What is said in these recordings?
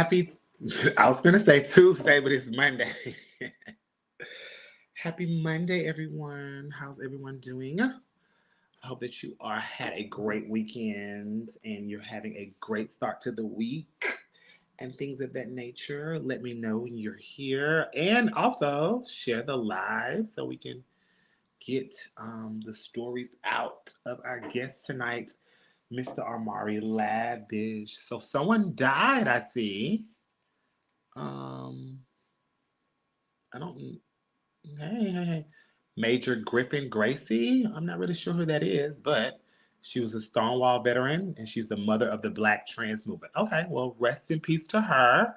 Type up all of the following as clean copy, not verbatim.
Happy, I was going to say Tuesday, but it's Monday. Happy Monday, everyone. How's everyone doing? I hope that you are had a great weekend and you're having a great start to the week and things of that nature. Let me know when you're here and also share the live so we can get the stories out of our guest tonight, Mr. Amari Lavish. So someone died, I see. Um, I don't. Hey. Major Griffin Gracie. I'm not really sure who that is, but she was a Stonewall veteran and she's the mother of the Black trans movement. Okay, well, rest in peace to her.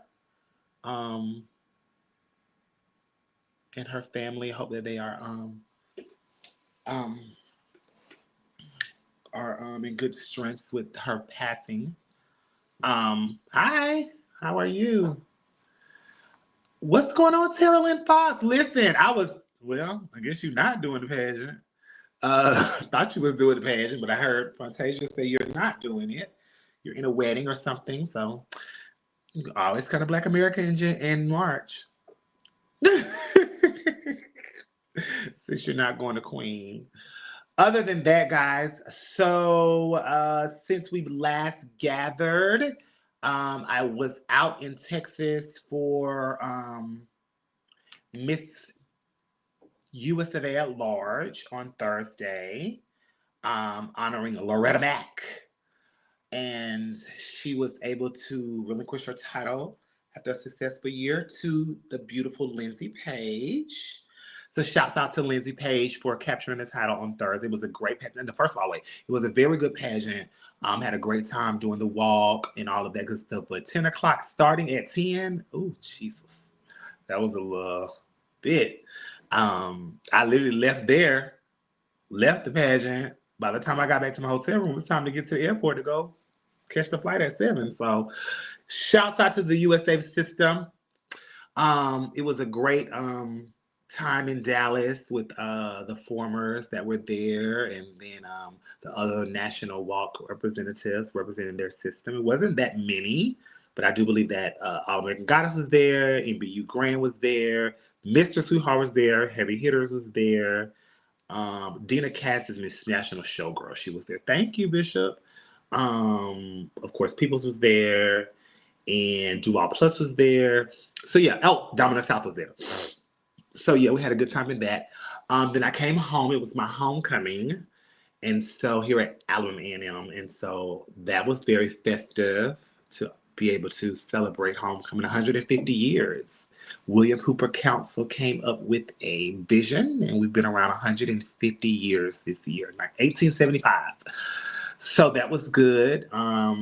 Um, and her family. I hope that they um are in good strength with her passing. Hi, how are you? What's going on, Tara Lynn Fox? Listen, I guess you're not doing the pageant. Thought you was doing the pageant, but I heard Fantasia say you're not doing it. You're in a wedding or something, so always kind of Black America in March. Since you're not going to Queen. Other than that, guys, so since we last gathered, I was out in Texas for Miss US of A at Large on Thursday, honoring Loretta Mack. And she was able to relinquish her title after a successful year to the beautiful Lindsay Page. So shouts out to Lindsay Page for capturing the title on Thursday. It was a great pageant. And the first of all, wait, it was a very good pageant. Had a great time doing the walk and all of that good stuff. But 10 o'clock starting at 10, oh Jesus, that was a little bit. I literally left the pageant. By the time I got back to my hotel room, it was time to get to the airport to go catch the flight at 7. So shouts out to the USA system. It was a great time in Dallas with the formers that were there and then the other national walk representatives representing their system. It wasn't that many, but I do believe that All American Goddess was there, MBU Grand was there, Mr. Sweetheart was there, Heavy Hitters was there. Dina Cass is Miss National Showgirl. She was there. Thank you, Bishop. Of course, Peoples was there, and Duval Plus was there. So yeah, Domino South was there. So yeah, we had a good time in that. Then I came home. It was my homecoming, and so here at Alabama A&M, and so that was very festive to be able to celebrate homecoming 150 years. William Hooper Council came up with a vision, and we've been around 150 years this year, like 1875. So that was good. A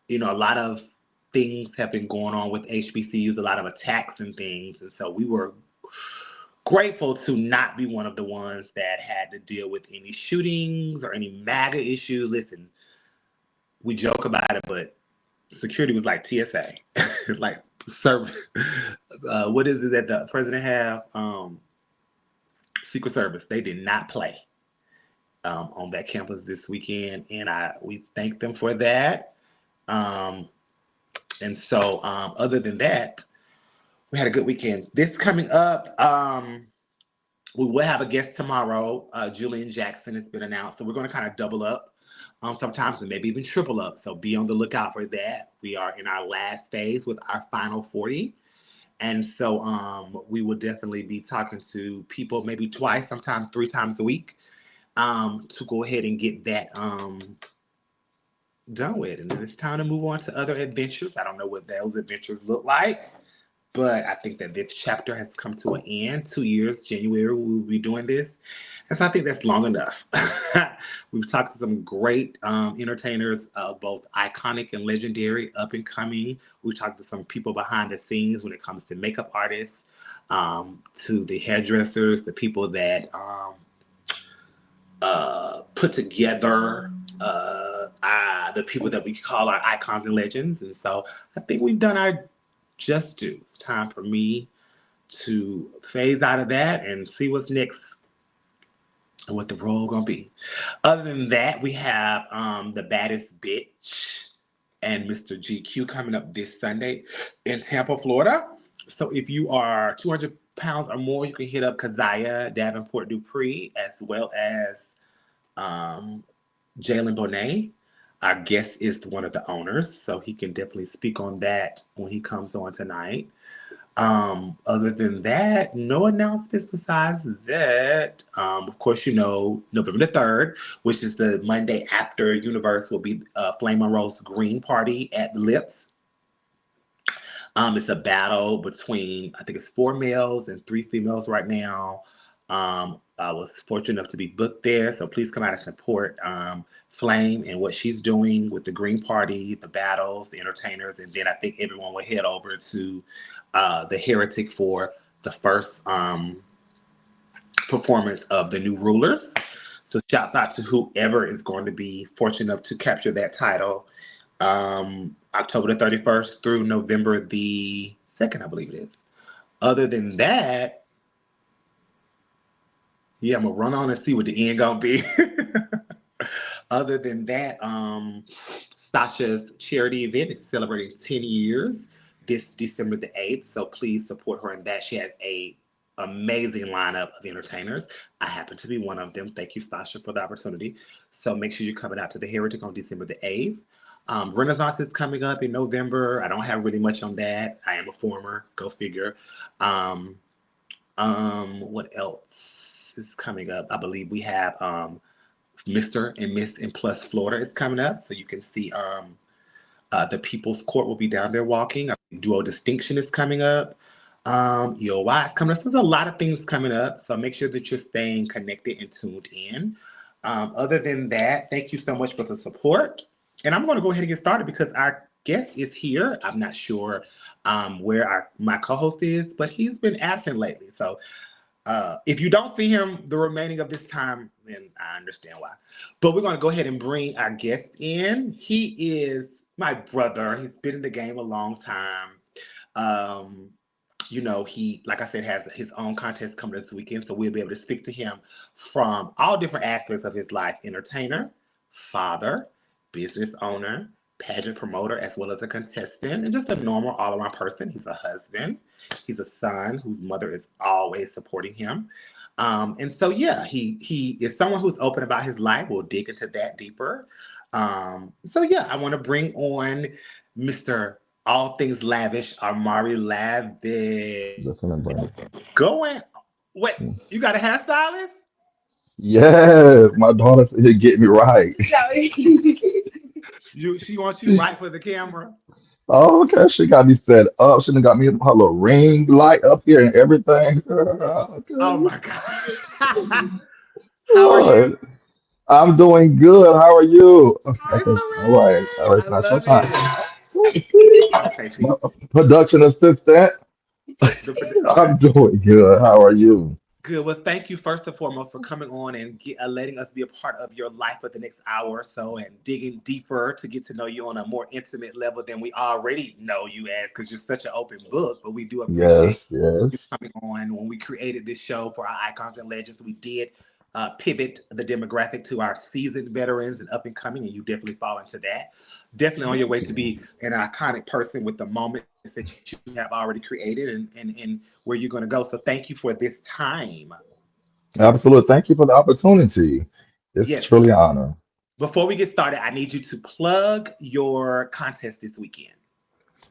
lot of things have been going on with HBCUs, a lot of attacks and things. And so we were grateful to not be one of the ones that had to deal with any shootings or any MAGA issues. Listen, we joke about it, but security was like TSA. Like, service. What is it that the president have? Secret Service. They did not play on that campus this weekend, and we thank them for that. And so, other than that, we had a good weekend. This coming up, we will have a guest tomorrow. Julian Jackson has been announced, so we're going to kind of double up. Sometimes and maybe even triple up. So be on the lookout for that. We are in our last phase with our final 40. And so we will definitely be talking to people maybe twice, sometimes 3 times a week, to go ahead and get that done with. And then it's time to move on to other adventures. I don't know what those adventures look like, but I think that this chapter has come to an end. 2 years, January, we'll be doing this. And so I think that's long enough. We've talked to some great entertainers, both iconic and legendary, up and coming. We talked to some people behind the scenes when it comes to makeup artists, to the hairdressers, the people that put together the people that we call our icons and legends. And so I think we've done our just due. It's time for me to phase out of that and see what's next and what the role gonna be. Other than that, we have the baddest bitch and Mr. GQ coming up this Sunday in Tampa, Florida. So if you are 200 pounds or more, you can hit up Keziah Davenport Dupree as well as um, Jalen Bonet. Our guest is one of the owners, so he can definitely speak on that when he comes on tonight. Other than that, no announcements besides that. Of course, November the 3rd, which is the Monday after Universe, will be Flame Monroe's Green Party at the Lips. It's a battle between, I think it's four males and three females right now. I was fortunate enough to be booked there, so please come out and support Flame and what she's doing with the Green Party, the battles, the entertainers, and then I think everyone will head over to the Heretic for the first performance of the new rulers. So shouts out to whoever is going to be fortunate enough to capture that title. October the 31st through November the 2nd, I believe it is. Other than that, yeah, I'm gonna run on and see what the end gonna be. Other than that, Sasha's charity event is celebrating 10 years this December the 8th. So please support her in that. She has a amazing lineup of entertainers. I happen to be one of them. Thank you, Sasha, for the opportunity. So make sure you're coming out to the Heretic on December the 8th. Renaissance is coming up in November. I don't have really much on that. I am a former, go figure. What else is coming up? I believe we have Mr. and Miss and Plus Florida is coming up. So you can see the People's Court will be down there walking. Duo Distinction is coming up. EOY is coming up. So there's a lot of things coming up. So make sure that you're staying connected and tuned in. Other than that, thank you so much for the support. And I'm going to go ahead and get started because our guest is here. I'm not sure where my co-host is, but he's been absent lately. So if you don't see him the remaining of this time, then I understand why. But we're going to go ahead and bring our guest in. He is my brother. He's been in the game a long time. He, like I said, has his own contest coming this weekend. So we'll be able to speak to him from all different aspects of his life: entertainer, father, business owner, pageant promoter, as well as a contestant, and just a normal all-around person. He's a husband. He's a son whose mother is always supporting him. And so, yeah, he is someone who's open about his life. We'll dig into that deeper. So, yeah, I want to bring on Mr. All Things Lavish, Amari Lavish. Just gonna bring it up. Going, wait, you got a hairstylist? Yes, my daughter said he'd get me right. She wants you right for the camera. Oh, okay, she got me set up. She done got me her little ring light up here and everything. Oh Okay. my God. How are you? Lord, I'm doing good. How are you? It's Okay, all all right, right. all right, I nice one love time. it. Okay, My see, production assistant. okay. I'm doing good. How are you? Good. Well, thank you first and foremost for coming on and letting us be a part of your life for the next hour or so and digging deeper to get to know you on a more intimate level than we already know you as because you're such an open book. But we do appreciate Yes, you yes. coming on. When we created this show for our icons and legends, we did pivot the demographic to our seasoned veterans and up and coming, and you definitely fall into that. Definitely on your way Thank to you. be an iconic person with the moments that you have already created and where you're going to go. So thank you for this time. Absolutely. Thank you for the opportunity. It's Yes. truly an honor. Before we get started, I need you to plug your contest this weekend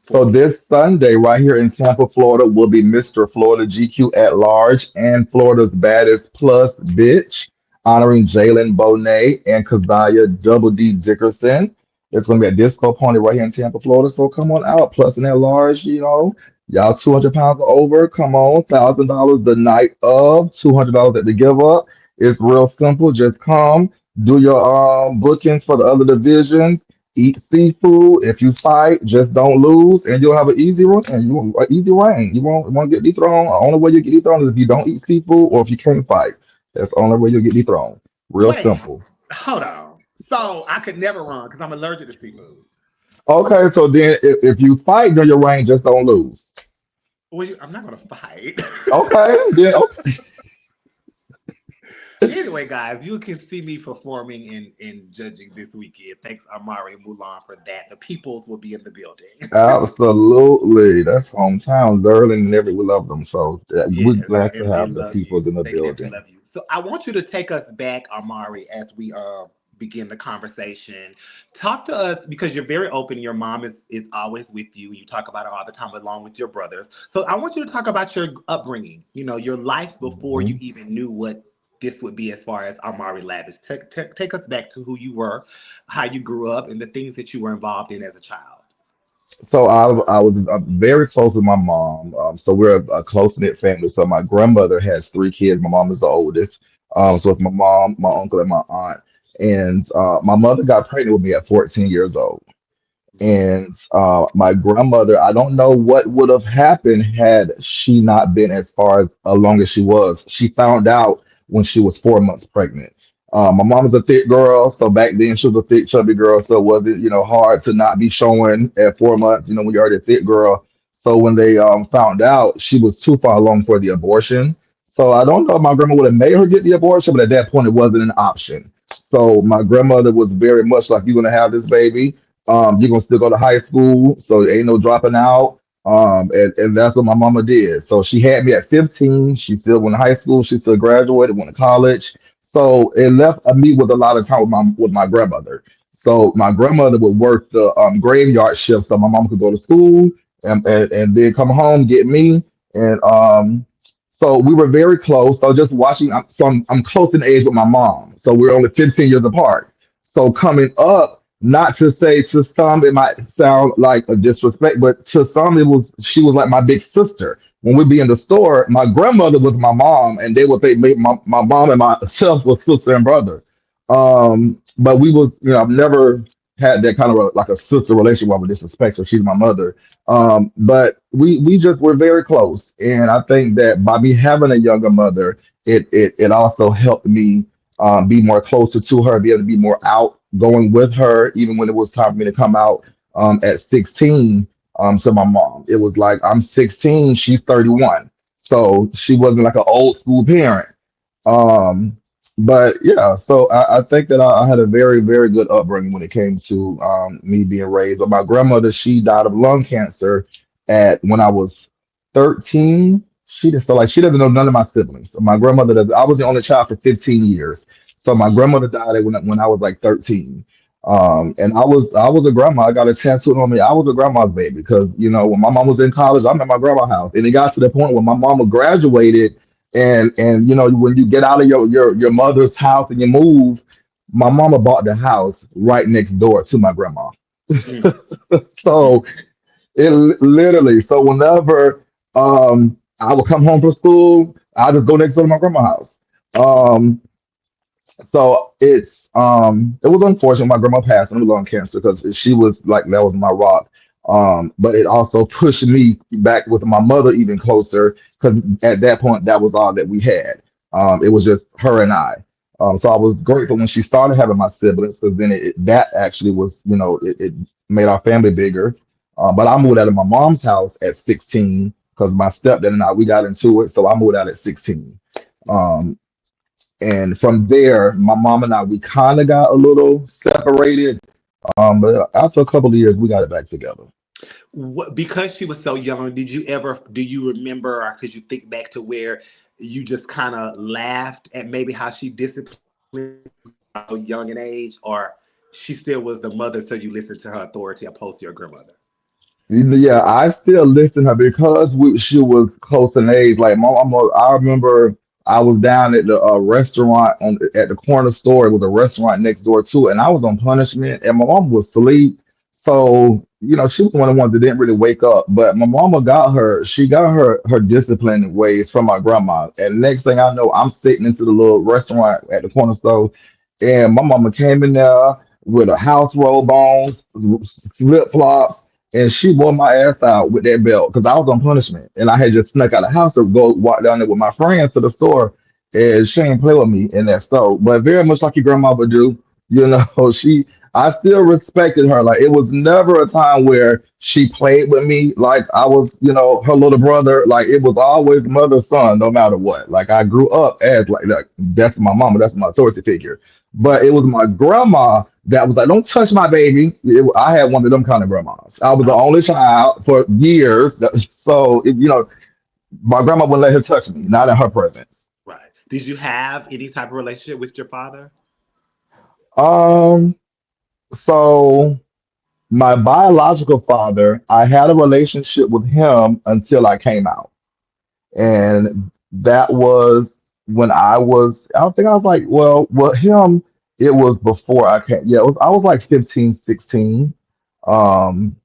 for So me. this Sunday, right here in Tampa, Florida, will be Mr. Florida GQ at large and Florida's baddest plus bitch, honoring Jalen Bonet and Keziah Double D Dickerson. It's going to be a disco party right here in Tampa, Florida. So come on out. Plus and at large, y'all 200 pounds or over. Come on, $1,000 the night of, $200 at the give up. It's real simple. Just come, do your bookings for the other divisions, eat seafood. If you fight, just don't lose, and you'll have an easy run. And you want an easy reign. You won't get dethroned. The only way you get dethroned is if you don't eat seafood or if you can't fight. That's the only way you'll get dethroned. Real Wait, simple. hold on. So I could never run because I'm allergic to seafood. Okay, so then if you fight during your reign, just don't lose. Well, I'm not going to fight. Okay, then okay. Anyway, guys, you can see me performing and judging this weekend. Thanks, Amari and Mulan, for that. The peoples will be in the building. Absolutely. That's hometown. Darling and every we love them. So we're Yes, glad to and they have the love you. peoples in the They definitely building. love you. So I want you to take us back, Amari, as we begin the conversation. Talk to us because you're very open. Your mom is always with you. You talk about her all the time, along with your brothers. So I want you to talk about your upbringing. You know, your life before you Mhm. even knew what this would be as far as Amari Lavish. Take us back to who you were, how you grew up, and the things that you were involved in as a child. So I was very close with my mom. So we're a close knit family. So my grandmother has three kids. My mom is the oldest. So it's my mom, my uncle, and my aunt. And my mother got pregnant with me at 14 years old. And my grandmother, I don't know what would have happened had she not been as far as long as she was. She found out when she was 4 months pregnant. My mom was a thick girl, so back then she was a thick, chubby girl, so it wasn't, hard to not be showing at 4 months, when you're already a thick girl. So when they found out, she was too far along for the abortion. So I don't know if my grandma would have made her get the abortion, but at that point it wasn't an option. So my grandmother was very much like, "You're gonna have this baby. You're gonna still go to high school, so ain't no dropping out." And that's what my mama did. So she had me at 15. She still went to high school. She still graduated, went to college. So it left me with a lot of time with my grandmother. So my grandmother would work the graveyard shift, so my mom could go to school and then come home get me. And so we were very close. So just watching, I'm close in age with my mom. So we're only 15 years apart. So coming up, not to say to some it might sound like a disrespect, but to some she was like my big sister. When we'd be in the store, my grandmother was my mom, and they would think my mom and myself was sister and brother. But we was, I've never had that kind of like a sister relationship where I would disrespect her. She's my mother. But we just were very close, and I think that by me having a younger mother, it also helped me be more closer to her, be able to be more outgoing with her, even when it was time for me to come out at 16 to my mom. It was like I'm 16, she's 31. So she wasn't like an old school parent. Um, but yeah, so I think that I had a very, very good upbringing when it came to me being raised. But my grandmother, she died of lung cancer at when I was 13. She doesn't know none of my siblings. My grandmother does. I was the only child for 15 years. So my grandmother died when I was like 13. And I was a grandma. I got a tattoo on me. I was a grandma's baby because when my mom was in college, I'm at my grandma's house, and it got to the point when my mama graduated, and when you get out of your mother's house and you move, my mama bought the house right next door to my grandma. Mm, mm, So literally, so whenever I would come home from school, I just go next door to my grandma's house. Um, so it was unfortunate my grandma passed of lung cancer because she was like that was my rock. But it also pushed me back with my mother even closer because at that point that was all that we had. It was just her and I. So I was grateful when she started having my siblings because then that actually was, it made our family bigger. But I moved out of my mom's house at 16 because my stepdad and I we got into it. So I moved out at 16. Um, and from there, my mom and I, we kind of got a little separated. But after a couple of years, we got it back together. Because she was so young, do you remember or could you think back to where you just kind of laughed at maybe how she disciplined so young in age, or she still was the mother, so you listened to her authority opposed to your grandmother? Yeah, I still listen to her because she was close in age. Like my mom, I remember I was down at the restaurant at the corner store. It was a restaurant next door too, and I was on punishment, and my mom was asleep. So she was one of the ones that didn't really wake up. But my mama she got her discipline ways from my grandma. And next thing I know, I'm sitting into the little restaurant at the corner store, and my mama came in there with a house robe on, flip flops, and she wore my ass out with that belt because I was on punishment and I had just snuck out of the house to go walk down there with my friends to the store, and she ain't play with me in that store. But very much like your grandma would do, she I still respected her. Like it was never a time where she played with me like I was, her little brother. Like it was always mother son, no matter what. Like I grew up as like that's my mama, that's my authority figure. But it Right. was my grandma that was like, "Don't touch my baby." I had one of them kind of grandmas. I was the Okay. only child for years, so my grandma wouldn't let her touch me, not in her presence. Right. Did you have any type of relationship with your father? Um, so my biological father, I had a relationship with him until I came out. And that was when I don't think I was like, well, him, it was before I came. Yeah, I was like 15, 16. Um,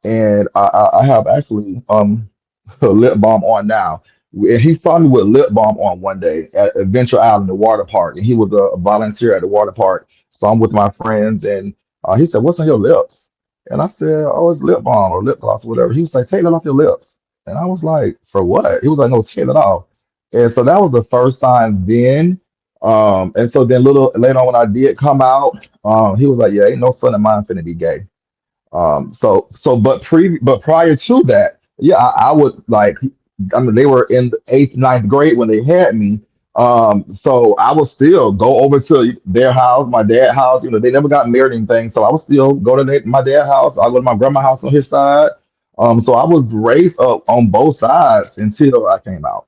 and I have actually a lip balm on now. And he saw me with lip balm on one day at Adventure Island, the water park, and he was a volunteer at the water park. So I'm with my friends, and he said, "What's on your lips?" And I said, "Oh, it's lip balm or lip gloss or whatever." He was like, "Take that off your lips." And I was like, "For what?" He was like, "No, take it off." And so that was the first time then. And so then little later on when I did come out, he was like, "Yeah, ain't no son of mine finna be gay." But prior to that, yeah, I would like. I mean, they were in the eighth, ninth grade when they had me. So I would still go over to their house, my dad's house. They never got married or anything, so I would still go to my dad's house. I go to my grandma's house on his side. So I was raised up on both sides until I came out.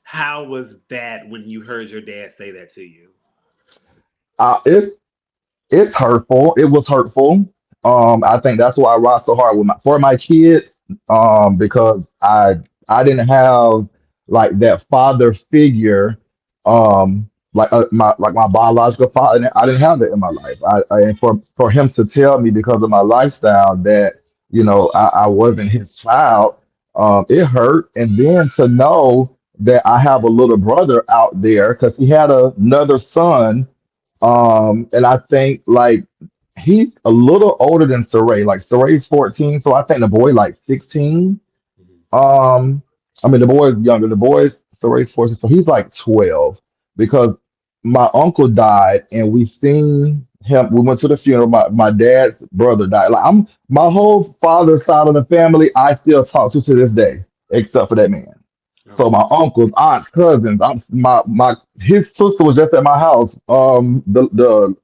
How was that when you heard your dad say that to you? It's hurtful. It was hurtful. I think that's why I rock so hard with for my kids. Because I didn't have like that father figure. Like my biological father. I didn't have that in my life. And for him to tell me because of my lifestyle that I wasn't his child. It hurt. And then to know that I have a little brother out there because he had another son, and I think like he's a little older than Saray. Like Saray's 14, so I think the boy like 16. Mhm. Um, I mean the boy is younger. The boy's Saray's 14, so he's like 12 because my uncle died and we seen him. We went to the funeral. My dad's brother died. Like I'm my whole father's side of the family, I still talk to this day, except for that man. So Okay. my uncles, aunts, cousins, my his sister was just at my house. The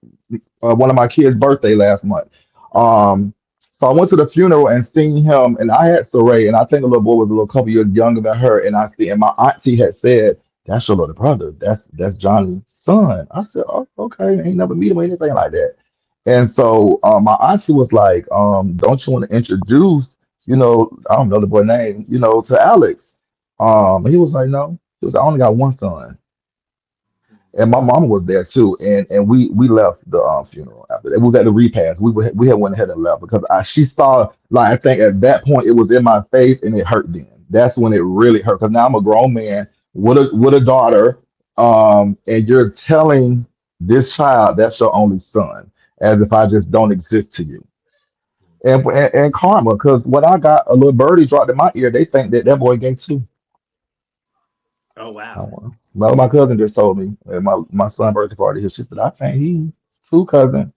one of my kids' birthday last month. Um, so I went to the funeral and seen him, and I had Saray, and I think the little boy was a little couple years younger than her, and and my auntie had said, "That's your little brother. That's Johnny's son." I said, "Oh, okay." Ain't never meet him or anything like that. And so my auntie was like, "Don't you want to introduce, I don't know the boy name, to Alex?" He was like, "No." He was like, "I only got one son." And my mama was there too, and we left the funeral after that. It was at the repast. We had went ahead and left because she saw, like, I think at that point it was in my face and it hurt. Then that's when it really hurt because now I'm a grown man with a daughter, and you're telling this child that's your only son as if I just don't exist to you. And karma, because when I got a little birdie dropped in my ear, they think that boy gay too. Oh wow. Oh, well, my cousin just told me at my son's birthday party. She said, "I think he's two cousin."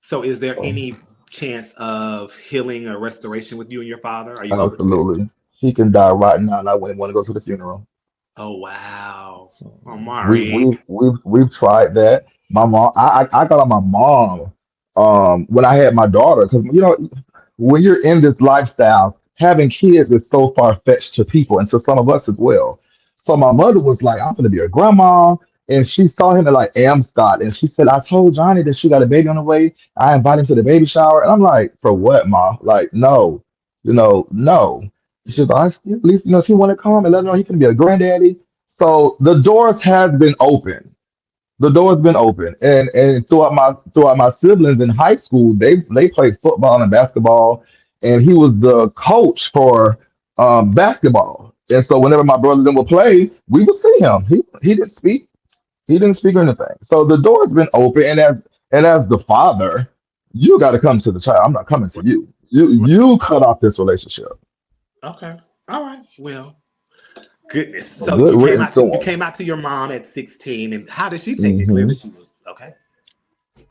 So is there So any chance of healing or restoration with you and your father? Are you open to it? absolutely, he can die right now, and I wouldn't want to go to the funeral. Oh wow. We Amari. we've tried that. My mom, I got on my mom when I had my daughter because when you're in this lifestyle, having kids is so far fetched to people and to some of us as well. So my mother was like, "I'm gonna be a grandma," and she saw him at like Amscot, and she said, "I told Johnny that she got a baby on the way. I invited him to the baby shower," and I'm like, "For what, ma? Like, no, no." She's like, "At least if he want to come and let him know he can be a granddaddy." So the doors has been open. The door's been open, and throughout my siblings in high school, they played football and basketball, and he was the coach for basketball. And so whenever my brothers and would play, we would see him. He didn't speak. He didn't speak or anything. So the door's been open, and as the father, you got to come to the child. I'm not coming to you. You cut off this relationship. Okay. All right. Well, goodness. So So good riddance to you him. came out to your mom at 16, and how did she take it? Hmm. Clearly, she was okay.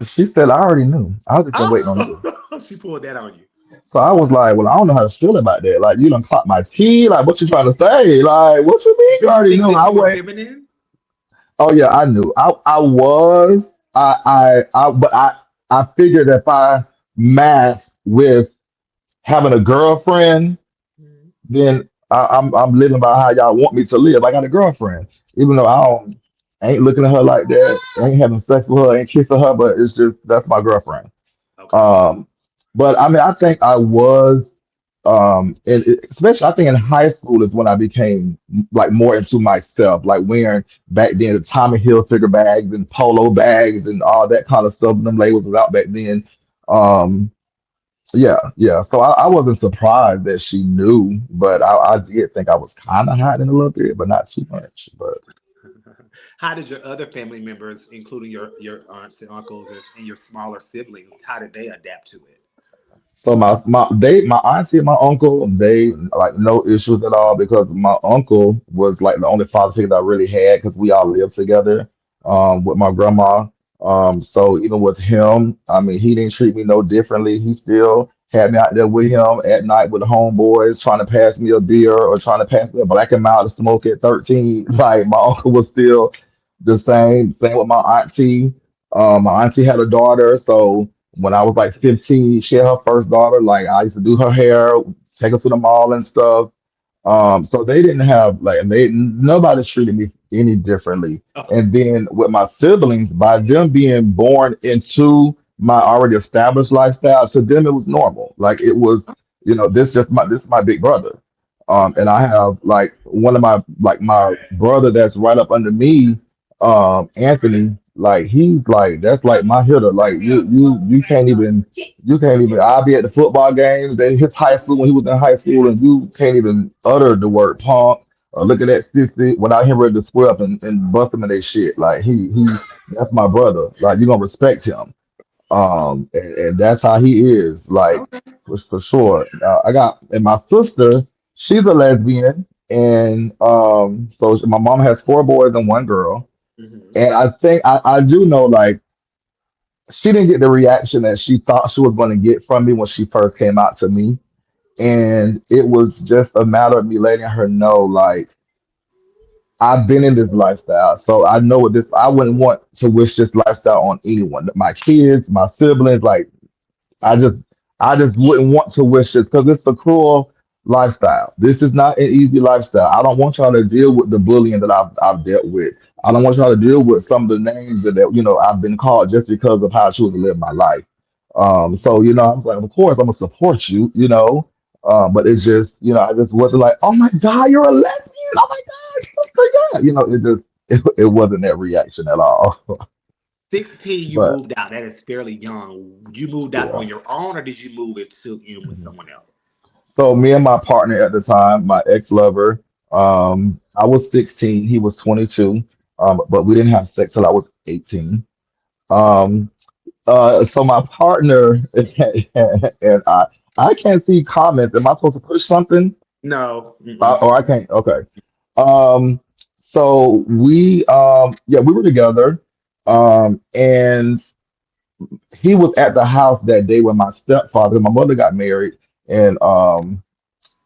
She said, I already knew. I just been waiting on you. Oh, she pulled that on you. So I was like, well, I don't know how to feel about that. Like, you done clocked my tea. Like, what you trying to say? Like, what you mean Do you you already think knew? that I you were went, feminine? oh yeah, I knew. I was. But I figured if I masked with having a girlfriend, Mhm. then I'm living by how y'all want me to live. I got a girlfriend, even though I ain't looking at her like that, ain't having sex with her, ain't kissing her, but it's just that's my girlfriend. Okay. Um, but I mean, I think I was, especially I think in high school is when I became like more into myself, like wearing back then the Tommy Hilfiger bags and polo bags and all that kind of stuff. Them labels was out back then. Um, yeah, yeah. So I wasn't surprised that she knew, but I did think I was kind of hiding a little bit, but not too much. But How did your other family members, including your aunts and uncles and your smaller siblings, how did they adapt to it? so my auntie and my uncle, they like no issues at all because my uncle was like the only father figure that I really had because we all lived together with my grandma. So even with him, I mean he didn't treat me no differently. He still had me out there with him at night with the homeboys trying to pass me a beer or trying to pass me a black and mild to smoke at 13. Like my uncle was still the same. Same with my auntie. My auntie had a daughter, so when I was like 15, she had her first daughter. Like I used to do her hair, take her to the mall and stuff. So they didn't have like they nobody treated me any differently. Oh, And then with my siblings, by them being born into my already established lifestyle, to them it was normal. Like it was, this is my big brother. And I have like one of my brother that's right up under me, Anthony. Like he's like that's like my hitter. Like you can't even. I'll be at the football games. Then his high school when he was in high school, and you can't even utter the word punk or look at that sissy without him ready to square up and bust them in their shit. Like that's my brother. Like you're gonna respect him. And that's how he is. Like okay. for sure. I got and my sister, she's a lesbian, and so my mom has four boys and one girl. Hmm. And I think I do know like she didn't get the reaction that she thought she was going to get from me when she first came out to me. And it was just a matter of me letting her know, like, I've been in this lifestyle. So I know what this, I wouldn't want to wish this lifestyle on anyone. My kids, my siblings, like, I just I just wouldn't want to wish this because it's a cruel lifestyle. This is not an easy lifestyle. I don't want y'all to deal with the bullying that I've dealt with. I don't want y'all to deal with some of the names that I've been called just because of how I choose to live my life. So I was like, of course I'm gonna support you. But it's just I just wasn't like, oh my God, you're a lesbian. Oh my God, sister, yeah. It wasn't that reaction at all. 16, you But moved out. That is fairly young. You moved out yeah. on your own, or did you move it to in with someone else? So me and my partner at the time, my ex-lover, I was 16, he was 22, but we didn't have sex till I was 18. Um, so my partner and I can't see comments. Am I supposed to push something? No. Mm-mm. Or I can't? Okay. Um, so yeah, we were together, and he was at the house that day when my stepfather, my mother got married, and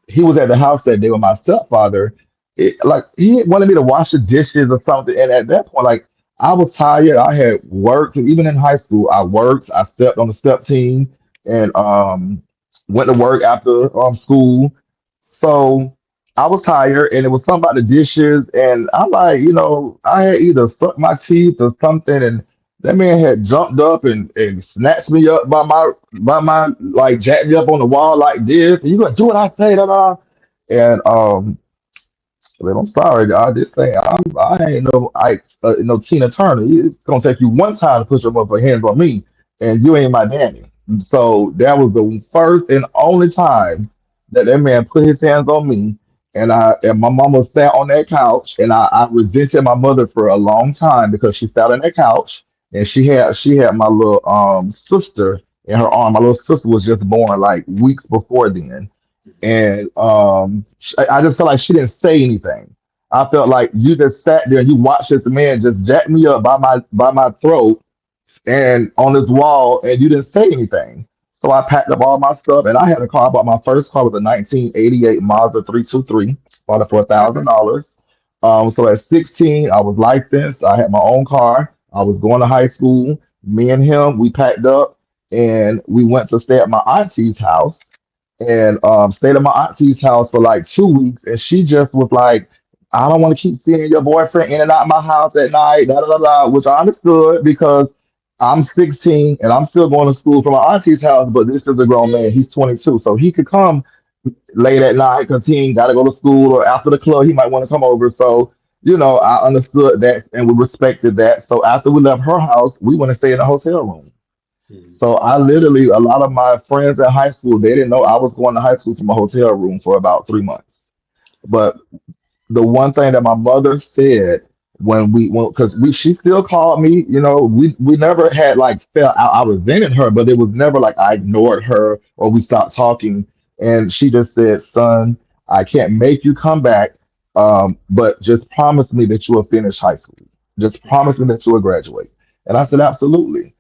he was at the house that day with my stepfather. Like he wanted me to wash the dishes or something. And at that point, like I was tired. I had worked, and even in high school, I worked. I stepped on the step team and went to work after school. So I was tired, and it was something about the dishes. And I'm like, I had either sucked my teeth or something, and that man had jumped up and snatched me up by my like jacked me up on the wall like this. And you gonna do what I say, da da. And but I'm sorry, dog. This thing, I ain't no Tina Turner. It's gonna take you one time to put your motherfucking hands on me, and you ain't my daddy. And so that was the first and only time that man put his hands on me, and my mama sat on that couch, and I resented my mother for a long time because she sat on that couch, and she had my little sister in her arm. My little sister was just born like weeks before then, and I just felt like she didn't say anything. I felt like you just sat there and you watched this man just jack me up by my throat, and on this wall, and you didn't say anything. So I packed up all my stuff, and I had a car. I bought my first car was a 1988 Mazda 323, bought it for Okay. $1,000. So at 16, I was licensed. I had my own car. I was going to high school. Me and him, we packed up and we went to stay at my auntie's house, and stayed at my auntie's house for like 2 weeks. And she just was like, I don't want to keep seeing your boyfriend in and out of my house at night, da da da da, which I understood because I'm 16 and I'm still going to school from my auntie's house, but this is a grown man. He's 22, so he could come late at night because he ain't got to go to school, or after the club he might want to come over. So I understood that and we respected that. So after we left her house, we went and stayed in a hotel room. Mhm. So I literally, a lot of my friends in high school, they didn't know I was going to high school from a hotel room for about 3 months. But the one thing that my mother said when we went, because she still called me, we never had like felt I resented her, but it was never like I ignored her or we stopped talking. And she just said, son, I can't make you come back, but just promise me that you will finish high school. Just promise me that you will graduate. And I said, absolutely.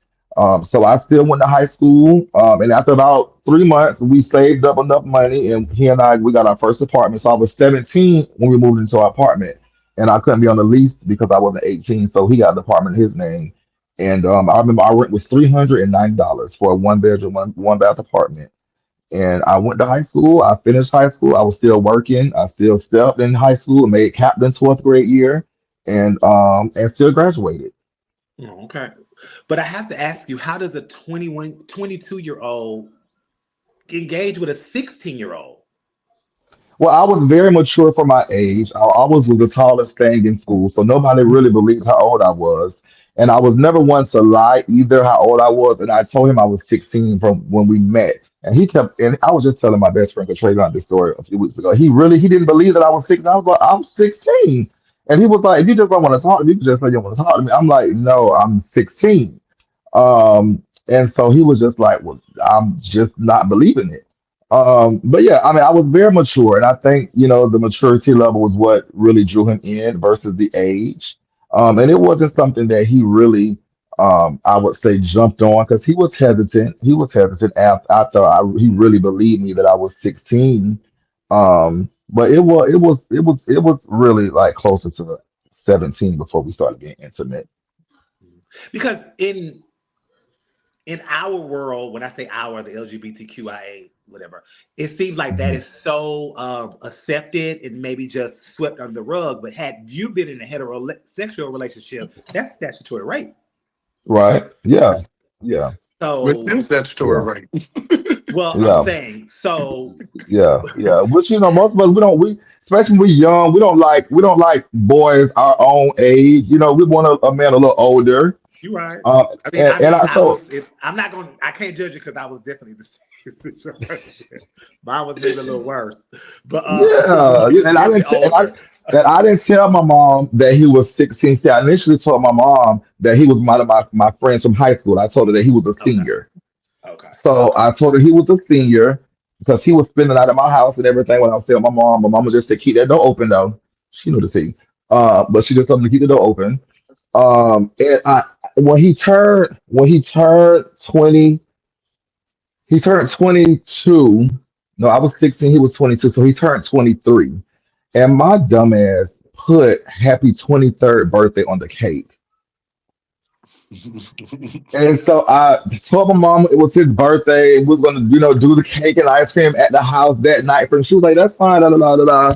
So I still went to high school, and after about 3 months, we saved up enough money, and he and I we got our first apartment. So I was 17 when we moved into our apartment, and I couldn't be on the lease because I wasn't 18. So he got the apartment in his name, and I remember our rent was $390 for a one bedroom, one bath apartment. And I went to high school. I finished high school. I was still working. I still stepped in high school, made captain 12th grade year, and still graduated. Oh, okay. But I have to ask you, how does a 21, 22-year-old engage with a 16-year-old? Well, I was very mature for my age. I always was the tallest thing in school, so nobody really believes how old I was. And I was never one to lie either how old I was. And I told him I was 16 from when we met. And he kept, and I was just telling my best friend Trayvon this story a few weeks ago. He didn't believe that I was 16. I was like, I'm 16. And he was like, if you just don't want to talk to me, you can just say you don't want to talk to me. I'm like, no, I'm 16. And so he was just like, well, I'm just not believing it. But yeah, I mean, I was very mature, and I think, the maturity level was what really drew him in versus the age. And it wasn't something that he really, I would say, jumped on because he was hesitant. He was hesitant after he really believed me that I was 16. But it was really like closer to 17 before we started getting intimate. Because in our world, when I say our, the LGBTQIA, whatever, it seems like that Mhm. is so accepted and maybe just swept under the rug. But had you been in a heterosexual relationship, that's statutory rape. Right? Yeah. Yeah. Within So, statutory Yeah. rank. well, I'm Yeah. saying, so, Yeah, yeah. Which most of us we especially when we young, we don't like boys our own age. We want a man a little older. you're right. Um, and, I and mean, I so I'm not going. I can't judge you because I was definitely the same situation. Mine was maybe a little worse, but yeah, he was and I definitely didn't t- and I older. and I didn't tell my mom that he was 16. See, I initially told my mom that he was one of my friends from high school. I told her that he was a Okay, senior. okay. So I told her he was a senior because he was spending out of my house and everything when I was staying with my mom. My mama just said, keep that door open though. She knew the tea. But she just told me to keep the door open. And when he turned 20, he turned 22. No, I was 16, he was 22, so he turned 23. And my dumbass put happy 23rd birthday on the cake. And so I told my mom it was his birthday. We was gonna, do the cake and ice cream at the house that night for him. She was like, "That's fine." Da, da, da, da, da.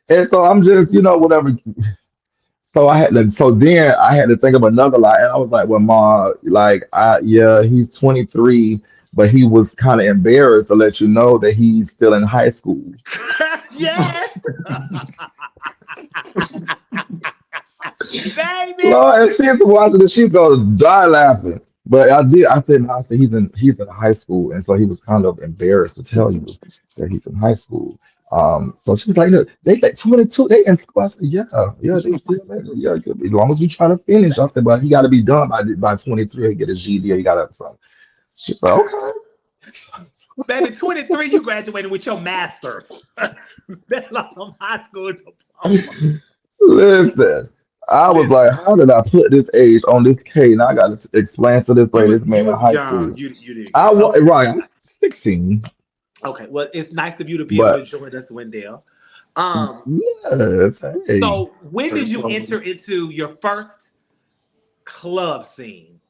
And so I'm just, whatever. So then I had to think of another lie, and I was like, "Well, Ma, like, yeah, he's 23, but he was kind of embarrassed to let you know that he's still in high school." Yes, baby. Lord, and she's watching it, she's gonna die laughing. But I did. I said, no, I said he's in high school, and so he was kind of embarrassed to tell you that he's in high school. So she was like, look, they like 22, they in school. I said, yeah, yeah, they still there. Yeah, as long as you try to finish. I said, but he got to be done by 23. He get his GED. He got to have something. She's like, okay. Baby, 23, you graduated with your master's. That's like from high school diploma. Listen. I was like, Listen, how did I put this age on this K? Now I got to explain to this lady, this you man in was high young. school. You didn't I care. was Okay. right. I was 16, Okay. Well, it's nice of you to be able to but join us, Wendell. Um, yes, hey. so when did you enter into your first club scene?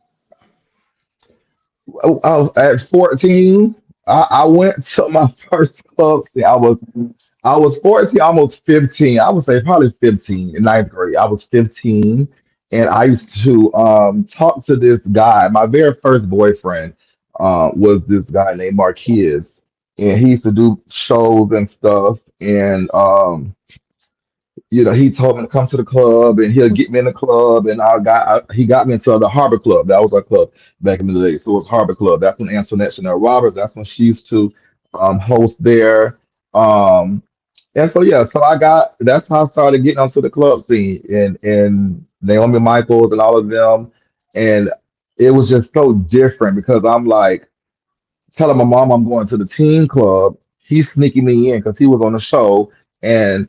At 14, I went to my first club. See, I was 14, almost 15. I would say probably 15 in ninth grade. I was 15, and I used to talk to this guy. My very first boyfriend was this guy named Marquez, and he used to do shows and stuff. And he told me to come to the club and he'll get me in the club. And he got me into the Harbor Club. That was our club back in the day. So it was Harbor Club. That's when Antoinette Chanel Roberts, that's when she used to host there. Um, and so, yeah, that's how I started getting onto the club scene and Naomi Michaels and all of them. And it was just so different because I'm like telling my mom I'm going to the teen club. He's sneaking me in because he was on the show. And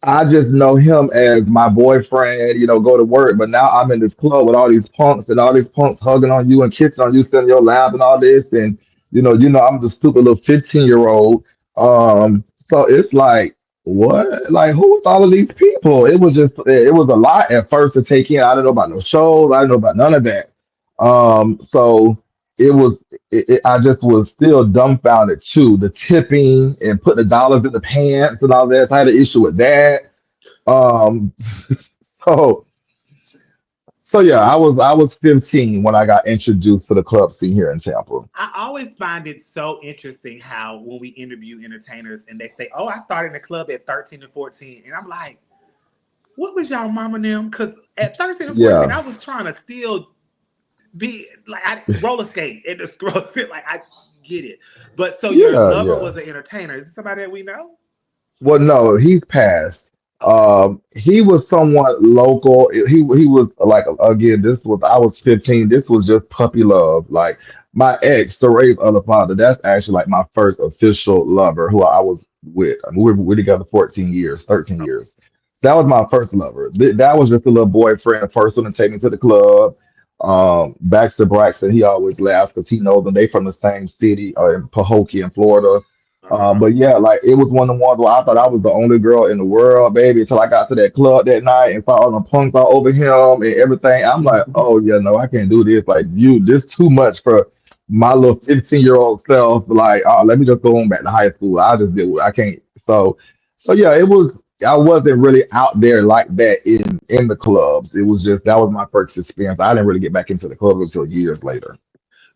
I just know him as my boyfriend, go to work. But now I'm in this club with all these punks hugging on you and kissing on you, sitting in your lap and all this. And I'm the stupid little 15-year-old. So it's like, what? Like, who's all of these people? It was a lot at first to take in. I didn't know about no shows. I didn't know about none of that. So it was I just was still dumbfounded too. The tipping and putting the dollars in the pants and all that. So I had an issue with that. Um, so so yeah, I was 15 when I got introduced to the club scene here in Tampa. I always find it so interesting how when we interview entertainers and they say, "Oh, I started in the club at 13 and 14," and I'm like, "What was y'all mama them?" Because at 13 and 14, Yeah, I was trying to still be like I roller skate and the scroll fit. Like I get it, but so your yeah, lover yeah. was an entertainer. Is this somebody that we know? Well, no, he's passed. Okay. He was somewhat local. He was like again. This was I was 15. This was just puppy love. Like my ex, Soray's other father. That's actually like my first official lover, who I was with. I mean, we're together 14 years, 13 Okay. years. That was my first lover. That was just a little boyfriend, first one to take me to the club. Baxter Braxton, he always laughs because he knows them. They from the same city, in Pahokee, in Florida. Uh-huh. But yeah, like it was one of the ones where I thought I was the only girl in the world, baby, until I got to that club that night and saw all the punks all over him and everything. I'm like, oh yeah, no, I can't do this. Like this too much for my little 15-year-old self. Like, oh, let me just go on back to high school. I just did. I can't. So yeah, it was. I wasn't really out there like that in the clubs. It was just that was my first experience. I didn't really get back into the clubs until years later.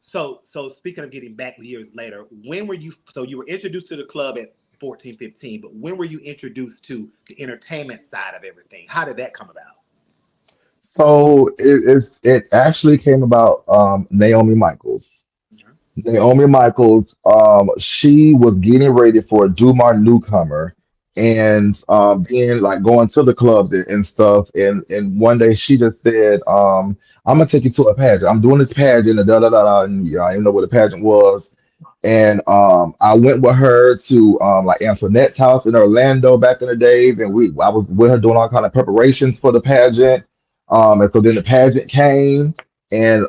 So speaking of getting back years later, when were you? So you were introduced to the club at 14, 15, but when were you introduced to the entertainment side of everything? How did that come about? So it actually came about Naomi Michaels. Mhm. Naomi Michaels, she was getting ready for a Dumar newcomer and being like going to the clubs and stuff. And one day she just said, I'm gonna take you to a pageant. I'm doing this pageant and da da da da. And yeah, I didn't know what the pageant was. And I went with her to like Antoinette's house in Orlando back in the days, and I was with her doing all kind of preparations for the pageant. And so then the pageant came, and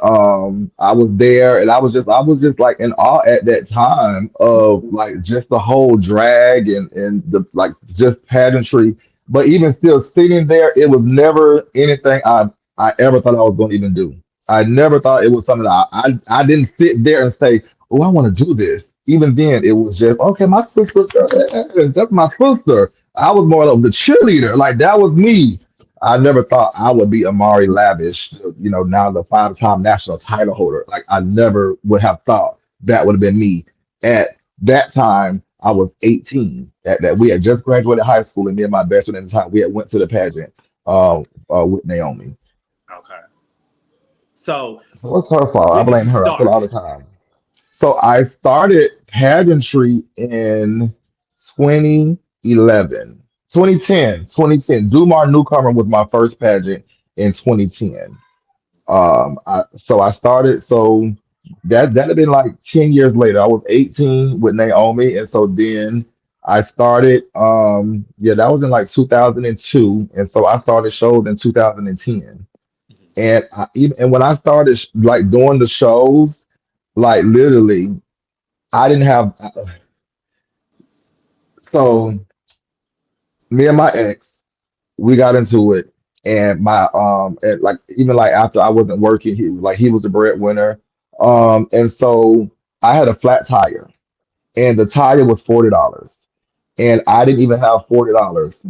I was there, and I was just like in awe at that time of like just the whole drag and the like just pageantry. But even still sitting there, it was never anything I ever thought I was going to even do. I never thought it was something I didn't sit there and say, oh, I want to do this. Even then, it was just okay. My sister, that's my sister. I was more of the cheerleader, like that was me. I never thought I would be Amari Lavish, now the five-time national title holder. Like I never would have thought that would have been me. At that time, I was 18. That we had just graduated high school, and me and my best friend at the time, we had went to the pageant with Naomi. Okay. So So what's her fault? I when did you blame her. I feel start all the it? time. So I started pageantry in 2011, 2010, 2010. Dumar Newcomer was my first pageant in 2010. So I started, so that'd have been like 10 years later. I was 18 with Naomi, and so then I started, yeah, that was in like 2002, and so I started shows in 2010. Mhm. And and when I started like doing the shows, like literally, I didn't have. So me and my ex, we got into it, and my and like even like after I wasn't working, he was the breadwinner, and so I had a flat tire, and the tire was $40, and I didn't even have $40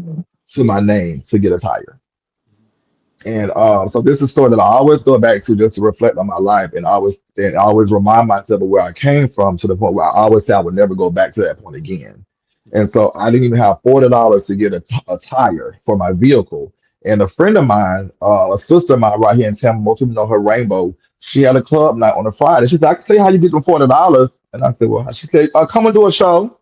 to my name to get a tire. And so this is a story that I always go back to just to reflect on my life, and always remind myself of where I came from to the point where I always say I would never go back to that point again. And Mhm. so I didn't even have $40 to get a tire for my vehicle. And a friend of mine, a sister of mine right here in Tampa, most people know her, Rainbow. She had a club night on a Friday. She said, "I can tell you how you get them $40." And I said, "Well," she said, "Come and do a show."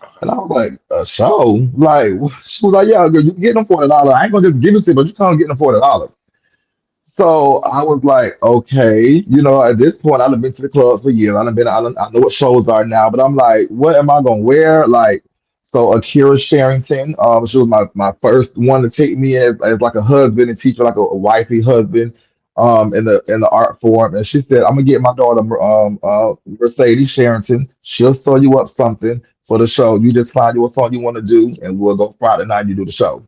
Okay. And I was like, "A show?" Like, she was like, "Yeah, girl, you can get them $40. I ain't gonna just give it to you, but you can't get them $40." So I was like, okay, at this point, I've been to the clubs for years. I know what shows are now, but I'm like, what am I gonna wear? Like, so Akira Sherrington, she was my first one to take me as like a husband and teacher, like a wifey husband, in the art form. And she said, I'm gonna get my daughter, Mercedes Sherrington. She'll sew you up something for the show. You just find you a song you want to do, and we'll go Friday night. You do the show.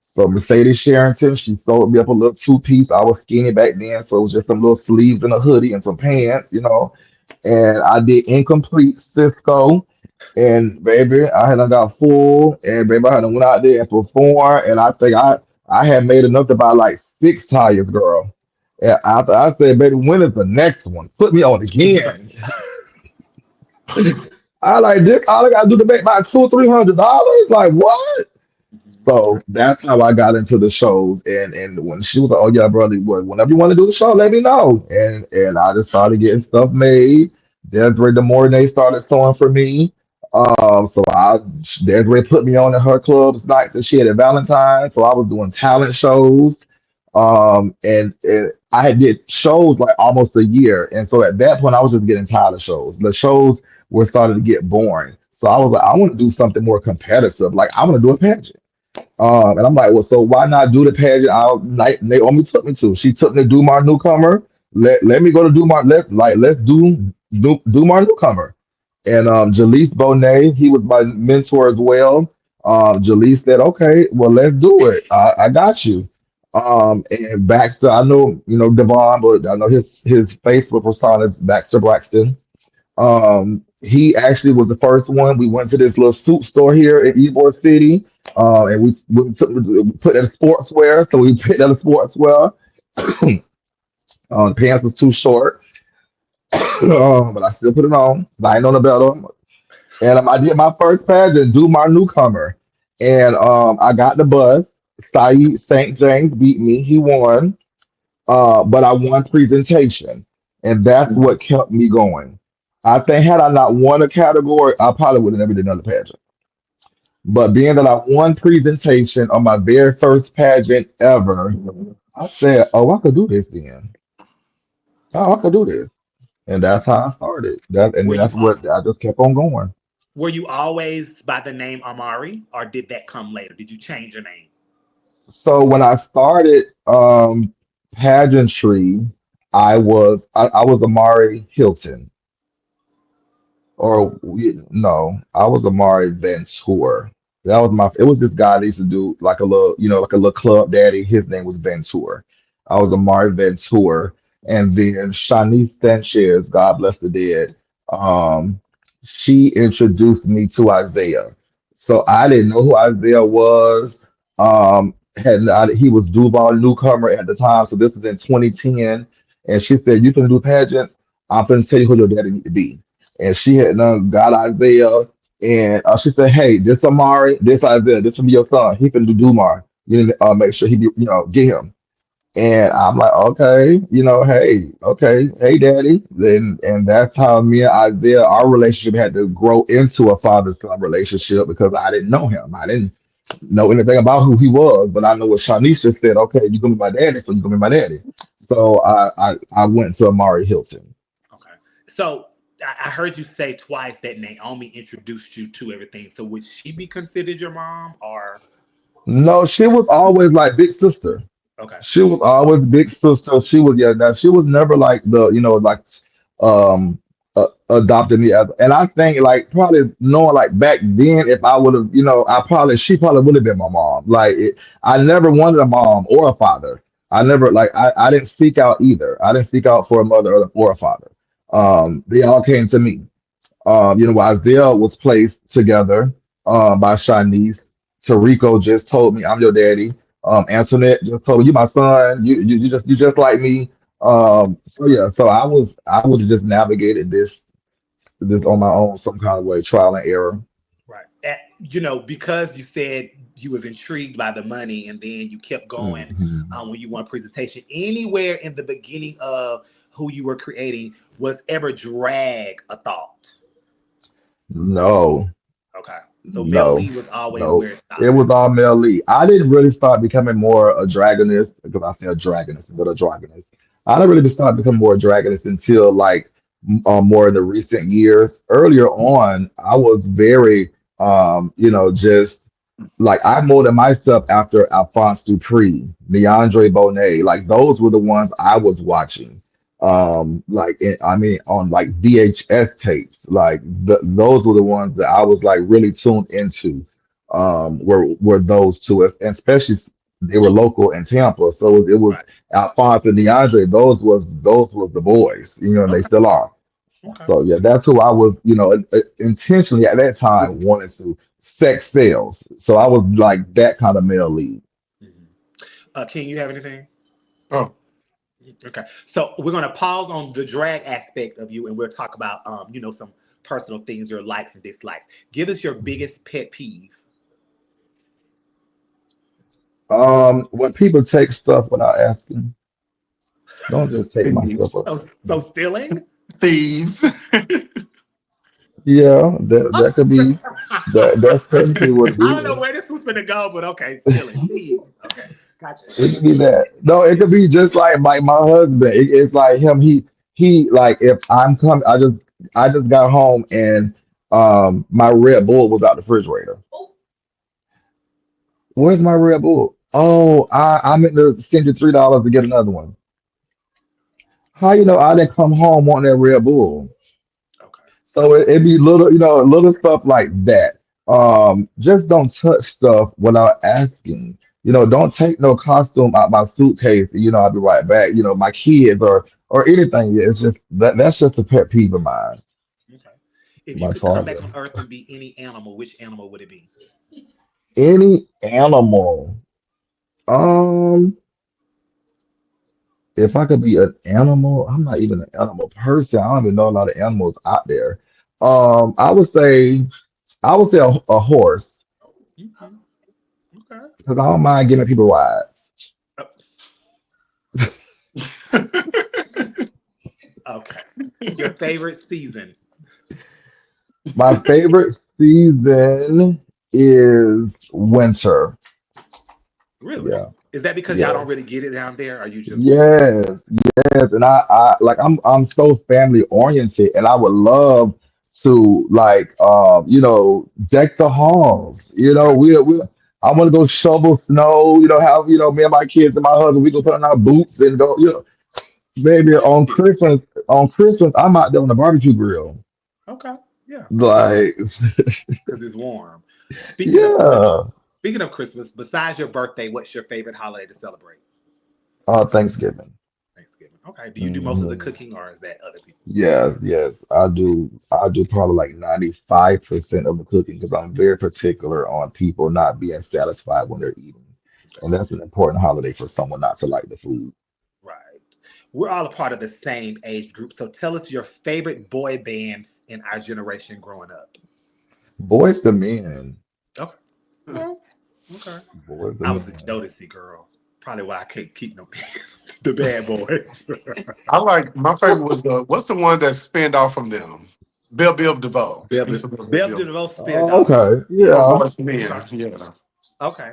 So Mercedes Sherrington, she sold me up a little two-piece. I was skinny back then, so it was just some little sleeves and a hoodie and some pants. And I did incomplete Cisco. And baby, I had done got full, and baby, I had done went out there and performed. And I think I had made enough to buy like six tires, girl. And after I said, baby, when is the next one? Put me on again. I like this. All I gotta do to make my $200-300. Like what? Mhm. So that's how I got into the shows. And when she was like, "Oh yeah, brother, whenever you want to do the show, let me know." And I just started getting stuff made. Desiree the Mornay started sewing for me. So Desiree put me on in her clubs nights that she had at Valentine's. So I was doing talent shows. And I had did shows like almost a year. And so at that point, I was just getting tired of shows. The shows were starting to get boring. So I was like, I want to do something more competitive. Like I want to do a pageant. And I'm like, well, so why not do the pageant? Naomi took me to. She took me to Dumar Newcomer. Let me go to Dumar. Let's do Dumar Newcomer. And Jaleese Bonet, he was my mentor as well. Jaleese said, okay, well, let's do it. I got you. And Baxter, I know, Devon, but I know his Facebook persona is Baxter Braxton. He actually was the first one. We went to this little suit store here in Ybor City, and we put that sportswear. So we picked out a sportswear. The pants was too short, but I still put it on. I ain't on the belt. And I did my first pageant, do my newcomer, and I got the bus. Saeed St. James beat me. He won, but I won presentation, and that's what kept me going. I think had I not won a category, I probably would have never did another pageant. But being that I won presentation on my very first pageant ever, I said, "Oh, I could do this then. Oh, I could do this," and that's how I started. And Were then you that's what I just kept on going. were you always by the name Amari, or did that come later? Did you change your name? So when I started pageantry, I was Amari Hilton. No, I was Amari Ventura. That was my. It was this guy that used to do like a little club daddy. His name was Ventura. I was Amari Ventura, and then Shanice Sanchez, God bless the dead. Um, she introduced me to Isaiah. So I didn't know who Isaiah was. He was Duval newcomer at the time. So this was in 2010, and she said, "You can do pageants. I'm going to tell you who your daddy need to be." And she had got Isaiah, and she said, "Hey, this Amari, this Isaiah, this will be your son. He can do Dumar. You need to make sure he be, get him." And I'm like, "Okay, hey, okay, hey, daddy." Then and that's how me and Isaiah, our relationship had to grow into a father-son relationship because I didn't know him. I didn't know anything about who he was, but I know what Shanisha said. Okay, you're gonna be my daddy, so you're gonna be my daddy. So I went to Amari Hilton. Okay. So I heard you say twice that Naomi introduced you to everything. So would she be considered your mom or No, she was always like big sister. okay? She was always big sister. She was yeah. Now she was never like the like adopted me as. And I think like probably knowing like back then, if I would have I probably she probably would have been my mom. Like I never wanted a mom or a father. I never like I didn't seek out either. I didn't seek out for a mother or a father. They all came to me. Isaiah was placed together by Shanice. Tarico just told me I'm your daddy. Antoinette just told me you my son. You just like me. So yeah, so I would have just navigated this on my own, some kind of way, trial and error. Right. Because you said you was intrigued by the money and then you kept going Mhm. when you won presentation. Anywhere in the beginning of who you were creating was ever drag a thought? No, Okay. So Mel no, Lee was always no. where it It stopped. was all Mel Lee. I didn't really start becoming more a dragonist because I say a dragonist instead of dragonist. I didn't really just start becoming more a dragonist until like more in the recent years. Earlier on, I was very just like I molded myself after Alphonse Dupree, Leandre Bonet. Like those were the ones I was watching. I mean, on like VHS tapes, like those were the ones that I was like really tuned into. Were those two, and especially they were local in Tampa, so it was Right. Alphonse and DeAndre. Those was the boys, and they Okay. still are. Okay. So yeah, that's who I was, intentionally at that time wanted to sex sales. So I was like that kind of male lead. Mhm. King, you have anything? Oh, Okay. So we're going to pause on the drag aspect of you and we'll talk about, some personal things, your likes and dislikes. Give us your biggest pet peeve. When people take stuff without asking, don't just take my stuff. thieves. So stealing? Thieves. Yeah, that could be that's technically what it I don't know is. where this was going to go, but okay, stealing. Thieves. Okay. Gotcha. It could be that. No, it could be just like my husband. It's like him. He like if I'm coming, I just got home and my Red Bull was out the refrigerator. Where's my Red Bull? Oh, I meant to send you $3 to get another one. How you know I didn't come home wanting that Red Bull? Okay. So it be little, little stuff like that. Just don't touch stuff without asking. Don't take no costume out my suitcase. I'll be right back. My kids or anything. Yeah, it's just that's just a pet peeve of mine. Okay. If you Much could come back farther. on Earth and be any animal, which animal would it be? Any animal. Um, if I could be an animal, I'm not even an animal person. I don't even know a lot of animals out there. I would say a horse Mhm. Okay. because I don't mind giving people rides. Uh, Okay. Your favorite season? My favorite season is winter. Really? Yeah, Is that because y'all yeah, don't really get it down there? Or are you just weird? yes, yes. And I like I'm so family oriented, and I would love to like deck the halls. We I want to go shovel snow. Have me and my kids and my husband. We go put on our boots and go. Baby, Oh, on yeah. Christmas, I'm out there on the barbecue grill. Okay. Yeah. Yeah. Like, Because it's warm. Speaking of Christmas, yeah. speaking of Christmas, besides your birthday, what's your favorite holiday to celebrate? Thanksgiving. Thanksgiving. Okay. Do you do most of the Mhm. cooking or is that other people? Yes, yes, I do. I do probably like 95% of the cooking because I'm very particular on people not being satisfied when they're eating. Okay. And that's an important holiday for someone not to like the food. Right. We're all a part of the same age group. So tell us your favorite boy band in our generation growing up. Boys to men. Okay. Well, okay. Boys to I was a men. Jodeci girl. Probably why I couldn't keep no the bad boys. I like my favorite was what's the one that spanned off from them? Bill DeVoe. He used to be Bev Bill DeVoe spilled Oh, off. okay. Yeah. from Yeah. Boys to Okay. Men. Yeah. Okay.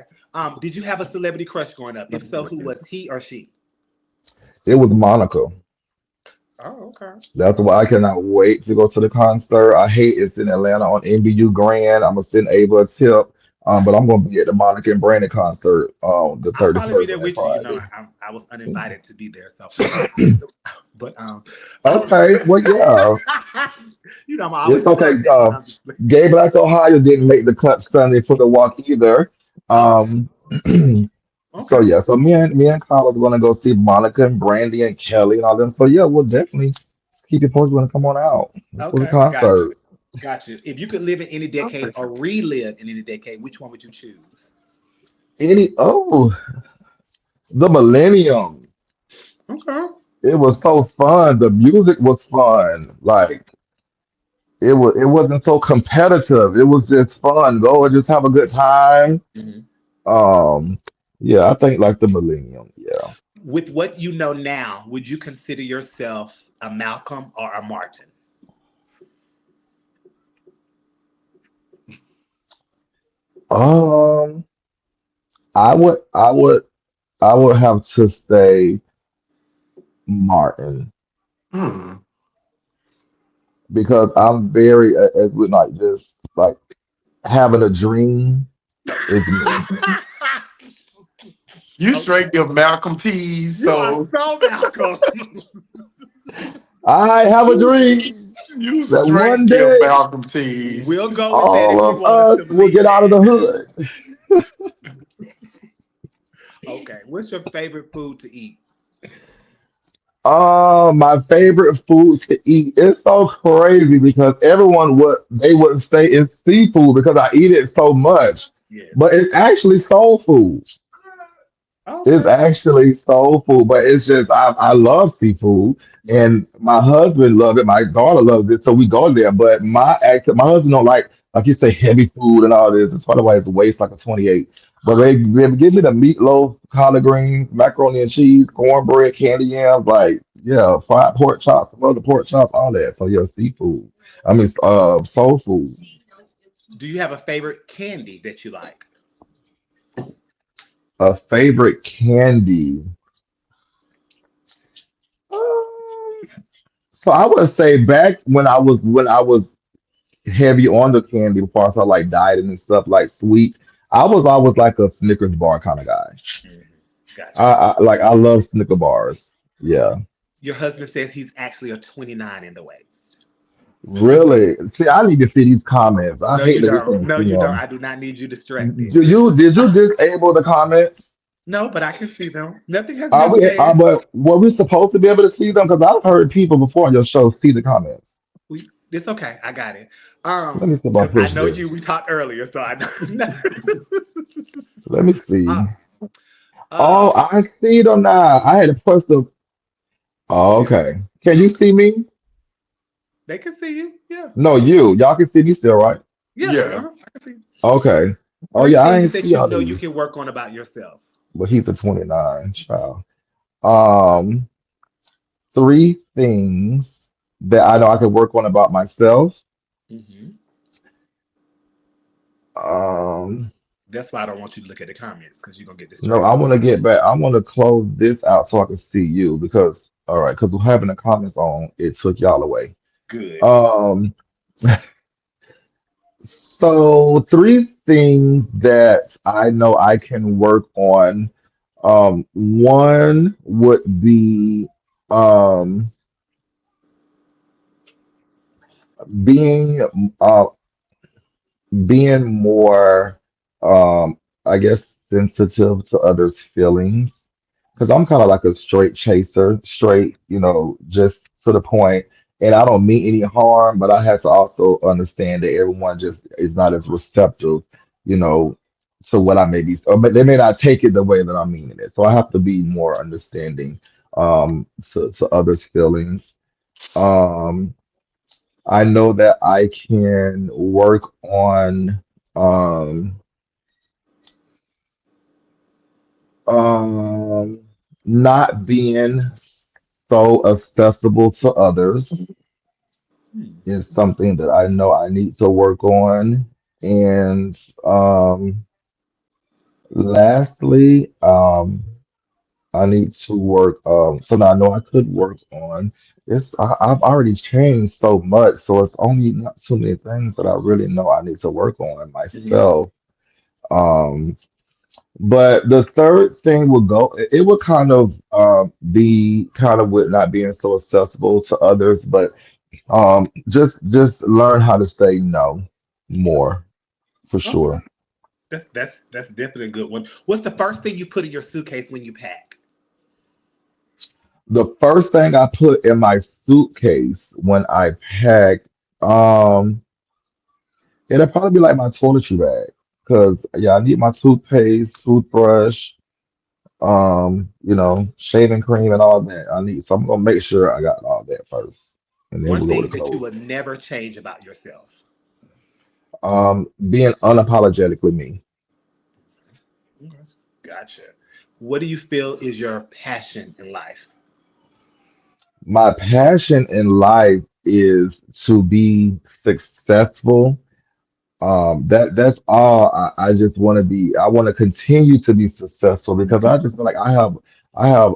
Did you have a celebrity crush growing up? If so, who was he or she? It was Monica. Oh, okay. That's why I cannot wait to go to the concert. I hate it's in Atlanta on NBU Grand. I'm gonna send Ava a tip. But I'm gonna be at the Monica and Brandon concert on the I'll probably be 31st there on that with you. You know, Friday. I was uninvited to be there, so. But um, Okay, well, yeah, you know, I'm always it's a okay. part of that. No, I'm just playing. Gay Black Ohio didn't make the cut Sunday for the walk either. Oh, Um, so okay, yeah, so me and Carlos gonna go see Monica and Brandy and Kelly and all them. So yeah, we'll definitely keep you posted when they come on out. Let's go to the okay, got you, concert. got you. If you could live in any decade or relive in any decade, which one would you choose? The Millennium. Okay. It was so fun. The music was fun. Like it wasn't so competitive. It was just fun. Go and just have a good time. Mhm. Um, yeah, I think like the Millennium. Yeah. With what you know now, would you consider yourself a Malcolm or a Martin? Um, I would I would I would have to say Martin Hmm. because I'm very as with like just like having a dream is me. You Okay. straight give Malcolm tease, You are so so Malcolm. I have a you, dream you that straight one give day Malcolm tease. We'll go with that all if you of want us us to will believe get out of the that. hood. Okay. What's your favorite food to eat? My favorite food to eat. It's so crazy because everyone would say is seafood because I eat it so much, Yes. but it's actually soul food. It's Okay. actually soul food, but it's just I love seafood, Mhm. and my husband loves it. My daughter loves it, so we go there. But my husband don't like you say heavy food and all this. It's probably why his waist like a 28. But they give me the meatloaf, collard greens, macaroni and cheese, cornbread, candy yams, like yeah, fried pork chops, some other pork chops, all that. So yeah, seafood. I mean, soul food. Do you have a favorite candy that you like? A favorite candy. Um, So I would say back when I was heavy on the candy before I started like dieting and stuff like sweet, I was always like a Snickers bar kind of guy. Mhm. Got you. I love Snicker bars. Yeah. Your husband says he's actually a 29 in the waist. Really? See, I need to see these comments. I No, hate you that we don't. can No, see you don't. them. I do not need you distracted. Did you disable the comments? No, but I can see them. Nothing has been Are said. but were we supposed to be able to see them? Because I've heard people before on your show see the comments. It's okay. I got it. Let me see if I Because I push know you. this. We talked earlier, so I know. Let me see. uh, Oh, um, I see them now. I had to push the. Oh, yeah, okay. Can you see me? they can see you. Yeah, No, you. Y'all can see me still, right? yeah. Yeah. I can see. Okay. Oh Three yeah, I things ain't see that you all know you these. can work on about yourself. But he's a 29 child. Um, three things that I know I could work on about myself. Hmm. Um, That's why I don't want you to look at the comments because you're gonna get no, I distracted. want to get back. I want to close this out so I can see you because all right, because having the comments on it took y'all away. Good. Um, so three things that I know I can work on. One would be um, being uh, being more, I guess, sensitive to others' feelings. Because I'm kind of like a straight chaser, straight, just to the point, and I don't mean any harm, but I had to also understand that everyone just is not as receptive, you know, to what I may be, or they may not take it the way that I'm meaning it. So I have to be more understanding to others' feelings. Um, I know that I can work on um um not being so accessible to others Hmm. is something that I know I need to work on. And lastly, I need to work. So now I know I could work on. I've already changed so much, so it's only not too many things that I really know I need to work on Mhm. myself. Um, but the third thing would go. It would kind of be kind of with not being so accessible to others, but just learn how to say no more for Okay. sure. That's definitely a good one. What's the first thing you put in your suitcase when you pack? The first thing I put in my suitcase when I pack, um, it'll probably be like my toiletry bag. Because yeah, I need my toothpaste, toothbrush, shaving cream and all that. I need so I'm gonna make sure I got all that first. And then One we go with thing the that you clothes. would never change about yourself. Being unapologetically me. Okay. Gotcha. What do you feel is your passion in life? My passion in life is to be successful. That's all I just want to be. I want to continue to be successful because I just feel like I have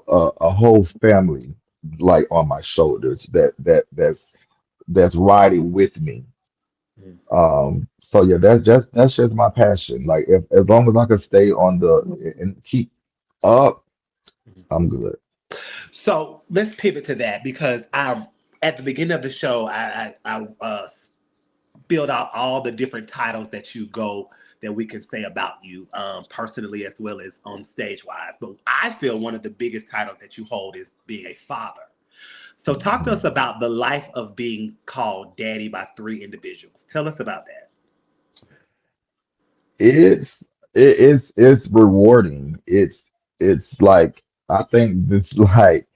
a whole family like on my shoulders that's riding with me. Mhm. So yeah, that's just my passion. Like if as long as I can stay on the and keep up, I'm good. So let's pivot to that because at the beginning of the show I spilled out all the different titles that you go that we can say about you personally as well as on stage wise. But I feel one of the biggest titles that you hold is being a father. So talk to us about the life of being called daddy by three individuals. Tell us about that. It's rewarding. It's like I think this like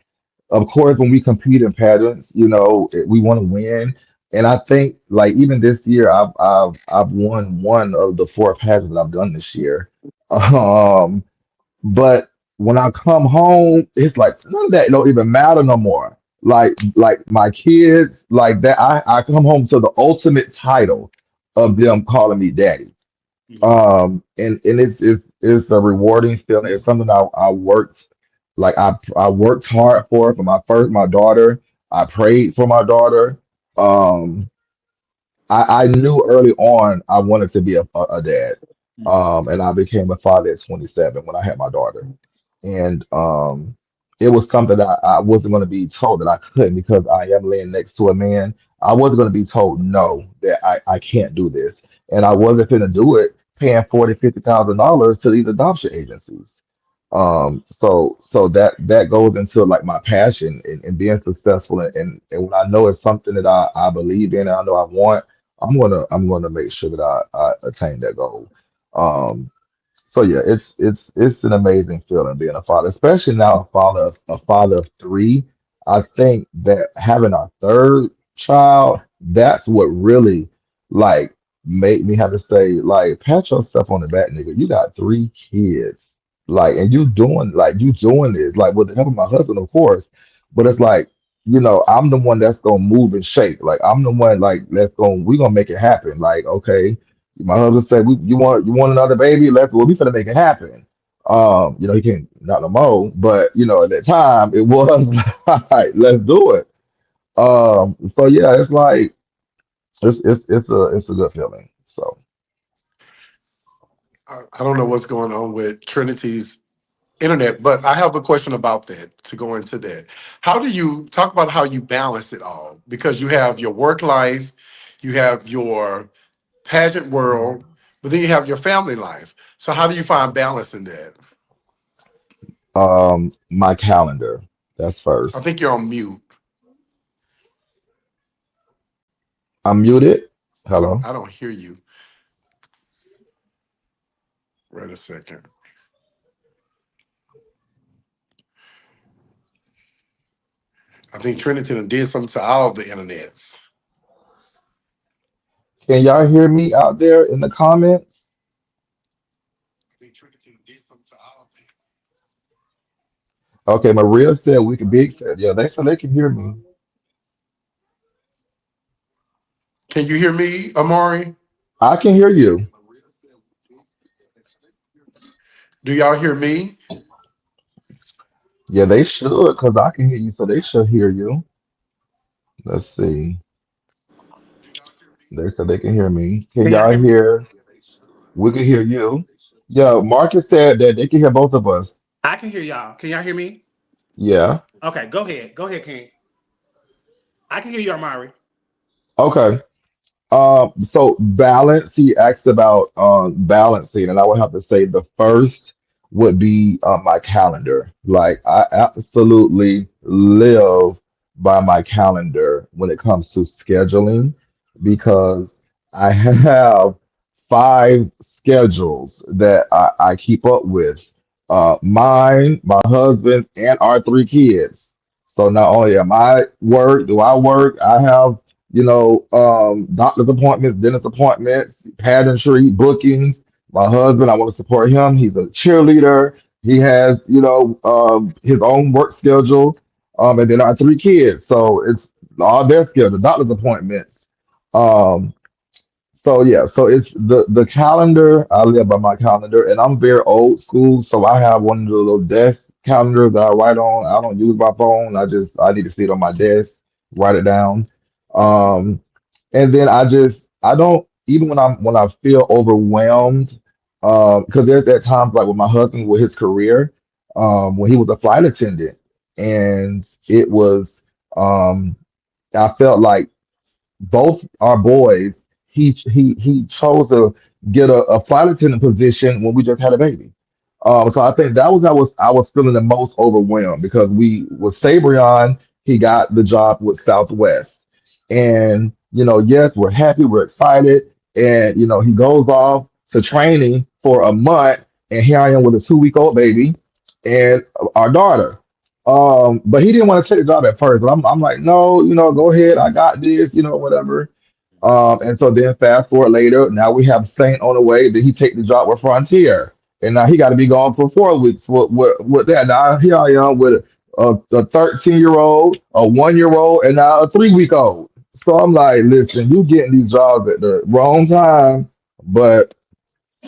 of course when we compete in patterns, we want to win. And I think like even this year I've won one of the four patterns that I've done this year. Um but when I come home, it's like none of that don't even matter no more. Like my kids, like that I come home to the ultimate title of them calling me daddy. Mhm. And it's a rewarding feeling. It's something I worked like I worked hard for my daughter. I prayed for my daughter. Um, I knew early on I wanted to be a dad. Mhm. And I became a father at 27 when I had my daughter. And it was something that I wasn't going to be told that I couldn't because I am laying next to a man. I wasn't going to be told no, that I can't do this. And I wasn't going to do it paying 40, $50,000 to these adoption agencies. So that goes into like my passion and being successful and when I know it's something that I believe in and I know I want, I'm gonna make sure that I attain that goal. Um, so yeah, it's an amazing feeling being a father, especially now a father of three. I think that having a third child, that's what really like made me have to say, like, pat yourself on the back, nigga. You got three kids. Like, and you doing this, like with the help of my husband, of course. But it's like, I'm the one that's gonna move and shake. Like I'm the one like we gonna make it happen. Like, okay, my husband said, you want another baby? We finna make it happen. He can't not no more, but at that time it was like, let's do it. So yeah, it's like it's a good feeling. So I don't know what's going on with Trinity's internet, but I have a question about that to go into that. How do you talk about how you balance it all? Because you have your work life, you have your pageant world, but then you have your family life. So how do you find balance in that? my calendar, that's I first. think you're on mute. I'm muted. I don't Hello. I don't hear you. Wait a second. I think Trinity done did something to all the internets. Can y'all hear me out there in the comments? I think Trinity done did something to all of them. Okay, Maria said we can big said, yeah, they said they can hear me. Can you hear me, Amari? I can hear you. Do y'all hear me? Yeah, they should, because I can hear you, so they should hear you. Let's see. They said they can hear me. Can Can y'all y'all hear me? hear? We can hear you. Yeah, Marcus said that they can hear both of us. I can hear y'all. Can y'all hear me? Yeah. Okay, go ahead. Go ahead, King. I can hear you, Amari. Okay. So balance, he asked about balancing, and I would have to say the first would be my calendar. Like I absolutely live by my calendar when it comes to scheduling because I have five schedules that I keep up with. Mine, my husband's, and our three kids. So not only am I work, do I work, I have doctor's appointments, dentist appointments, pageantry, bookings. My husband, I want to support him. He's a cheerleader. He has, his own work schedule. And then our three kids. So it's all their schedule, doctor's appointments. Um, so yeah, so it's the calendar. I live by my calendar, and I'm very old school. So I have one of the little desk calendars that I write on. I don't use my phone. I need to see it on my desk, write it down. Um, and then I don't even when I feel overwhelmed, because there's that times like with my husband with his career, when he was a flight attendant, and it was I felt like both our boys, he chose to get a flight attendant position when we just had a baby. So I think that was I was feeling the most overwhelmed because we with Sabrion, he got the job with Southwest, and yes, we're happy, we're excited, and he goes off to training for a month, and here I am with a 2-week-old baby and our daughter. But he didn't want to take the job at first, but I'm like, no, go ahead, I got this, whatever. And so then fast forward later, now we have Saint on the way. Did he take the job with Frontier? And now he got to be gone for 4 weeks with that. Now here I am with a 13-year-old, a 1-year-old, and now a 3-week-old. So I'm like, listen, you getting these jobs at the wrong time, but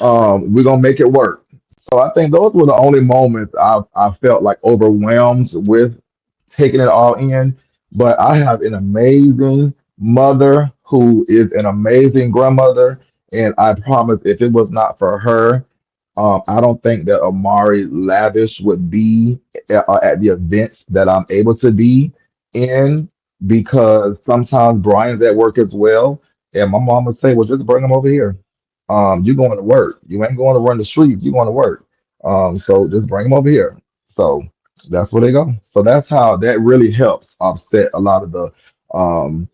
we're gonna make it work. So I think those were the only moments I felt like overwhelmed with taking it all in. But I have an amazing mother who is an amazing grandmother, and I promise if it was not for her, I don't think that Amari Lavish would be at the events that I'm able to be in because sometimes Brian's at work as well, and my mom would say, "Well, just bring him over here." You're going to work. You ain't going to run the streets. You're going to work. So just bring them over here. So that's where they go. So that's how that really helps offset a lot of the um,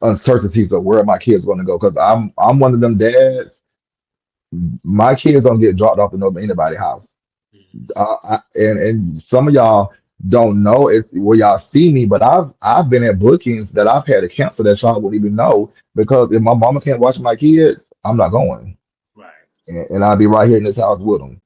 uncertainties of where my kids going to go. Because I'm one of them dads. My kids don't get dropped off in anybody's house. And some of y'all don't know it's where y'all see me, but I've been at bookings that I've had to cancel that y'all wouldn't even know because if my mama can't watch my kids, I'm not going. Right. And I'll be right here in this house with them.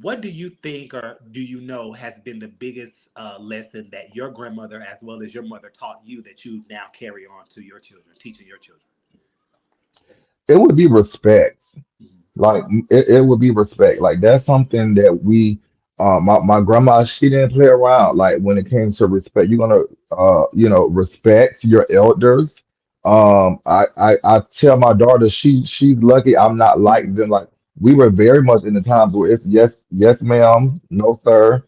What do you think, or do you know, has been the biggest lesson that your grandmother, as well as your mother, taught you that you now carry on to your children, teaching your children? It would be respect. Mhm. Like it would be respect. Like that's something that we my grandma, she didn't play around. Like when it came to respect, you're gonna respect your elders. I tell my daughter she's lucky I'm not like them. Like we were very much in the times where it's yes, yes, ma'am, no, sir.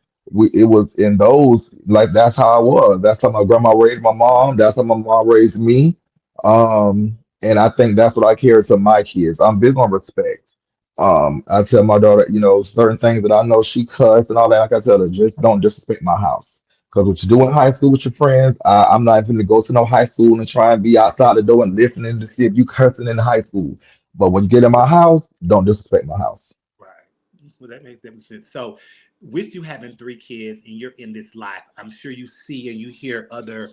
It was in those like that's how I was. That's how my grandma raised my mom. That's how my mom raised me. And I think that's what I carry to my kids. I'm big on respect. I tell my daughter, certain things that I know she cuss and all that. Like I tell her, just don't disrespect my house. Because what you do in high school with your friends, I'm not even going to go to no high school and try and be outside the door and listening to see if you cursing in the high school. But when you get in my house, don't disrespect my house. Right. Well, that makes sense. So, with you having three kids and you're in this life, I'm sure you see and you hear other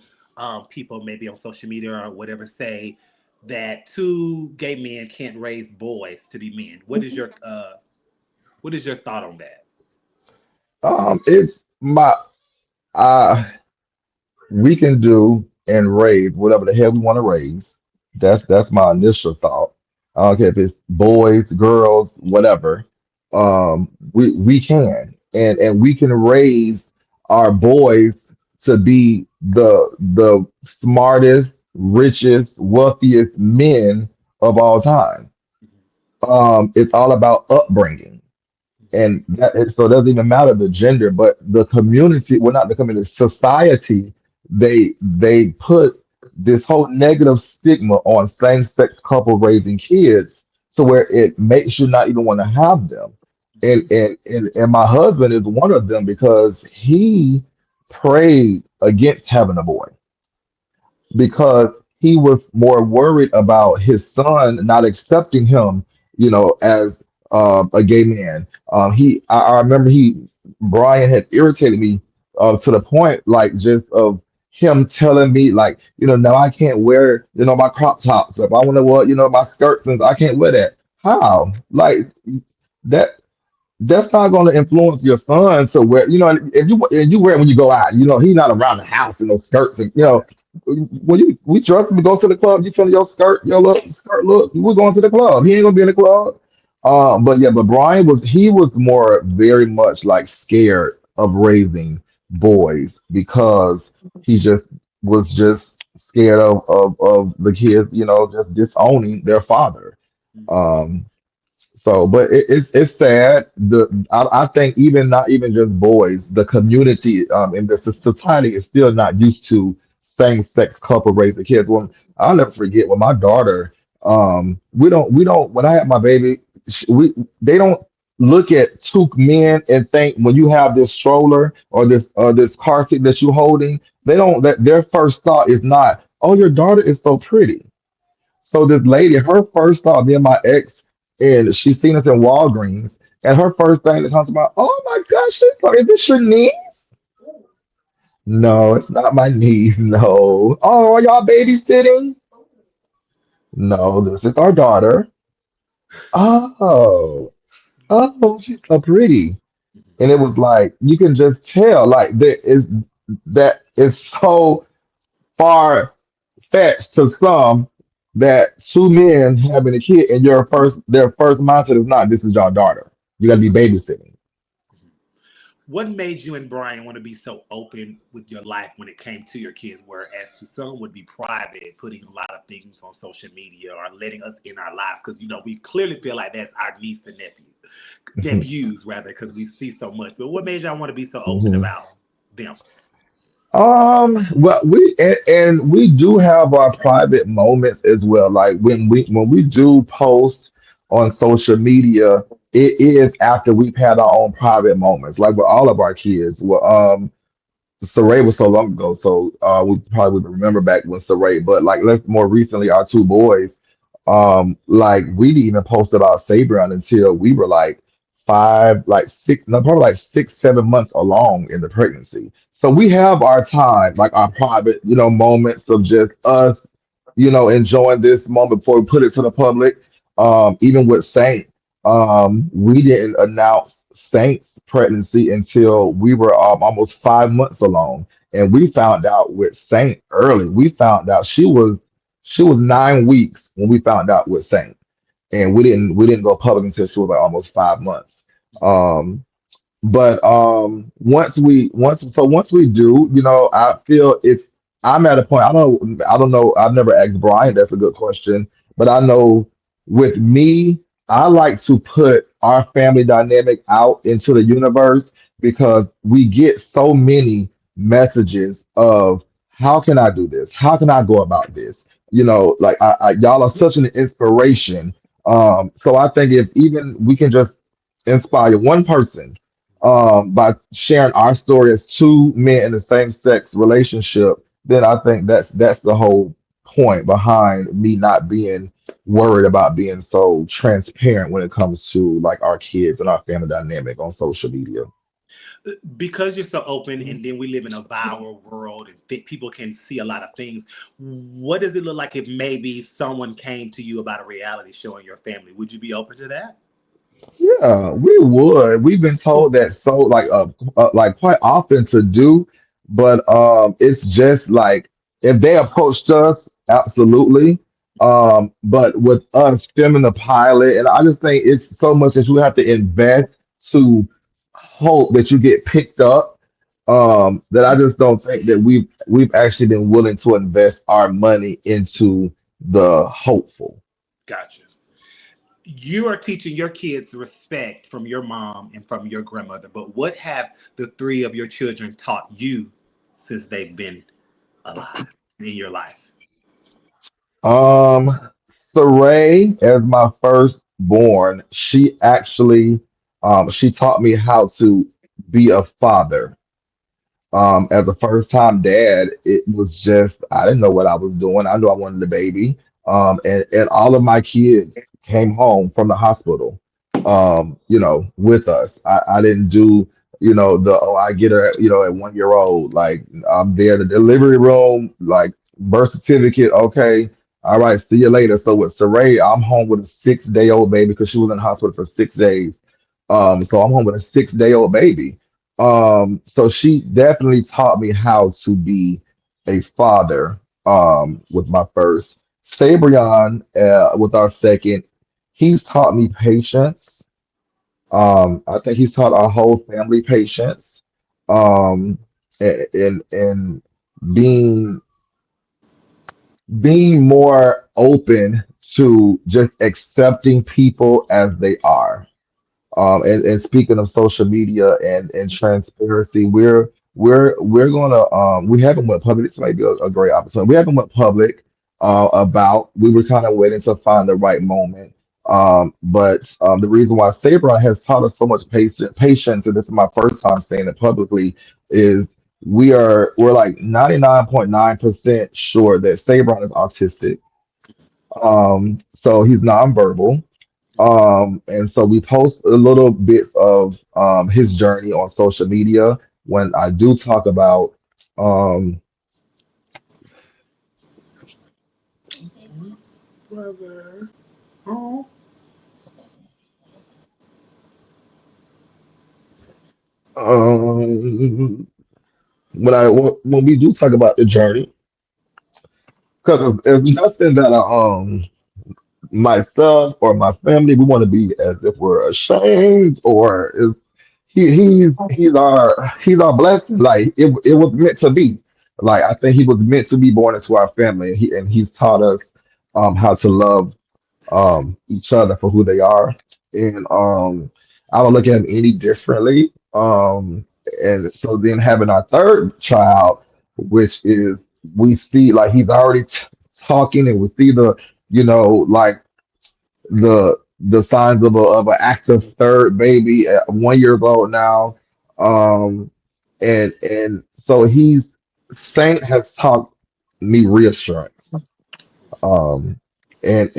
people, maybe on social media or whatever, say that two gay men can't raise boys to be men. What is your thought on that? It's my uh we can do and raise whatever the hell we want to raise. That's my initial thought. I don't care if it's boys, girls, whatever. We can and we can raise. our boys to be the smartest, richest, wealthiest men of all time. It's all about upbringing, and so it doesn't even matter the gender, but the community, well, not the community, society, they put this whole negative stigma on same-sex couple raising kids to where it makes you not even want to have them. And my husband is one of them because he prayed against having a boy because he was more worried about his son not accepting him, as a gay man. I remember Brian had irritated me to the point, like, just of him telling me, like, now I can't wear, my crop tops. If I want to wear, my skirts, and I can't wear that. How? Like that that's not going to influence your son to wear, if you wear it when you go out, he's not around the house in those skirts, and when we trust him to go to the club, you feel your skirt, your little skirt look, we're going to the club. He ain't gonna be in the club. But Brian was more very much like scared of raising boys because he just scared of the kids, just disowning their father. Um, but it's sad. I think even not even just boys, the community in the society is still not used to same-sex couple raising kids. Well, I'll never forget when my daughter, we don't when I had my baby, we they don't look at two men and think when you have this stroller or this car seat that you're holding, they don't that their first thought is not, oh, your daughter is so pretty. So this lady, her first thought, me and my ex, and she's seen us in Walgreens, and her first thing that comes to mind, oh my gosh, is this your niece? No, it's not my niece. No. Oh, are y'all babysitting? No, this is our daughter. Oh, oh, she's so pretty. And it was like you can just tell, like that is so far fetched to some that two men having a kid and their first mindset is not, this is your daughter. You got to be babysitting. What made you and Brian want to be so open with your life when it came to your kids, whereas to some would be private, putting a lot of things on social media or letting us in our lives? Because we clearly feel like that's our niece and nephews rather, because we see so much. But what made y'all want to be so open Mhm. about them? Well, and we do have our private moments as well. Like when we do post on social media, it is after we've had our own private moments, like with all of our kids. Well, Saray was so long ago, so we probably would remember back when Saray. But like, let's more recently, our two boys, like we didn't even post about Sabrion until we were like five, like six, no, probably like 6, 7 months along in the pregnancy. So we have our time, like our private, moments of just us, enjoying this moment before we put it to the public. Even with Saint, we didn't announce Saint's pregnancy until we were almost 5 months along, and we found out with Saint early. We found out she was 9 weeks when we found out with Saint, and we didn't go public until she was like almost 5 months. Um, but once we do, I feel I'm at a point. I don't know. I've never asked Brian. That's a good question, but I know with me, I like to put our family dynamic out into the universe because we get so many messages of how can I do this? How can I go about this? Like y'all are such an inspiration. So I think if even we can just inspire one person by sharing our story as two men in the same sex relationship, then I think that's the whole point behind me not being worried about being so transparent when it comes to like our kids and our family dynamic on social media. Because you're so open, and then we live in a viral world, and people can see a lot of things. What does it look like if maybe someone came to you about a reality show in your family? Would you be open to that? Yeah, we would. We've been told that so like quite often to do, but it's just like if they approached us, absolutely. But with us filming the pilot, and I just think it's so much that you have to invest to hope that you get picked up. that I just don't think that we've actually been willing to invest our money into the hopeful. Gotcha. You are teaching your kids respect from your mom and from your grandmother, but what have the three of your children taught you since they've been alive in your life? Um, Saray, as my firstborn, she actually she taught me how to be a father. As a first time dad, it was just, I didn't know what I was doing. I knew I wanted a baby. And all of my kids came home from the hospital, with us. I didn't do, I get her, at 1 year old, like I'm there, the delivery room, like birth certificate. Okay. All right. See you later. So with Saray, I'm home with a 6 day old baby because she was in the hospital for 6 days. So I'm home with a 6 day old baby. So she definitely taught me how to be a father, with my first. Sabrion, with our second, he's taught me patience. I think he's taught our whole family patience. Um, and being being more open to just accepting people as they are. And speaking of social media and transparency, we're gonna we haven't went public. This might be a great opportunity. We haven't went public about. We were kind of waiting to find the right moment. But the reason why Sabra has taught us so much patience, and this is my first time saying it publicly, is we're like 99.9% sure that Sabron is autistic. So he's nonverbal. And so we post a little bits of his journey on social media. When I do talk about um, Brother. Oh. when we do talk about the journey, because there's nothing that myself or my family we want to be as if we're ashamed or is he's our blessing. Like it was meant to be. Like I think he was meant to be born into our family, and he's taught us how to love each other for who they are. And I don't look at him any differently. And so then having our third child, which is we see like he's already talking, and we see like the signs of an active third baby at 1 years old now. Um, and so he's Saint has taught me reassurance. Um, and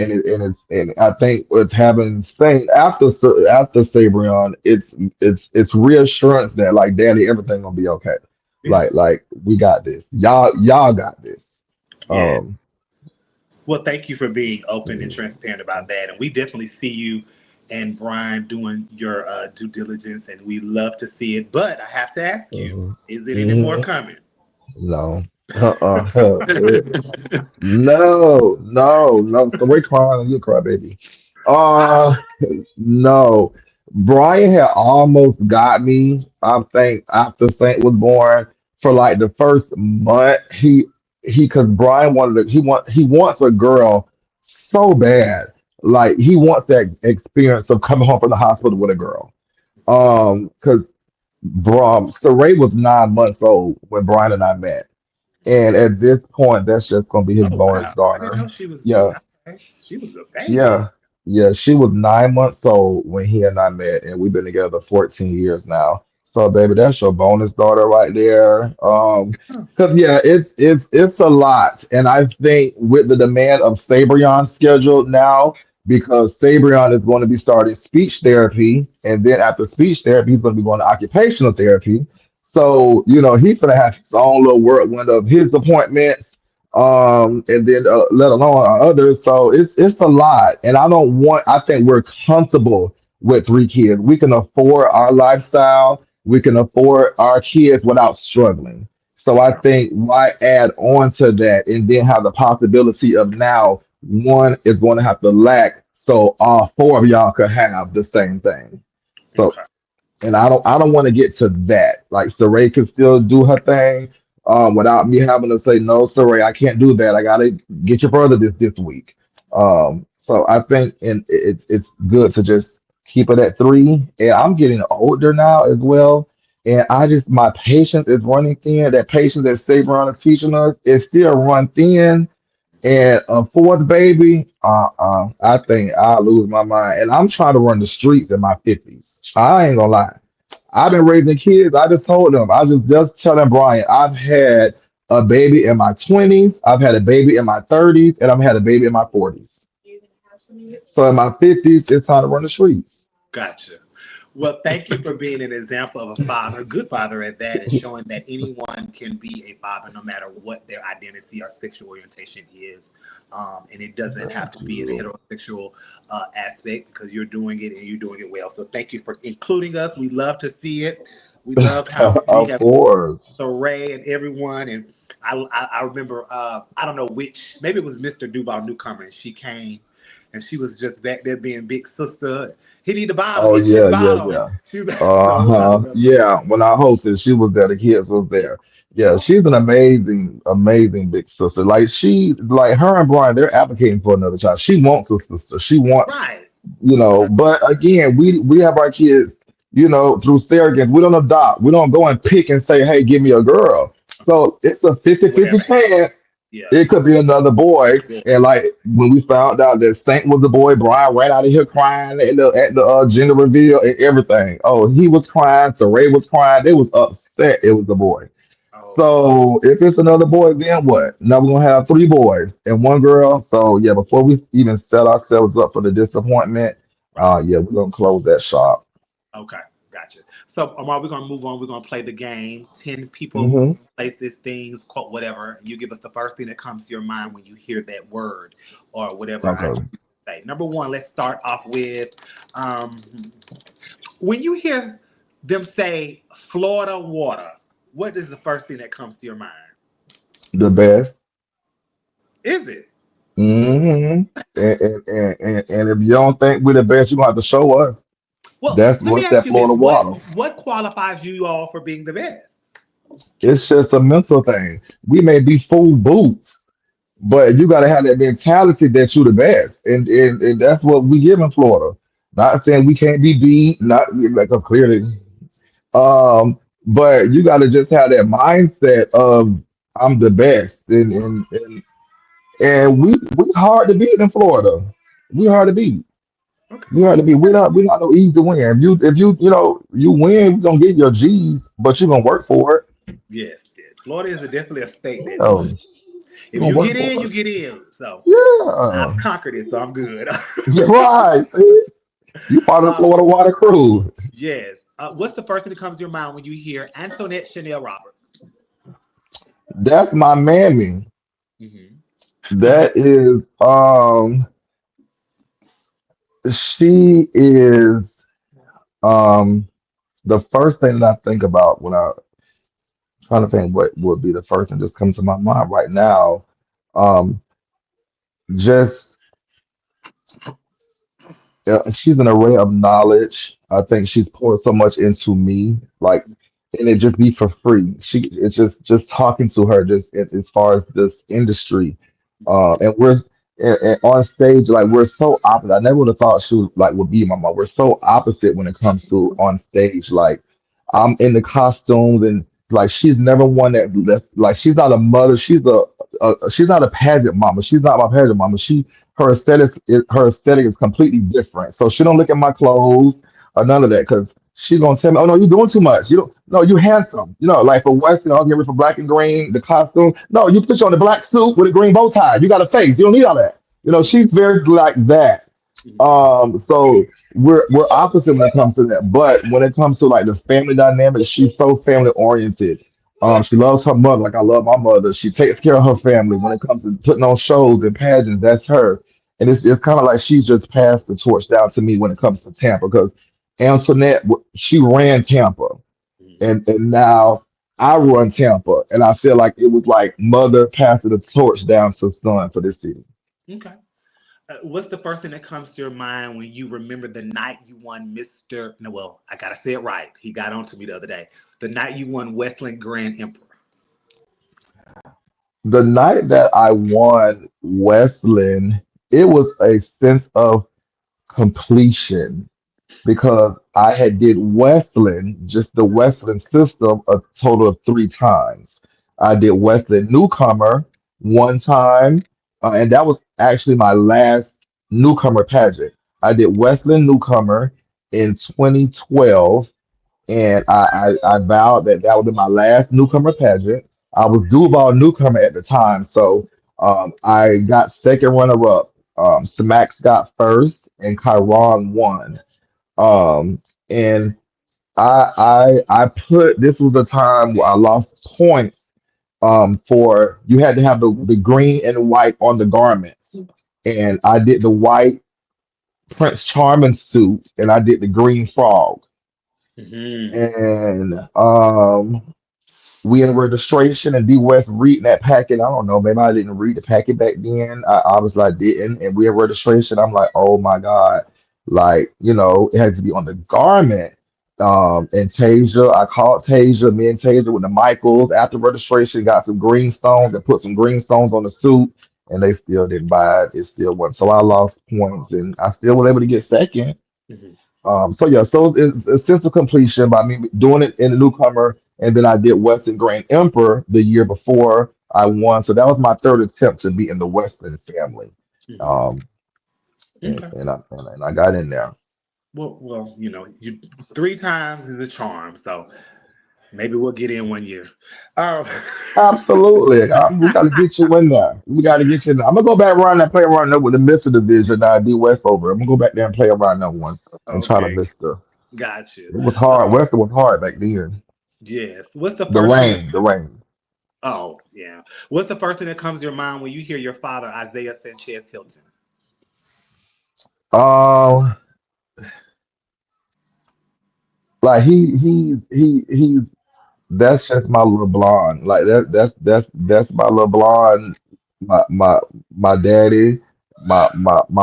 I think what's happening Saint after Sabrion, it's reassurance that like Daddy, everything gonna be okay. Yeah. Like we got this. Y'all got this. Yeah. Um, Well, thank you for being open and mhm, transparent about that. And we definitely see you and Brian doing your due diligence, and we love to see it. But I have to ask you, mhm, is it any more mhm. coming? No. No, no, no. So we're crying, you cry, baby. Uh, no. Brian had almost got me. I think after Saint was born, for like the first month, because Brian he wants a girl so bad. Like he wants that experience of coming home from the hospital with a girl. Because Saray was 9 months old when Brian and I met. And at this point, that's just gonna be his Oh bonus wow! I didn't daughter. know she was. Yeah, Okay. She was a baby. yeah, yeah. She was 9 months old when he and I met, and we've been together 14 years now. So, baby, that's your bonus daughter right there. Huh. Because yeah, it's a lot, and I think with the demand of Sabrion's schedule now, because Sabrion is going to be starting speech therapy, and then after speech therapy, he's going to be going to occupational therapy. So, he's going to have his own little whirlwind of his appointments, and then let alone our others. So it's a lot, and I think we're comfortable with 3 kids. We can afford our lifestyle. We can afford our kids without struggling. So I think why add on to that and then have the possibility of now one is going to have to lack so all four of y'all could have the same thing. So Okay. and I don't want to get to that. Like Saray can still do her thing, without me having to say no, Saray, I can't do that. I gotta get your brother this week. So I think it's good to just keep it at three. And I'm getting older now as well. And I just my patience is running thin. That patience that Saberon is teaching us is still run thin. And a fourth baby, I think I'll lose my mind. And I'm trying to run the streets in my 50s. I ain't gonna lie. I've been raising kids. I just told them. I just telling Brian, I've had a baby in my 20s, I've had a baby in my 30s, and I've had a baby in my 40s. So in my 50s, it's time to run the streets. Gotcha. Well, thank you for being an example of a father, a good father at that, and showing that anyone can be a father no matter what their identity or sexual orientation is. And it doesn't have to Thank be in a you. heterosexual aspect because you're doing it and you're doing it well. So thank you for including us. We love to see it. We love how we Of have course. Ray and everyone. And I remember, I don't know which, maybe it was Mr. Duval Newcomer, and she came and she was just back there being big sister. He need the bottle. Oh Give me his yeah, yeah, bottle. yeah. She, so I Uh-huh. remember. Yeah. When I hosted, she was there. The kids was there. Yeah, she's an amazing, amazing big sister. Like like her and Brian, they're advocating for another child. She wants a sister. She wants, Right. but again, we have our kids, through surrogates. We don't adopt. We don't go and pick and say, hey, give me a girl. So it's a 50-50 Whatever happened. chance Yeah. it could be another boy. Yeah. And like when we found out that Saint was a boy, Brian ran out of here crying at the gender reveal and everything. Oh, he was crying. Saray was crying. They was upset it was a boy. Oh, So if it's another boy, then what? Now we're gonna have three boys and one girl. So yeah, before we even set ourselves up for the disappointment, right. yeah, we're gonna close that shop. Okay. Gotcha. So, Amar, we're going to move on. We're going to play the game. 10 people, Hmm. places, things, quote, whatever. You give us the first thing that comes to your mind when you hear that word or whatever I Okay. say. Number one, let's start off with um, when you hear them say Florida water, what is the first thing that comes to your mind? The best. Is it? Hmm. And if you don't think we're the best, you're gonna have to show us. Well, That's let me what's ask that you this: Florida water. what qualifies you all for being the best? It's just a mental thing. We may be full boots, but you got to have that mentality that you're the best, and that's what we give in Florida. Not saying we can't be beat, not like us clearly, but you got to just have that mindset of I'm the best, and we hard to beat in Florida. We hard to beat. Okay. We hard to beat. We're not no easy win. If you win, we're gonna get your G's, but you're gonna work for it. Yes, yes. Florida is definitely a state that Oh, you're if gonna you work get in, for you it. get in. So Yeah. I've conquered it, so I'm good. You're right. See? You part of the uh, Florida Water Crew. yes. What's the first thing that comes to your mind when you hear Antoinette Chanel Roberts? That's my mammy. Hmm. That is she is um the first thing that I think about when I trying to think what would be the first thing that just comes to my mind right now. Um just she's an array of knowledge. I think she's poured so much into me, like, and it just be for free. It's just talking to her, just as far as this industry, and and on stage, like we're so opposite. I never would have thought she was like would be my mom. We're so opposite when it comes to on stage. Like I'm in the costumes and. Like she's never one that's like she's not a mother. She's not a pageant mama. She's not my pageant mama. Her aesthetic is completely different. So she don't look at my clothes or none of that because she's gonna tell me, "Oh no, you're doing too much. You don't. No, you handsome. Like for Western, I'll get ready for black and green, the costume. No, you put you on the black suit with a green bow tie. You got a face. You don't need all that. She's very like that. So we're opposite when it comes to that. But when it comes to like the family dynamic, she's so family oriented. She loves her mother like I love my mother. She takes care of her family. When it comes to putting on shows and pageants, that's her. And it's kind of like she's just passed the torch down to me when it comes to Tampa because Antoinette, she ran Tampa, and now I run Tampa, and I feel like it was like mother passing the torch down to son for this city. Okay. What's the first thing that comes to your mind when you remember the night you won Mr. No, well, I gotta say it right. He got on to me the other day. The night you won Westland Grand Emperor. The night that I won Westland, it was a sense of completion because I had did Westland, just the Westland system, a total of 3 times. I did Westland newcomer one time, and that was actually my last newcomer pageant. I did Westland newcomer in 2012, and I vowed that that would be my last newcomer pageant. I was Duval newcomer at the time, so I got second runner up. Smax got first, and Chiron won. And I put this was a time where I lost points for you had to have the green and white on the garments. And I did the white Prince Charming suit and I did the green frog. Hmm. And we in registration and D West reading that packet. I don't know, maybe I didn't read the packet back then. I obviously I didn't. And we in registration. I'm like, oh my God. Like, it has to be on the garment. And Tasia, I called Tasia, me and Tasia with the Michaels after registration, got some green stones and put some green stones on the suit, and they still didn't buy it. It still wasn't. So I lost points and I still was able to get second. Hmm. So yeah, so it's a sense of completion by me doing it in the newcomer, and then I did Western Grand Emperor the year before I won. So that was my third attempt to be in the Western family, Hmm. um, and Okay. and I got in there. Well, you 3 times is a charm, so maybe we'll get in one year. Oh. Absolutely, we got to get you in there. We got to get you in there. I'm gonna go back around and play around there with the Mister Division. Now I do West over. I'm gonna go back there and play around that one and try to Okay, Mister. got you. It was Uh, hard. Western was hard back then. yes. What's the The first thing that? rain, the rain. Oh, yeah. What's the first thing that comes to your mind when you hear your father, Isaiah Sanchez Hilton? Um, like he's that's just my little blonde. Like that's my little blonde, my daddy, my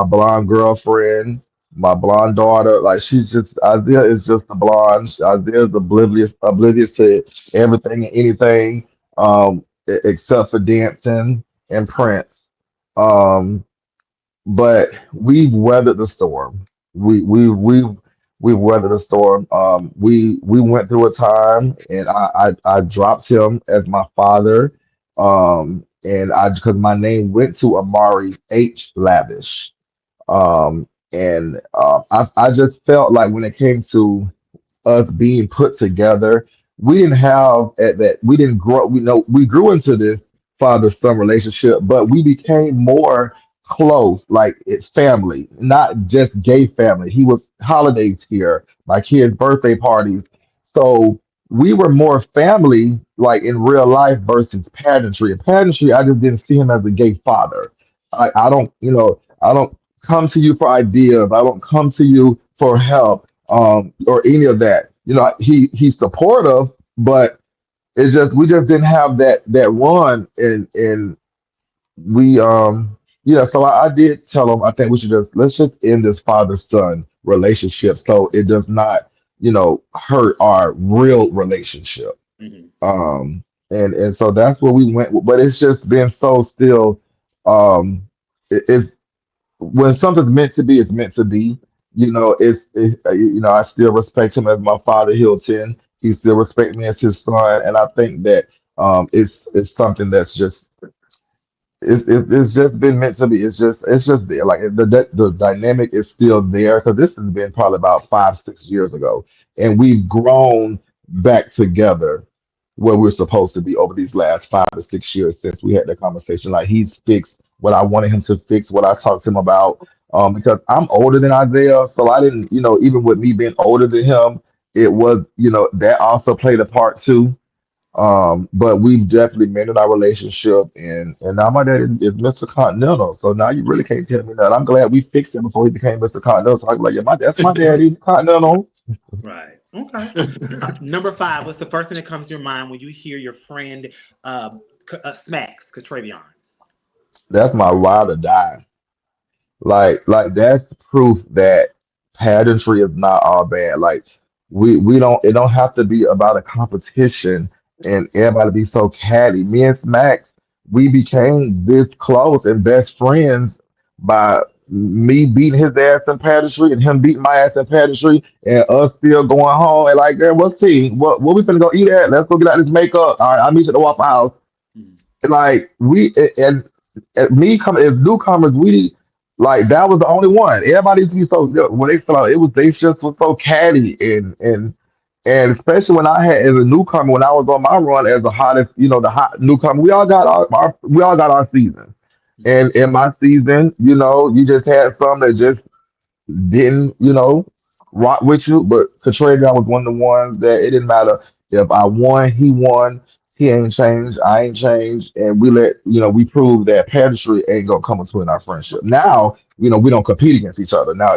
blonde girlfriend, my blonde daughter. Like she's just Isaiah is just a blonde. Isaiah's oblivious to everything and anything, except for dancing and Prince. Um, but we've weathered the storm. We've weathered the storm. We went through a time, and I dropped him as my father, and I because my name went to Amari H. Lavish, and I just felt like when it came to us being put together. We didn't have at that. We didn't grow. We grew into this father-son relationship, but we became more close, like it's family, not just gay family. He was holidays here, my kids' birthday parties, so we were more family, like in real life versus pageantry. In pageantry, I just didn't see him as a gay father. I don't, I don't come to you for ideas. I don't come to you for help or any of that. He's supportive, but it's just we just didn't have that run, and we yeah. So I did tell him I think we should just let's just end this father son relationship so it does not hurt our real relationship. Hmm. And so that's where we went, but it's just been so still. It's when something's meant to be, it's meant to be. I still respect him as my father, Hilton. He still respects me as his son, and I think that it's something that's just it's just been meant to be. It's just there. Like the dynamic is still there because this has been probably about 5 6 years ago, and we've grown back together where we're supposed to be over these last 5 to 6 years since we had that conversation. Like he's fixed what I wanted him to fix, what I talked to him about. Because I'm older than Isaiah, so I didn't, even with me being older than him, it was, that also played a part too. But we've definitely mended our relationship, and now my dad is Mr. Continental. So now you really can't tell me that. I'm glad we fixed him before he became Mr. Continental. So I can be like, yeah, that's my daddy, Continental. Right. Okay. Number five, what's the first thing that comes to your mind when you hear your friend Smacks, Catravion? That's my ride or die. Like that's proof that pageantry is not all bad. Like we don't it don't have to be about a competition and everybody be so catty. Me and Smacks, we became this close and best friends by me beating his ass in pageantry and him beating my ass in pageantry and us still going home and like, girl, what's tea? What we finna go eat at? Let's go get out this makeup. All right, I'll meet you at the Waffle House. Mm. Like and me coming as newcomers, we like that was the only one. Everybody used to be so when they started, it was they just was so catty and especially when I had as a newcomer when I was on my run as the hottest, the hot newcomer, we all got our season. Mm. And in my season, you just had some that just didn't, rock with you. But Katrina was one of the ones that it didn't matter if I won, he won. He ain't changed, I ain't changed, and we proved that pageantry ain't gonna come between our friendship. Now, we don't compete against each other. Now,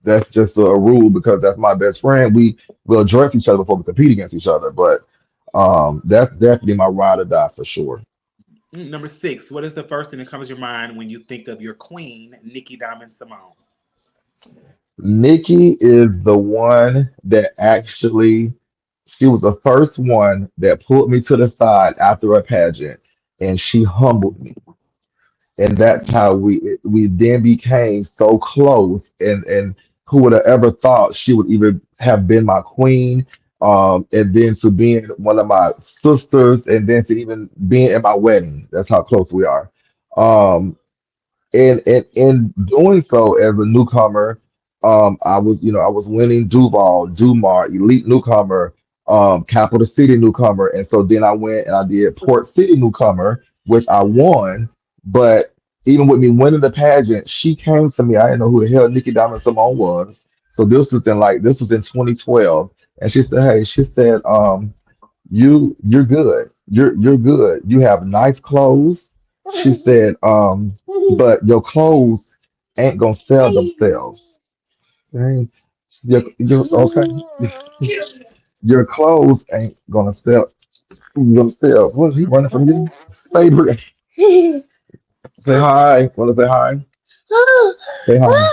that's just a rule because that's my best friend. We will address each other before we compete against each other. But that's definitely my ride or die for sure. Number six, what is the first thing that comes to your mind when you think of your queen, Nikki Diamond Simone? Nikki is the one that actually, she was the first one that pulled me to the side after a pageant and she humbled me. And that's how we then became so close. And who would have ever thought she would even have been my queen, and then to being one of my sisters, and then to even being at my wedding. That's how close we are. Um, and in doing so as a newcomer, I was winning Duval, Dumar, Elite Newcomer, Capital City Newcomer, and so then I went and I did Port City Newcomer, which I won. But even with me winning the pageant, she came to me. I didn't know who the hell Nikki Diamond Simone was. So this was in 2012, and she said, "Hey," she said, you're good. You're good. You have nice clothes." She said, "But your clothes ain't gonna sell themselves. Dang. You're okay. Your clothes ain't gonna sell themselves." What is he running from you? Say, say hi. Want to say hi? Say hi.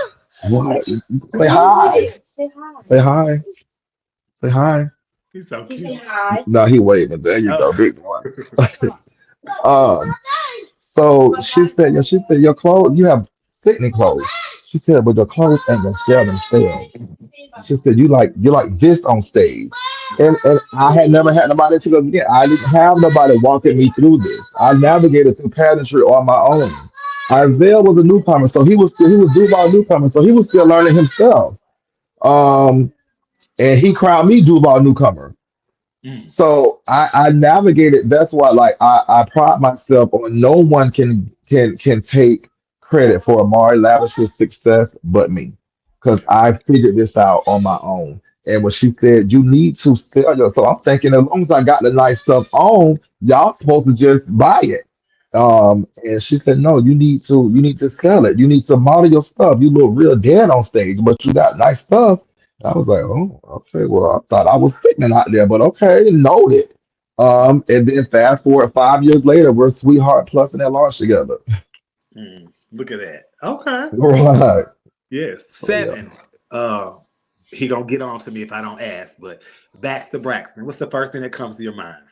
What? Say hi. Say hi. Say hi. He's so cute. No, he waving. There you go, Oh. big one. Um, so she said, your clothes, you have sickening clothes. She said, but your clothes ain't gonna sell themselves. She said, you like this on stage. And I had never had nobody to go again. I didn't have nobody walking me through this. I navigated through pageantry on my own. Isaiah was a newcomer, so he was Duval newcomer, so he was still learning himself. Um, and he crowned me Duval newcomer. Mm. So I navigated. That's why, like, I pride myself on no one can take credit for Amari Lavish's success but me, because Yeah. I figured this out on my own. And when she said you need to sell your, so I'm thinking as long as I got the nice stuff on, y'all supposed to just buy it. And she said no, you need to sell it. You need to model your stuff. You look real dead on stage, but you got nice stuff. I was like, oh, okay. Well, I thought I was sickening out there, but okay, noted. And then fast forward 5 years later, we're Sweetheart Plus and that launch together. Mm. Look at that. Okay. Right. Yes. So yeah. Seven. Uh, he gonna get on to me if I don't ask, but Baxter Braxton. What's the first thing that comes to your mind?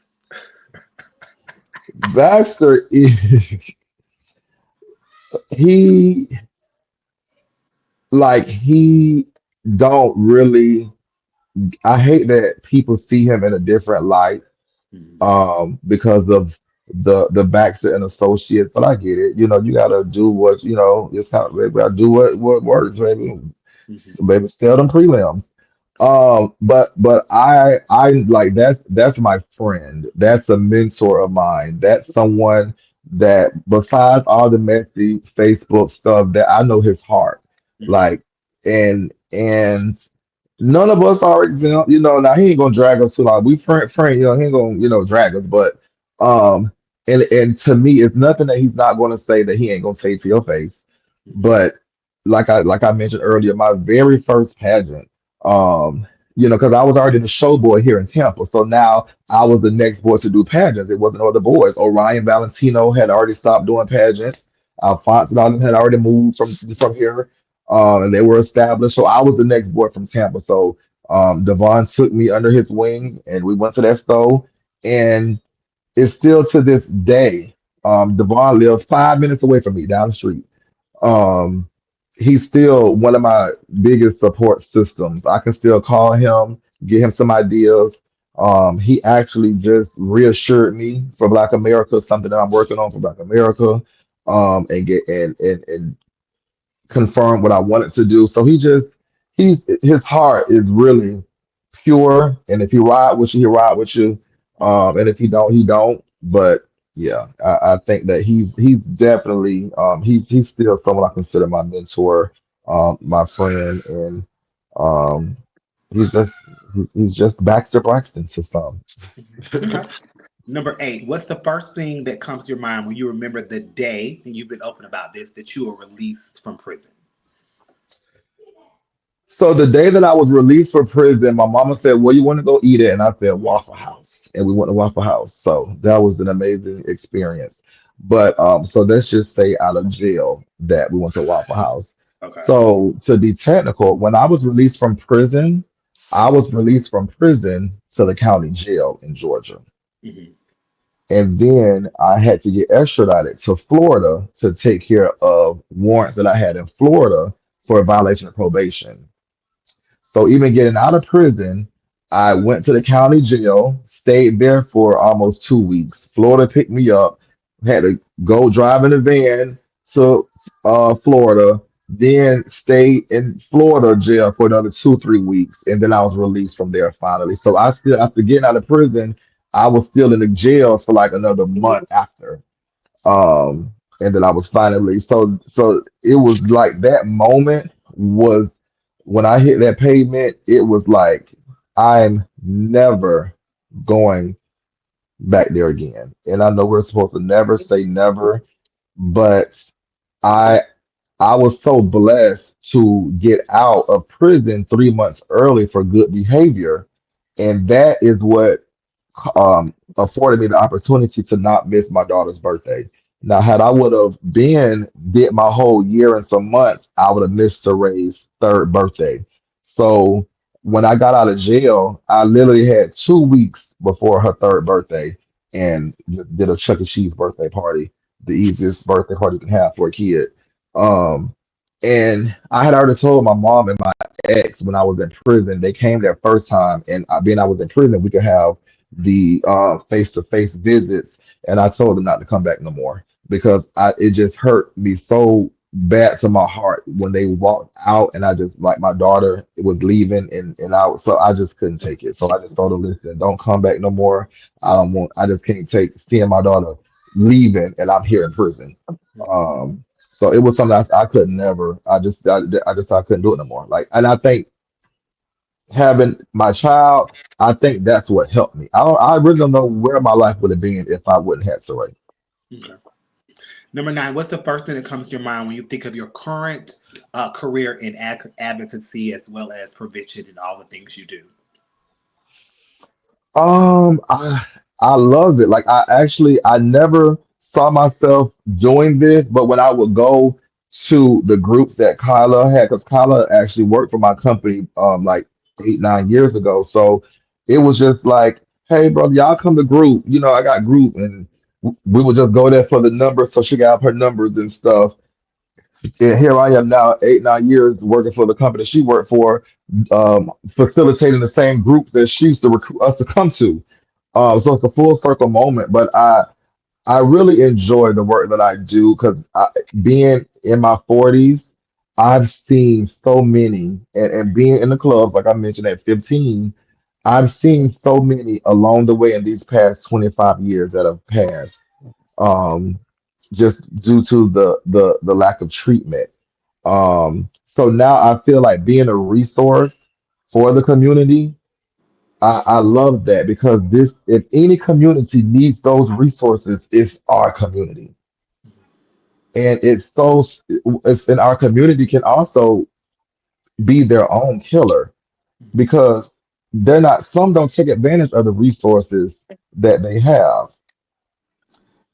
Baxter is he he don't really, I hate that people see him in a different light Mm-hmm. because of the Baxter and Associates. But I get it. You gotta do what it's kind of, baby, gotta do what works, baby. Mm-hmm. Baby, sell them prelims. But I like that's my friend. That's a mentor of mine. That's someone that besides all the messy Facebook stuff that I know his heart. Mm-hmm. Like and none of us are exempt. Now he ain't gonna drag us too long. We friend, he ain't gonna, drag us. But um, and to me, it's nothing that he's not gonna say that he ain't gonna say to your face. Mm-hmm. But like I mentioned earlier, my very first pageant, because I was already the show boy here in Tampa. So now I was the next boy to do pageants. It wasn't other boys. Orion Valentino had already stopped doing pageants. Alphonse and all them had already moved from here, and they were established. So I was the next boy from Tampa. So Devon took me under his wings, and we went to that store. And it's still to this day. Devon lived 5 minutes away from me down the street. um, he's still one of my biggest support systems. I can still call him, get him some ideas. He actually just reassured me for Black America, something that I'm working on for Black America, and get and confirm what I wanted to do. So he's his heart is really pure, and if he ride with you, he ride with you. And if he don't, he don't. But yeah, I think that he's definitely he's still someone I consider my mentor, my friend, and um he's just he's just Baxter Braxton to some. Okay. Number 8, what's the first thing that comes to your mind when you remember the day, and you've been open about this, that you were released from prison? So the day that I was released from prison, my mama said, "Well, you want to go eat it?" And I said, "Waffle House." And we went to Waffle House. So that was an amazing experience. But so let's just say out of jail that we went to Waffle House. Okay. So to be technical, when I was released from prison, I was released from prison to the county jail in Georgia. Hmm. And then I had to get extradited to Florida to take care of warrants that I had in Florida for a violation of probation. So even getting out of prison, I went to the county jail, stayed there for almost 2 weeks. Florida picked me up, had to go drive in a van to Florida, then stayed in Florida jail for another 2, 3 weeks, and then I was released from there finally. So I still, after getting out of prison, I was still in the jails for like another month after. And then I was finally so it was like that moment was when I hit that pavement, it was like I'm never going back there again. And I know we're supposed to never say never, but I I was so blessed to get out of prison 3 months early for good behavior. And that is what afforded me the opportunity to not miss my daughter's birthday. Now, had I would have been did my whole year and some months, I would have missed Saray's third birthday. So when I got out of jail, I literally had 2 weeks before her third birthday and did a Chuck E. Cheese birthday party, the easiest birthday party you can have for a kid. Um, and I had already told my mom and my ex when I was in prison, they came that first time, and being I was in prison, we could have the face-to-face visits, and I told them not to come back no more because it just hurt me so bad to my heart when they walked out, and I just like my daughter was leaving, and I just couldn't take it. So I just told them, listen, don't come back no more. I just can't take seeing my daughter leaving, and I'm here in prison. So it was something I could never. I couldn't do it no more. Like, and I think having my child, I think that's what helped me. I really don't know where my life would have been if I wouldn't have Saray. Okay. Number 9, what's the first thing that comes to your mind when you think of your current career in advocacy as well as prevention and all the things you do? I love it. Like I never saw myself doing this, but when I would go to the groups that Kyla had, because Kyla actually worked for my company like 8, 9 years ago. So it was just like, hey brother, y'all come to group. I got group, and we would just go there for the numbers so she got her numbers and stuff. And here I am now, 8, 9 years working for the company she worked for, facilitating the same groups that she used to recruit us to come to. So it's a full circle moment, but I really enjoy the work that I do because being in my 40s, I've seen so many, and being in the clubs, like I mentioned at 15, I've seen so many along the way in these past 25 years that have passed, um, just due to the lack of treatment. So now I feel like being a resource for the community. I love that because if any community needs those resources, it's our community. And and our community can also be their own killer because some don't take advantage of the resources that they have.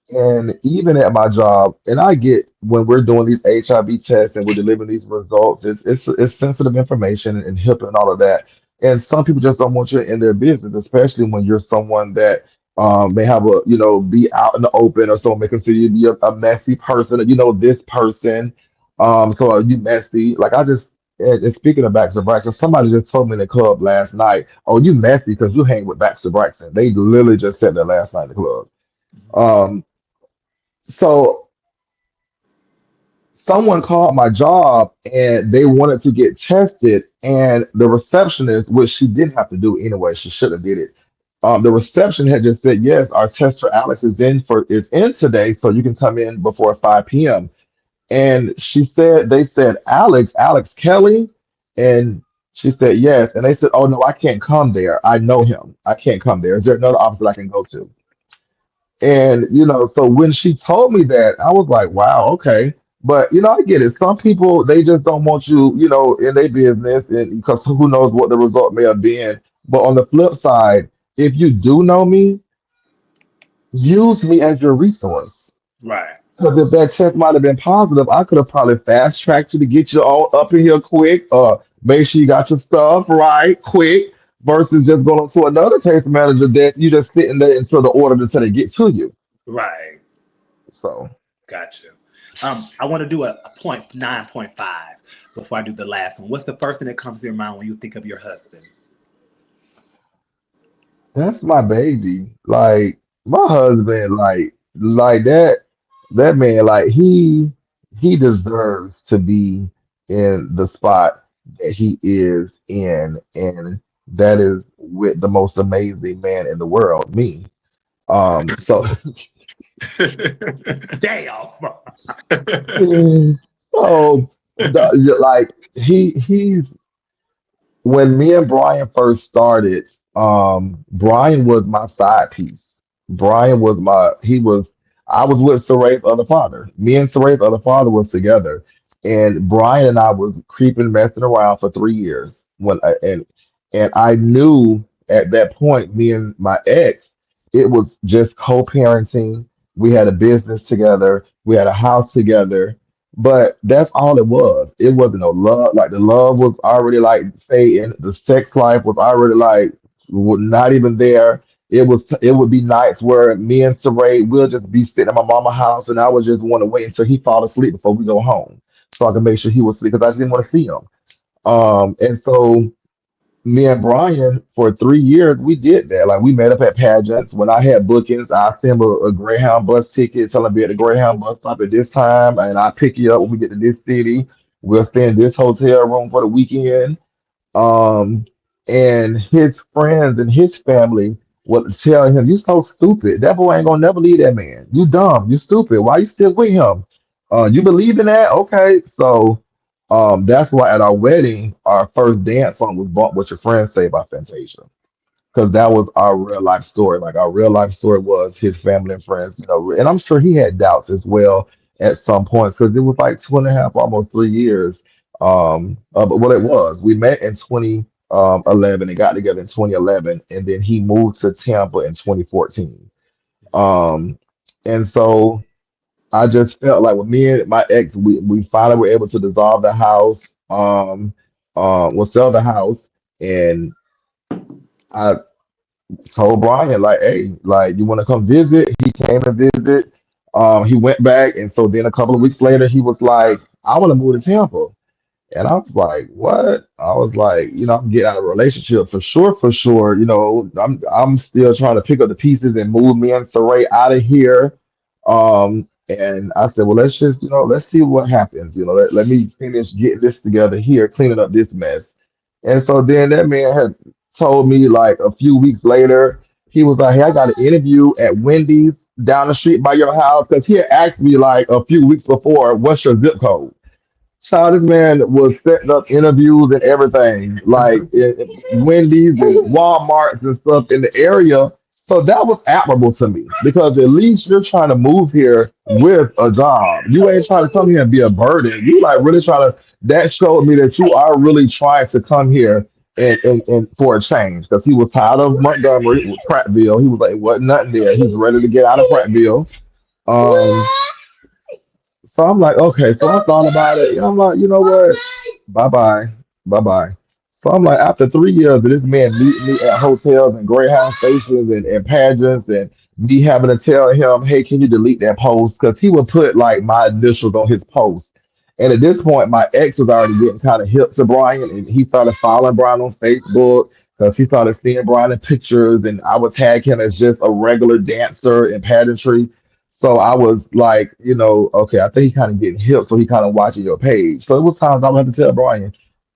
And even at my job, and I get when we're doing these HIV tests and we're delivering these results, it's sensitive information and HIPAA and all of that. And some people just don't want you in their business, especially when you're someone that may have a, be out in the open, or someone may consider you to be a messy person, this person. So are you messy? Like I just and speaking of Baxter Braxton, somebody just told me in the club last night, "Oh, you messy because you hang with Baxter Braxton." They literally just said that last night in the club. Um, so someone called my job and they wanted to get tested, and the receptionist, which she didn't have to do anyway, she should have did it. The reception had just said, "Yes, our tester Alex is in today, so you can come in before 5 p.m." And she said, they said, Alex Kelly, and she said yes, and they said, "Oh no, I can't come there. I know him. I can't come there. Is there another office that I can go to?" And so when she told me that, I was like, wow, okay. But I get it. Some people they just don't want you, in their business, and because who knows what the result may have been. But on the flip side, if you do know me, use me as your resource. Right. Because if that test might have been positive, I could have probably fast tracked you to get you all up in here quick. Make sure you got your stuff right quick, versus just going to another case manager desk. You just sitting there until the order until they get to you. Right. So Gotcha. I want to do a point 9.5 before I do the last one. What's the first thing that comes to your mind when you think of your husband? that's my baby. Like my husband, like that man, like he deserves to be in the spot that he is in, and that is with the most amazing man in the world, me. So Damn. so like he's when me and Brian first started, Brian was my side piece. Brian was I was with Saray's other father. Me and Saray's other father was together. And Brian and I was creeping, messing around for 3 years. And I knew at that point, me and my ex, it was just co-parenting. We had a business together, we had a house together, but that's all it was. It wasn't no love. Like the love was already like fading. The sex life was already like not even there. It would be nights where me and Saray will just be sitting at my mama's house, and I would just want to wait until he fall asleep before we go home, so I can make sure he was asleep because I just didn't want to see him. And so me and Brian for 3 years we did that. Like we met up at pageants. When I had bookings, I send him a Greyhound bus ticket, tell him be at the Greyhound bus stop at this time, and I pick you up when we get to this city. We'll stay in this hotel room for the weekend. Um, and his friends and his family would tell him, "You so stupid. That boy ain't gonna never leave that man. You dumb. You stupid. Why you still with him? You believe in that? Okay." So that's why at our wedding, our first dance song was "Bump What Your Friends Say" by Fantasia, because that was our real life story. Like our real life story was his family and friends, and I'm sure he had doubts as well at some points because it was like 2.5, almost 3 years. But what it was, we met in 2011 and got together in 2011, and then he moved to Tampa in 2014. Um, and so I just felt like with me and my ex, we finally were able to dissolve the house, we'll sell the house, and I told Brian, like, "Hey, like, you want to come visit?" He came and visit. He went back, and so then a couple of weeks later, he was like, "I want to move to Tampa." And I was like, "What?" I was like, "I'm getting out of a relationship for sure, for sure. I'm still trying to pick up the pieces and move me and Saray out of here." And I said, "Well, let's just, let's see what happens. Let me finish getting this together here, cleaning up this mess." And so then that man had told me like a few weeks later, he was like, "Hey, I got an interview at Wendy's down the street by your house," because he had asked me like a few weeks before, "What's your zip code?" Child, this man was setting up interviews and everything, like in Wendy's and Walmarts and stuff in the area. So that was admirable to me because at least you're trying to move here with a job. You ain't trying to come here and be a burden. You like really trying to. That showed me that you are really trying to come here and for a change because he was tired of Montgomery, Prattville. He was like, "What nothing there." He's ready to get out of Prattville. Um, so I'm like, okay. So I thought about it. I'm like, you know what? Bye bye, bye bye. So I'm like, after 3 years of this man meeting me at hotels and Greyhound stations and pageants, and me having to tell him, hey, can you delete that post? Because he would put like my initials on his post. And at this point, my ex was already getting kind of hip to Brian, and he started following Brian on Facebook because he started seeing Brian in pictures, and I would tag him as just a regular dancer in pageantry. So I was like, okay, I think he kind of getting hip, so he kind of watching your page. So it was times I would have to tell Brian,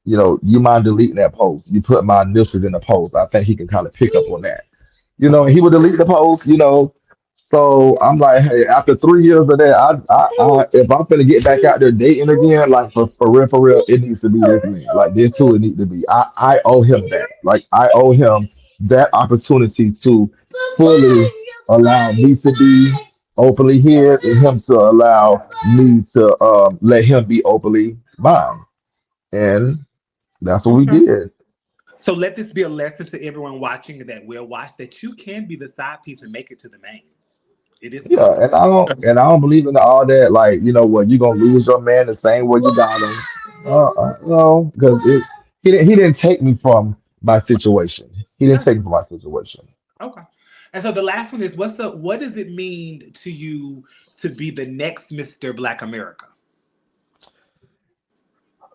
you mind deleting that post? You put my initials in the post. I think he can kind of pick up on that. And he would delete the post. So I'm like, hey, after 3 years of that, if I'm gonna get back out there dating again, like for real, it needs to be this man. Like this who it need to be. I owe him that. Like I owe him that opportunity to fully allow me to be openly here and him to allow me to let him be openly mine. And that's what we Okay. did. So let this be a lesson to everyone watching that will watch that you can be the side piece and make it to the main. It is Yeah, possible. and I don't believe in all that. Like, what you gonna lose your man the same way you got him? No, because he didn't take me from my situation. He didn't No. take me from my situation. Okay. And so the last one is what does it mean to you to be the next Mr. Black America?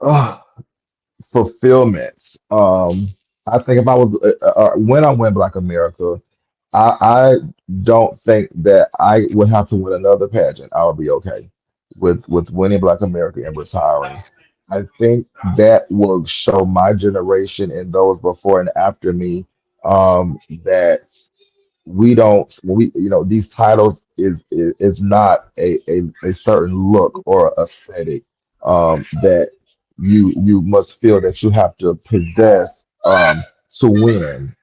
Ugh, fulfillment. I think if I was when I win Black America, I don't think that I would have to win another pageant. I would be okay with winning Black America and retiring. I think that will show my generation and those before and after me that we don't we these titles is not a certain look or aesthetic that you must feel that you have to possess to win.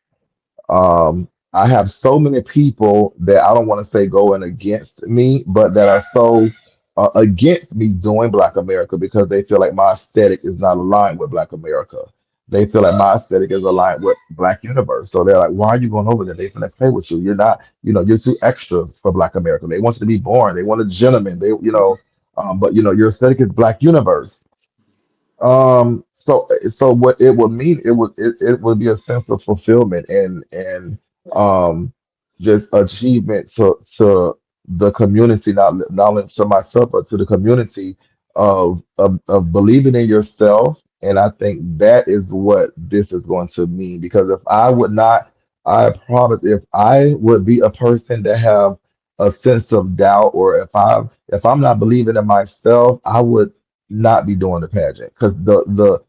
I have so many people that I don't want to say going against me, but that are so against me doing Black America because they feel like my aesthetic is not aligned with Black America. They feel like my aesthetic is aligned with Black Universe. So they're like, why are you going over there? They finna play with you. You're not, you're too extra for Black America. They want you to be boring. They want a gentleman. But your aesthetic is Black Universe. So what it would mean, it would be a sense of fulfillment and um just achievement to the community, not only to myself, but to the community of believing in yourself. And I think that is what this is going to mean. Because if I would not, I promise, if I would be a person that have a sense of doubt, or if I'm not believing in myself, I would not be doing the pageant because the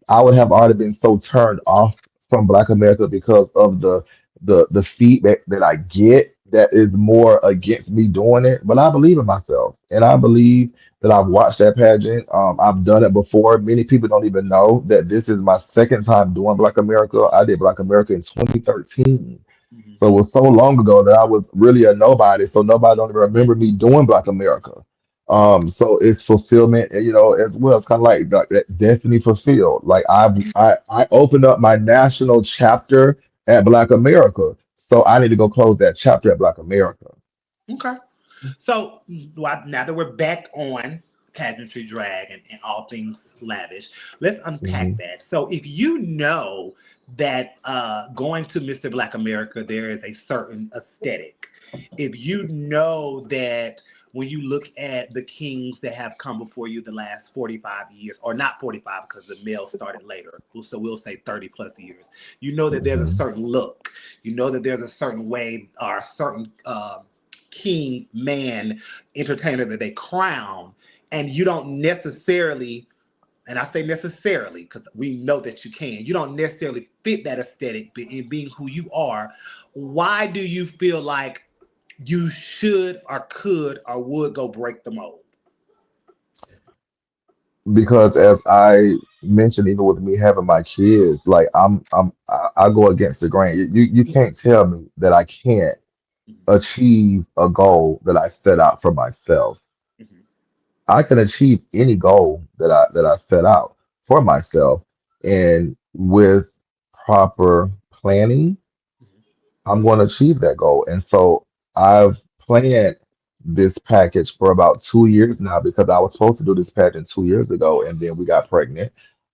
I would have already been so turned off from Black America because of the feedback that I get that is more against me doing it. But I believe in myself, and I believe that I've watched that pageant. I've done it before. Many people don't even know that this is my second time doing Black America. I did Black America in 2013. Mhm. So it was so long ago that I was really a nobody. So nobody don't even remember me doing Black America. So it's fulfillment, as well. It's kind of like that destiny fulfilled. Like I opened up my national chapter at Black America, so I need to go close that chapter at Black America. Okay. So now that we're back on pageantry drag and all things lavish, let's unpack Mhm. that. So if you know that going to Mr. Black America, there is a certain aesthetic. If you know that when you look at the kings that have come before you the last 45 years, or not 45 because the male started later, so we'll say 30 plus years, you know that there's a Mhm. certain look. You know that there's a certain way or a certain king, man, entertainer that they crown, and you don't necessarily, and I say necessarily because we know that you don't necessarily fit that aesthetic in being who you are. Why do you feel like you should or could or would go break the mold? Because as I mentioned, even with me having my kids, like I go against the grain. You can't tell me that I can't achieve a goal that I set out for myself. Mhm, I can achieve any goal that I set out for myself, and with proper planning, mhm, I'm going to achieve that goal. And so I've planned this package for about 2 years now because I was supposed to do this pageant 2 years ago, and then we got pregnant.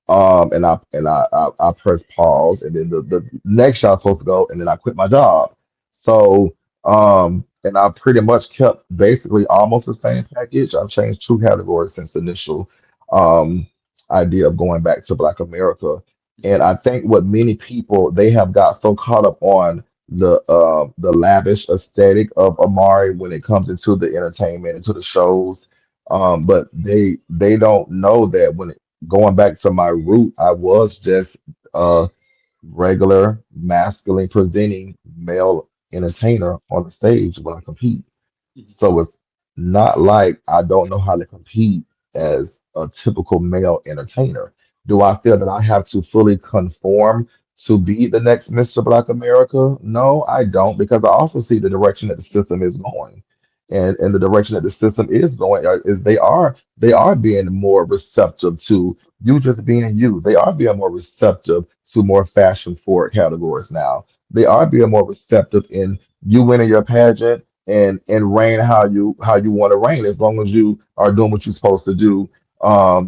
And I pressed pause, and then the next year I was supposed to go, and then I quit my job. So and I pretty much kept basically almost the same package. I've changed two categories since the initial um idea of going back to Black America. And I think what many people they have got so caught up on the lavish aesthetic of Amari when it comes into the entertainment, into the shows. But they don't know that when going back to my root, I was just a regular masculine presenting male entertainer on the stage when I compete. So it's not like I don't know how to compete as a typical male entertainer. Do I feel that I have to fully conform to be the next Mr. Black America? No, I don't, because I also see the direction that the system is going. And the direction that the system is going is they are being more receptive to you just being you. They are being more receptive to more fashion forward categories now. They are being more receptive in you winning your pageant and reign how you want to reign as long as you are doing what you're supposed to do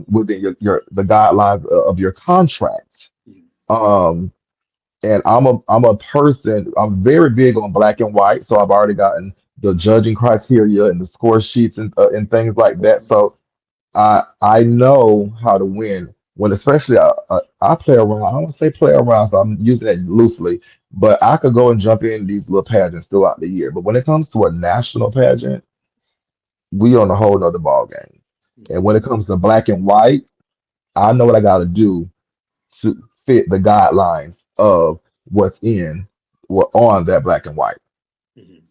within your the guidelines of your contract. Um, and I'm a person. I'm very big on black and white, so I've already gotten the judging criteria and the score sheets and things like that. So I know how to win when, especially I play around. I don't say play around, so I'm using it loosely. But I could go and jump in these little pageants throughout the year. But when it comes to a national pageant, we on a whole nother ball game. And when it comes to black and white, I know what I got to do to fit the guidelines of what's in what on that black and white. Mhm.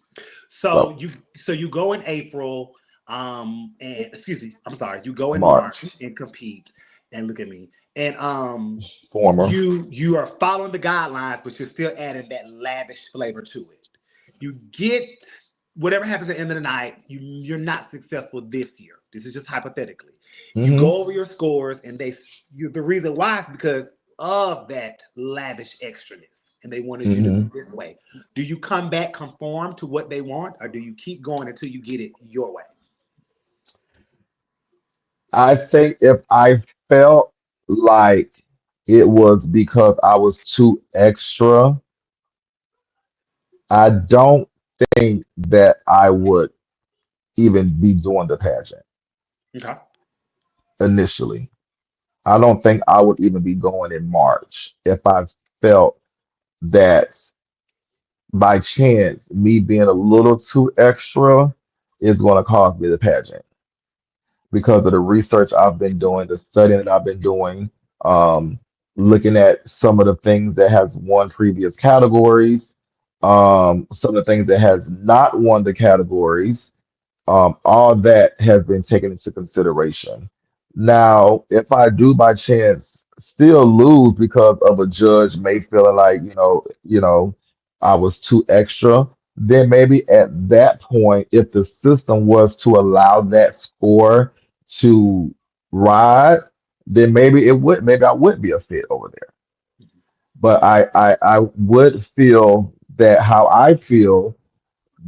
So So you go in April, and excuse me, I'm sorry, you go in March, March and compete, and look at me, and former. you are following the guidelines, but you're still adding that lavish flavor to it. You get whatever happens at the end of the night. You're not successful this year. This is just hypothetically. You Hmm. go over your scores, and the reason why is because of that lavish extraness, and they wanted you to be Hmm. this way. Do you come back conform to what they want, or do you keep going until you get it your way? I think if I felt like it was because I was too extra, I don't think that I would even be doing the pageant Okay. initially. I don't think I would even be going in March if I felt that by chance me being a little too extra is going to cause me the pageant because of the research I've been doing, the studying that I've been doing, um, looking at some of the things that has won previous categories, some of the things that has not won the categories. All that has been taken into consideration. Now, if I do by chance still lose because of a judge may feeling like, I was too extra, then maybe at that point, if the system was to allow that score to ride, then maybe I would be a fit over there. But I would feel that how I feel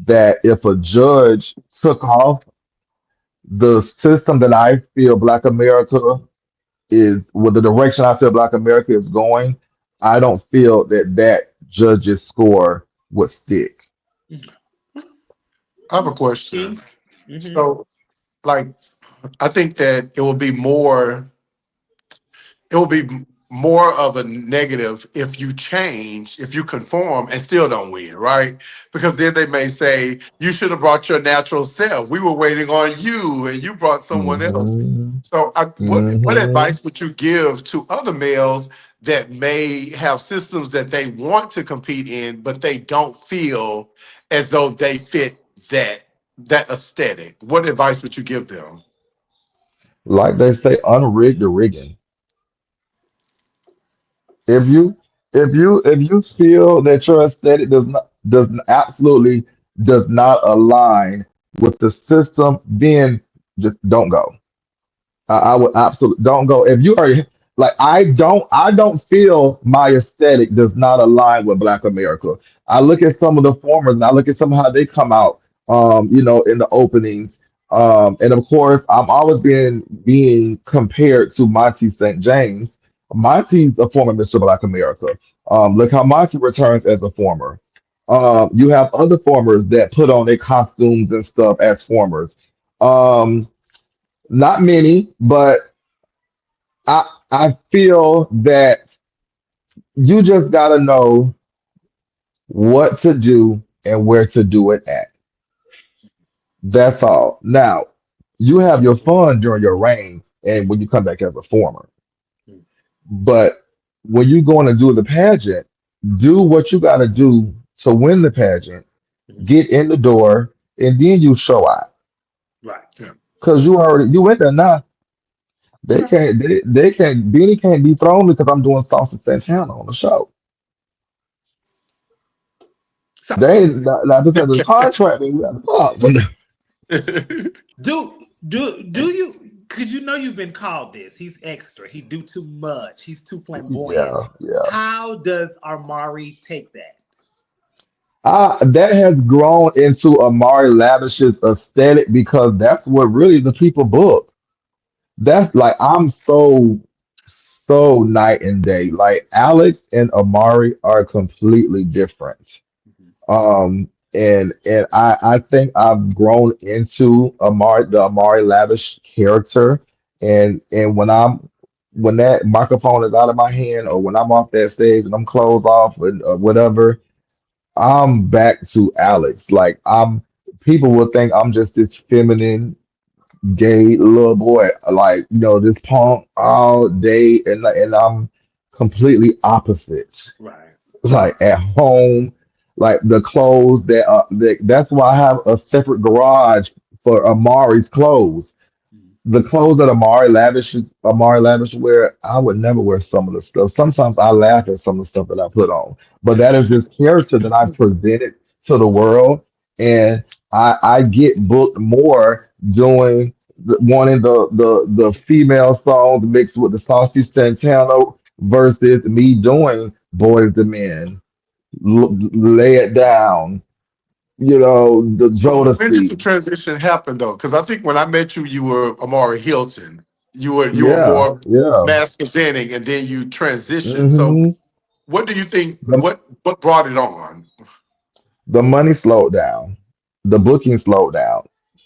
that if a judge took off the system that I feel Black America is, with the direction I feel Black America is going, I don't feel that that judge's score would stick. I have a question. Mm-hmm. So, like, I think that it will be more of a negative if you change, if you conform and still don't win, right? Because then they may say, you should have brought your natural self. We were waiting on you and you brought someone else. Hmm. So, what Hmm. advice would you give to other males that may have systems that they want to compete in, but they don't feel as though they fit that aesthetic? What advice would you give them? Like they say, unrig the rigging. If you feel that your aesthetic absolutely does not align with the system, then just don't go. I would absolutely don't go. If you are like I don't feel my aesthetic does not align with Black America. I look at some of the formers and I look at some of how they come out. in the openings. And of course, I'm always being compared to Monty St. James. Monty's a former Mr. Black America. Look how Monty returns as a former. You have other formers that put on their costumes and stuff as formers. Um, Not many, but I feel that you just gotta know what to do and where to do it at. That's all. Now, you have your fun during your reign and when you come back as a former. Mhm. But when you going to do the pageant, do what you got to do to win the pageant, Mhm. get in the door, and then you show out. Right. Yeah. Because you went there now. You're right. They can't Beanie can't dethrone me because I'm doing Salsa Santana on the show. So They ain't not just have the contract and we got to fuck. do you? Because you know you've been called this. He's extra. He do too much. He's too flamboyant. Yeah, yeah. How does Armari take that? That has grown into Amari Lavish's aesthetic because that's what really the people book. That's like I'm so night and day. Like Alex and Amari are completely different. Mhm. And I think I've grown into the Amari Lavish character. And when that microphone is out of my hand or when I'm off that stage and I'm closed off or whatever, I'm back to Alex. Like people will think I'm just this feminine gay little boy, like this punk all day, and I'm completely opposite. Right. Like at home, like the clothes that's why I have a separate garage for Amari's clothes. Mhm. The clothes that Amari Lavish wear, I would never wear some of the stuff. Sometimes I laugh at some of the stuff that I put on, but that is this character that I presented to the world, and I get booked more doing wanting the female songs mixed with the Saucy Santana versus me doing Boys the Men, Lay It Down, the So when did the Jodeci. transition happen though? Because I think when I met you, you were Amari Hilton. You were Yeah, more yeah. mass presenting, and then you transitioned. So hmm what do you think? The What brought it on? the money slowed down, the booking slowed down.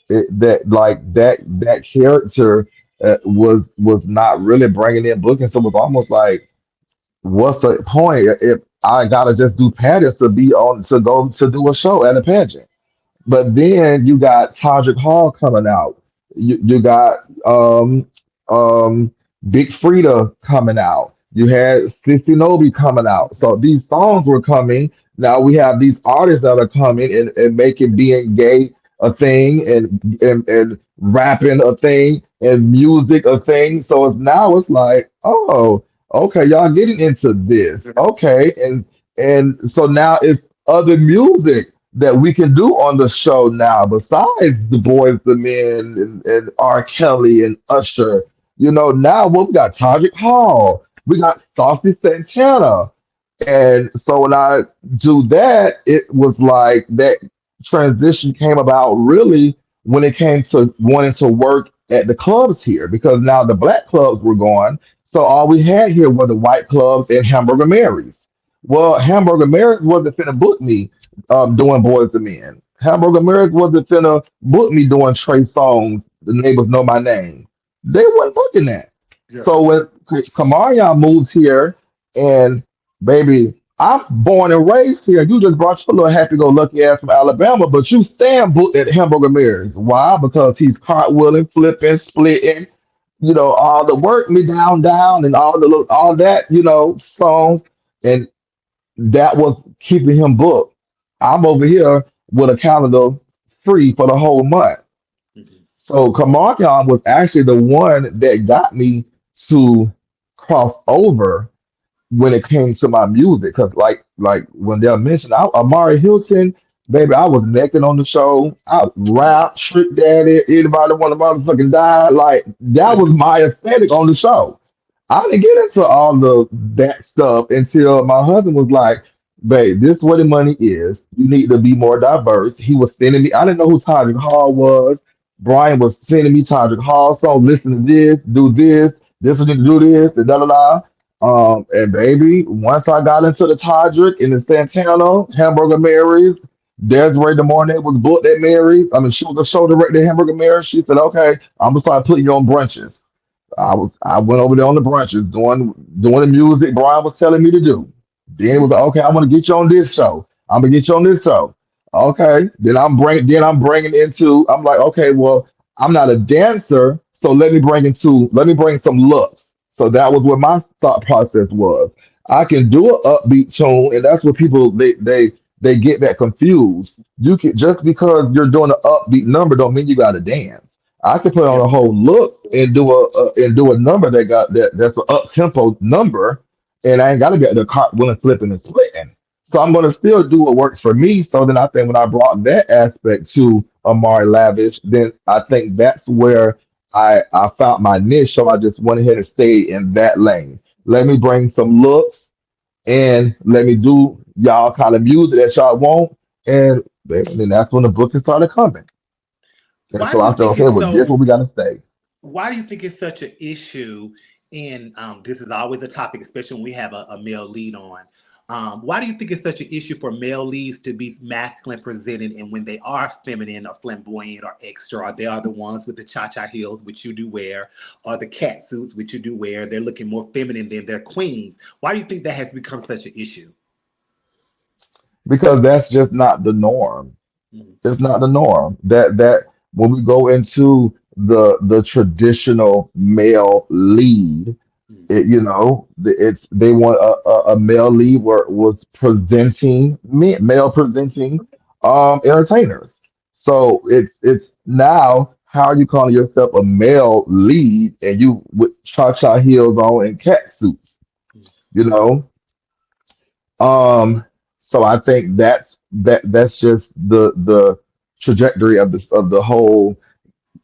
That character was not really bringing in bookings, so it was almost like, what's the point if I gotta just do pageants to go to do a show at a pageant? But then you got Todrick Hall coming out. You got Big Frida coming out. You had Sissy Nobi coming out. So these songs were coming. Now we have these artists that are coming and making being gay a thing and rapping a thing and music a thing. So it's like, oh, okay, y'all getting into this. Okay. And so now it's other music that we can do on the show now, besides the Boys, the Men, and R. Kelly and Usher. Now what we got Todrick Hall, we got Saucy Santana. And so when I do that, it was like that transition came about really when it came to wanting to work at the clubs here because now the black clubs were gone. So all we had here were the white clubs and Hamburger Mary's. Well, Hamburger Mary's wasn't finna book me doing Boys and Men. Hamburger Mary's wasn't finna book me doing Trey Songz, The Neighbors Know My Name. They weren't booking that. Yeah. So when Kamarion moves here, and baby, I'm born and raised here. You just brought your little happy-go-lucky ass from Alabama, but you stand booked at Hamburger Mary's. Why? Because he's cartwheeling, flipping, splitting, all the work me down, down, and all that, songs. And that was keeping him booked. I'm over here with a calendar free for the whole month. Mhm. So Kamarkian was actually the one that got me to cross over when it came to my music. Because like when they mentioned Amari Hilton, baby, I was naked on the show. I rap, trick daddy, anybody want to motherfucking die. Like that was my aesthetic on the show. I didn't get into all the that stuff until my husband was like, babe, this is what the money is. You need to be more diverse. He was sending me, I didn't know who Todrick Hall was. Brian was sending me Todrick Hall song, listen to this we need to do this, and da da da. And baby, once I got into the Todrick in the Santana, Hamburger Mary's, Desiree DeMornay was booked at Mary's. I mean, she was a show director at Hamburger Mary's. She said, okay, I'm gonna start putting you on brunches. I went over there on the brunches doing the music Brian was telling me to do. Then it was like, okay, I'm gonna get you on this show. I'm gonna get you on this show. Okay. Then I'm bringing into I'm like, okay, well, I'm not a dancer, so let me bring some looks. So that was what my thought process was. I can do an upbeat tune, and that's what people they get that confused. You can just because you're doing an upbeat number don't mean you gotta dance. I could put on Yeah. a whole look and do a number that's an up tempo number, and I ain't got to get the cartwheeling, flipping, and splitting. So I'm going to still do what works for me. So then I think when I brought that aspect to Amari Lavish, then I think that's where I found my niche. So I just went ahead and stayed in that lane. Let me bring some looks and let me do y'all kind of music that y'all want, and then that's when the book started coming. And Why so do I you said, think okay, it's well, this so? where we got to stay. Why do you think it's such an issue? In this is always a topic, especially when we have a male lead on. Why do you think it's such an issue for male leads to be masculine presented, and when they are feminine or flamboyant or extra, or they are the ones with the cha-cha heels, which you do wear, or the cat suits, which you do wear, they're looking more feminine than their queens? Why do you think that has become such an issue? Because that's just not the norm. Mhm, It's not the norm. That when we go into the traditional male lead, mhm, it's they want a male lead where was presenting male presenting entertainers. So it's now how are you calling yourself a male lead and you with cha-cha heels on and cat suits, mhm, you know? Um, so I think that's just the trajectory of this of the whole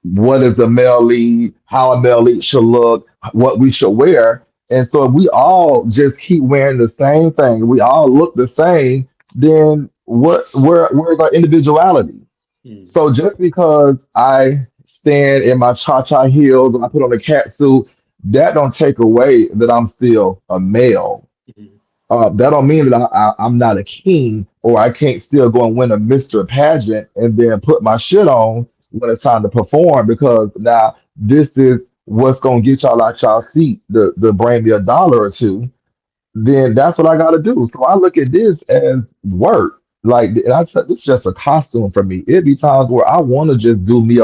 what is a male lead, how a male lead should look, what we should wear. And so if we all just keep wearing the same thing, we all look the same, then where's our individuality? mhm, So just because I stand in my cha-cha heels and I put on a cat suit, that don't take away that I'm still a male. mhm, That don't mean that I'm not a king or I can't still go and win a Mr. pageant and then put my shit on when it's time to perform because now this is what's gonna get y'all out y'all seat to bring me a dollar or two, then that's what I got to do. So I look at this as work. Like and I said, it's just a costume for me. It be times where I want to just do me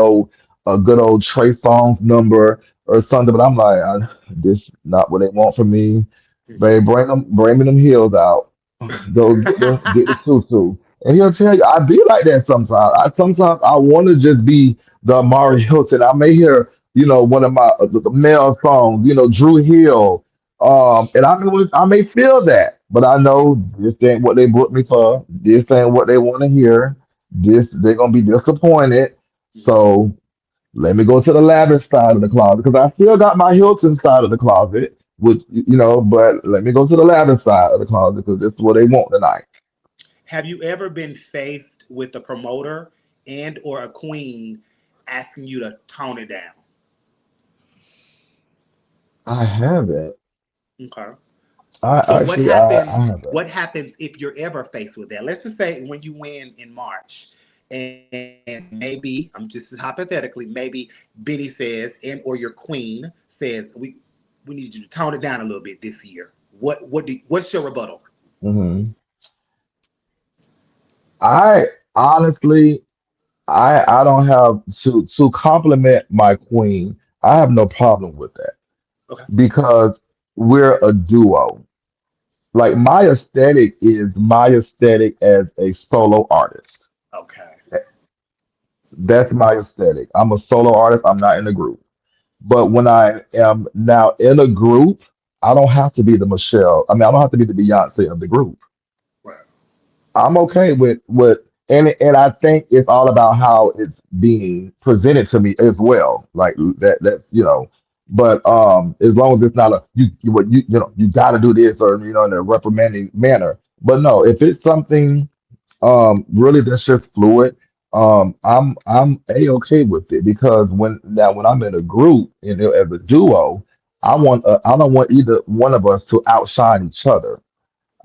a good old Trey Songz number or something, but I'm like, this not what they want from me. mhm. Babe, bring me them heels out. Go get the tutu. And he'll tell you, I be like that sometimes. Sometimes I want to just be the Amari Hilton. I may hear, one of my the male songs, Drew Hill. And I may feel that, but I know this ain't what they booked me for. This ain't what they want to hear. This they're gonna be disappointed. So let me go to the lavish side of the closet because I still got my Hilton side of the closet, but let me go to the lavish side of the closet because this is what they want tonight. Have you ever been faced with a promoter and or a queen asking you to tone it down? I haven't. Okay. So I what actually I happens? haven't. What happens if you're ever faced with that? Let's just say when you win in March, and maybe I'm just hypothetically, maybe Benny says, and or your queen says, we need you to tone it down a little bit this year. What's your rebuttal? Mhm. I honestly I don't have to compliment my queen. I have no problem with that Okay. because we're a duo. Like my aesthetic is my aesthetic as a solo artist. Okay. That's my aesthetic. I'm a solo artist. I'm not in a group. But when I am now in a group, I don't have to be the Michelle. I mean, I don't have to be the Beyonce of the group. Right. I'm okay with and I think it's all about how it's being presented to me as well. Like that's but as long as it's not a you got to do this or in a reprimanding manner. But no, if it's something really that's just fluid, I'm a-okay with it because when I'm in a group, as a duo, I don't want either one of us to outshine each other.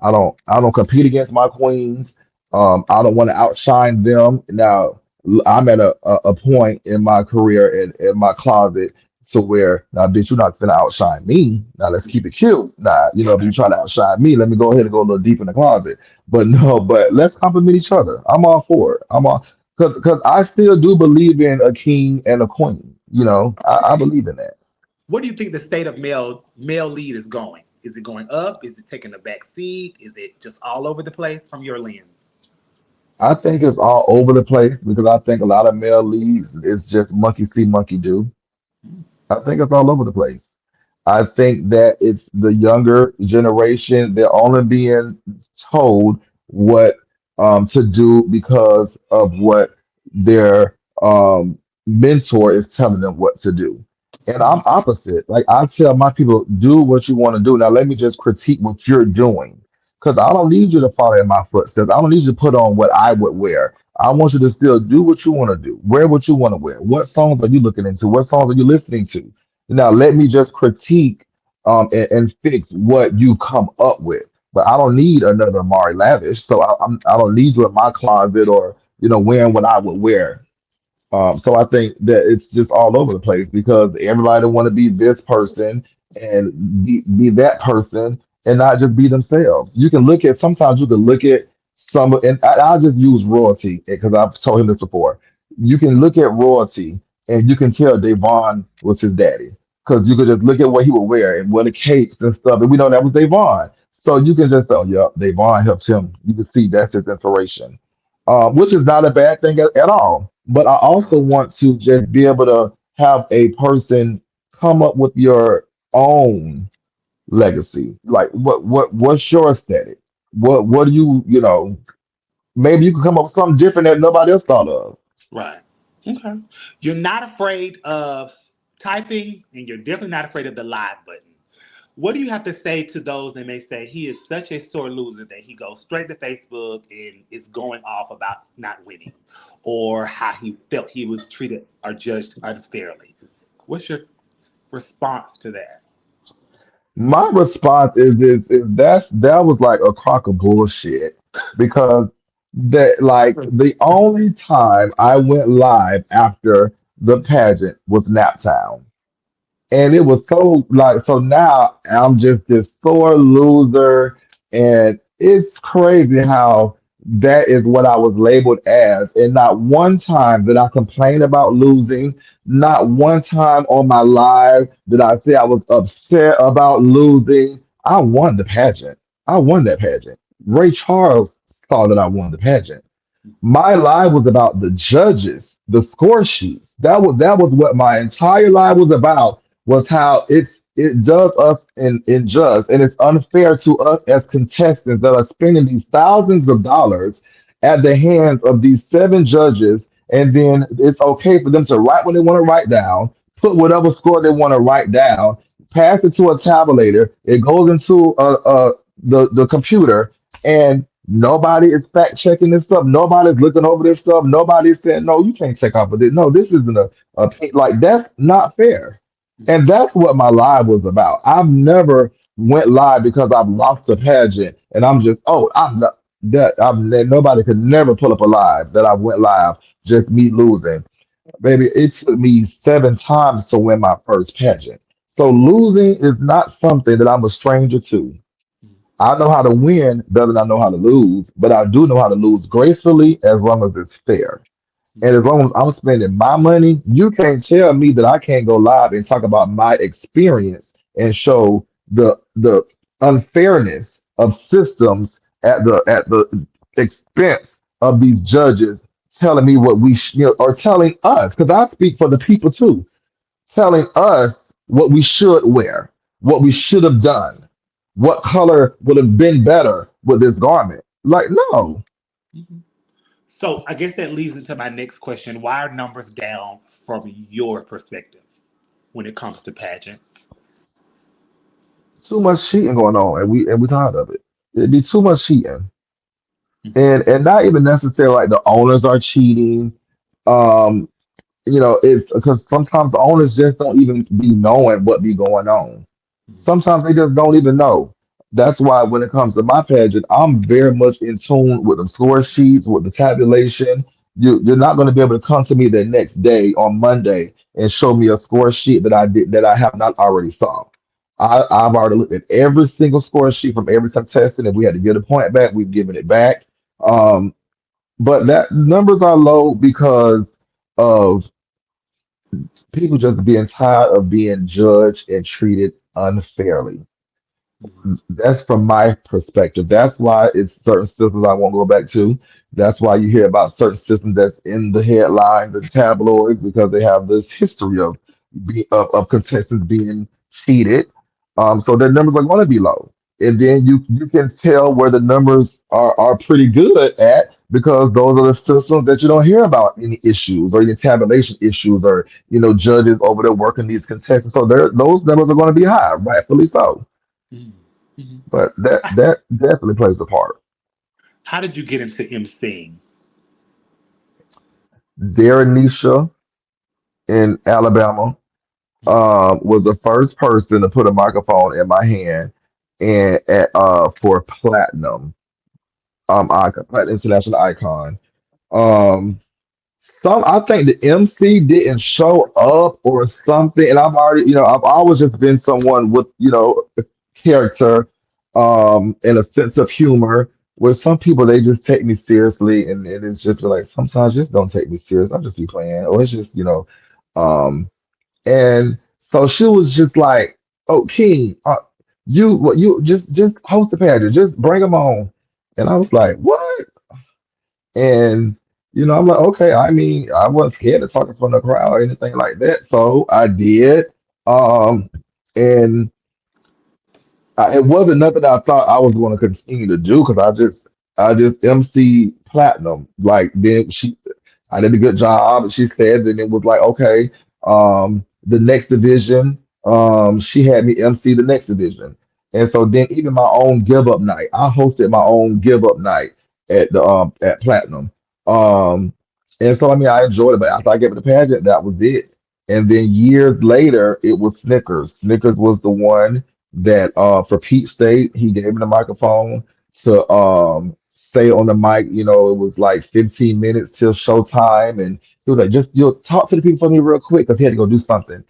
I don't compete against my queens. I don't want to outshine them. Now I'm at a point in my career in my closet to where now bitch, you're not gonna outshine me. Now let's keep it cute. Now, if you Okay. try to outshine me, let me go ahead and go a little deep in the closet. But no, but let's compliment each other. I'm all for it. I'm all because I still do believe in a king and a queen. I believe in that. What do you think the state of male lead is going? Is it going up? Is it taking a back seat? Is it just all over the place from your lens? I think it's all over the place because I think a lot of male leads is just monkey see, monkey do. I think it's all over the place. I think that it's the younger generation. They're only being told what to do because of what their mentor is telling them what to do. And I'm opposite. Like I tell my people, do what you want to do. Now let me just critique what you're doing. Because I don't need you to follow in my footsteps. I don't need you to put on what I would wear. I want you to still do what you want to do. Wear what you want to wear. What songs are you looking into? What songs are you listening to? Now let me just critique and fix what you come up with. But I don't need another Amari Lavish, so I don't need you in my closet or wearing what I would wear. So I think that it's just all over the place because everybody want to be this person and be that person and not just be themselves. Sometimes you can look at and I'll just use royalty because I've told him this before. You can look at royalty and you can tell Devon was his daddy because you could just look at what he would wear and wear the capes and stuff, and we know that was Devon. So you can just say, oh, yeah, Devon helped him. You can see that's his inspiration, which is not a bad thing at all. But I also want to just be able to have a person come up with your own legacy. Like what's your aesthetic? What do maybe you can come up with something different that nobody else thought of. Right. Okay. You're not afraid of typing, and you're definitely not afraid of the live button. What do you have to say to those that may say he is such a sore loser that he goes straight to Facebook and is going off about not winning or how he felt he was treated or judged unfairly? What's your response to that? My response is that was like a crock of bullshit because that like the only time I went live after the pageant was Naptown. And it was so like so now I'm just this sore loser, and it's crazy how that is what I was labeled as. And not one time did I complain about losing. Not one time on my live did I say I was upset about losing. I won the pageant. I won that pageant. Ray Charles saw that I won the pageant. My live was about the judges, the score sheets. That was what my entire live was about. Was how it does us in just, and it's unfair to us as contestants that are spending these thousands of dollars at the hands of these seven judges, and then it's okay for them to write what they want to write down, put whatever score they want to write down, pass it to a tabulator. It goes into the computer, and nobody is fact checking this stuff. Nobody's looking over this stuff. Nobody's saying, no, you can't take off of this. No, this isn't like that's not fair. And that's what my live was about. I've never went live because I've lost a pageant and I'm just, oh, I'm not that nobody could never pull up a live that I went live, just me losing. Baby, it took me 7 times to win my first pageant. So losing is not something that I'm a stranger to. I know how to win better than I know how to lose, but I do know how to lose gracefully as long as it's fair. And as long as I'm spending my money, you can't tell me that I can't go live and talk about my experience and show the unfairness of systems at the expense of these judges telling me what or telling us, because I speak for the people too, telling us what we should wear, what we should have done, what color would have been better with this garment. Like, no. Mhm. So I guess that leads into my next question. Why are numbers down from your perspective when it comes to pageants? Too much cheating going on, and we tired of it. It'd be too much cheating, Hmm. and not even necessarily like the owners are cheating. Um, it's because sometimes the owners just don't even be knowing what be going on. Sometimes they just don't even know. That's why when it comes to my pageant, I'm very much in tune with the score sheets, with the tabulation. You're not going to be able to come to me the next day on Monday and show me a score sheet that I have not already saw. I've already looked at every single score sheet from every contestant. If we had to get a point back, we've given it back. Um, but that numbers are low because of people just being tired of being judged and treated unfairly. That's from my perspective. That's why it's certain systems I won't go back to. That's why you hear about certain systems that's in the headlines and tabloids because they have this history of contestants being cheated. So their numbers are going to be low, and then you can tell where the numbers are pretty good at because those are the systems that you don't hear about any issues or any tabulation issues or judges over there working these contestants. So those numbers are going to be high, rightfully so. Hmm. Hmm. But that definitely plays a part. How did you get into emceeing? Darren Nisha in Alabama was the first person to put a microphone in my hand and for platinum icon, platinum international icon. Um, I think the MC didn't show up or something, and I've always just been someone with a character, and a sense of humor. With some people, they just take me seriously, and it's just like sometimes just don't take me serious. I'll just be playing, or it's just um, and so she was just like, "Oh, King, you just host the pageant, just bring them on," and I was like, "What?" And I'm like, okay, I mean, I wasn't scared to talk in front of the crowd or anything like that. So I did. Um, and it wasn't nothing I thought I was going to continue to do because I just MC platinum. Like then I did a good job. She said, and it was like, okay, the next division, she had me MC the next division. And so then even my own give up night, I hosted my own give up night at Platinum. Um, and so I mean I enjoyed it, but after I gave it the pageant, that was it. And then years later, it was Snickers. Snickers was the one that for Pete State, he gave me the microphone to say on the mic, it was like 15 minutes till showtime. And he was like, just you'll talk to the people for me real quick because he had to go do something.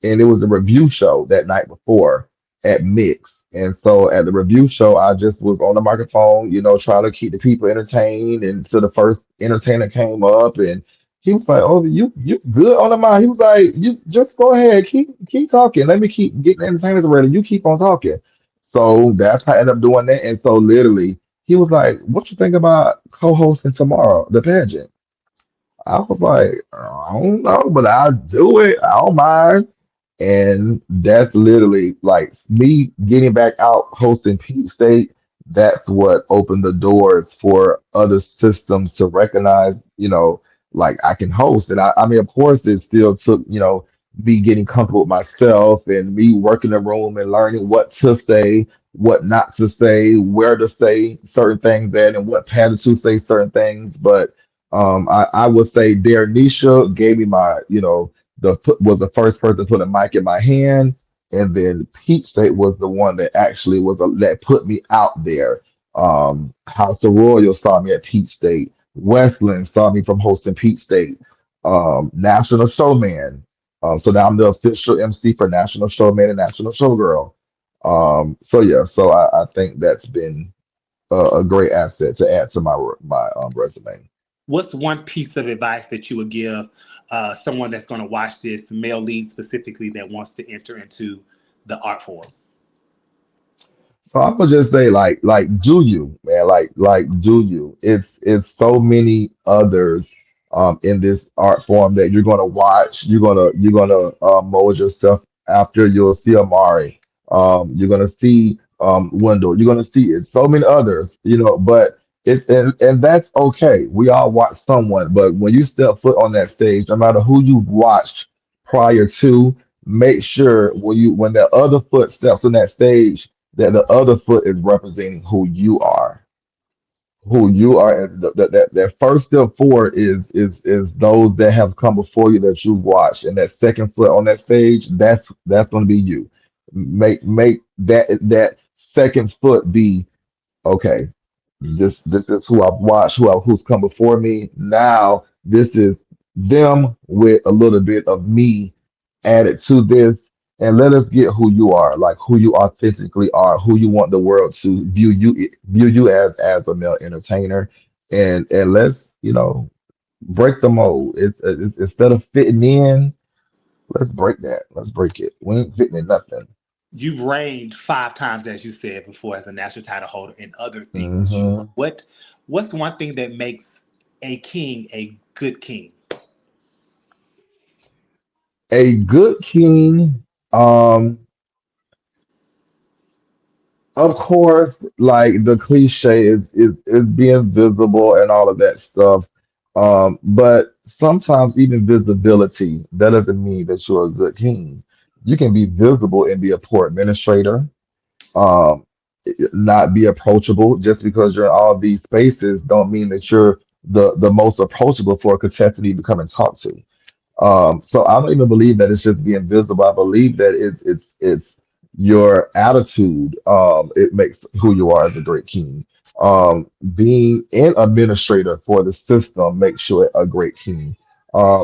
And it was a review show that night before at Mix. And so at the review show, I just was on the microphone, trying to keep the people entertained. And so the first entertainer came up and he was like, "Oh, you good on the mic?" He was like, "You just go ahead, keep talking. Let me keep getting the entertainers ready. You keep on talking." So that's how I ended up doing that. And so literally, he was like, "What you think about co-hosting tomorrow, the pageant?" I was like, "I don't know, but I'll do it. I don't mind." And that's literally like me getting back out hosting Peach State. That's what opened the doors for other systems to recognize, like I can host. And I mean, of course, it still took, me getting comfortable with myself and me working the room and learning what to say, what not to say, where to say certain things at, and what pattern to say certain things. But I would say Dare Nisha gave me was the first person to put a mic in my hand, and then Pete State was the one that actually that put me out there. House of Royal saw me at Pete State. Westland saw me from hosting Pete State. National Showman. So now I'm the official MC for National Showman and National Showgirl. So yeah, so I think that's been a great asset to add to my resume. What's one piece of advice that you would give someone that's going to watch this, male lead specifically, that wants to enter into the art form? So I'm gonna just say do you, man, do you. It's so many others in this art form that you're gonna watch. You're gonna mold yourself after. You'll see Amari. You're gonna see Wendell. You're gonna see it. So many others, but and that's okay. We all watch someone, but when you step foot on that stage, no matter who you've watched prior to, make sure when that other foot steps on that stage that the other foot is representing who you are. As that first step forward is those that have come before you that you've watched, and that second foot on that stage, that's going to be you. Make that second foot be okay. This is who I've watched, who's come before me. Now this is them with a little bit of me added to this, and let us get who you are, like who you authentically are, who you want the world to view you as a male entertainer, and let's break the mold. It's instead of fitting in, let's break that. Let's break it. We ain't fitting in nothing. You've reigned 5 times, as you said before, as a national title holder and other things that you've won. Hmm. What's one thing that makes a king a good king? A good king, um, of course, like the cliche is being visible and all of that stuff. But sometimes even visibility, that doesn't mean that you're a good king. You can be visible and be a poor administrator, um, not be approachable. Just because you're in all these spaces don't mean that you're the most approachable for a contestant to even come and talk to. So I don't even believe that it's just being visible. I believe that it's your attitude. It makes who you are as a great king. Being an administrator for the system makes you a great king.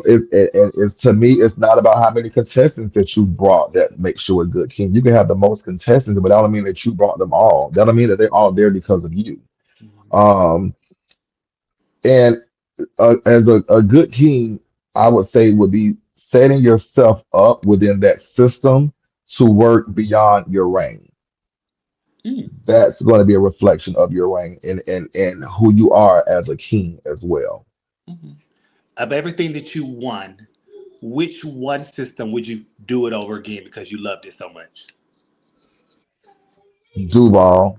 It's to me, it's not about how many contestants that you brought that makes you a good king. You can have the most contestants, but that don't mean that you brought them all. That don't mean that they're all there because of you. Mhm. Um, and as a good king, I would say would be setting yourself up within that system to work beyond your reign. Mm, That's going to be a reflection of your reign and who you are as a king as well. mhm. Of everything that you won, which one system would you do it over again because you loved it so much? Duval,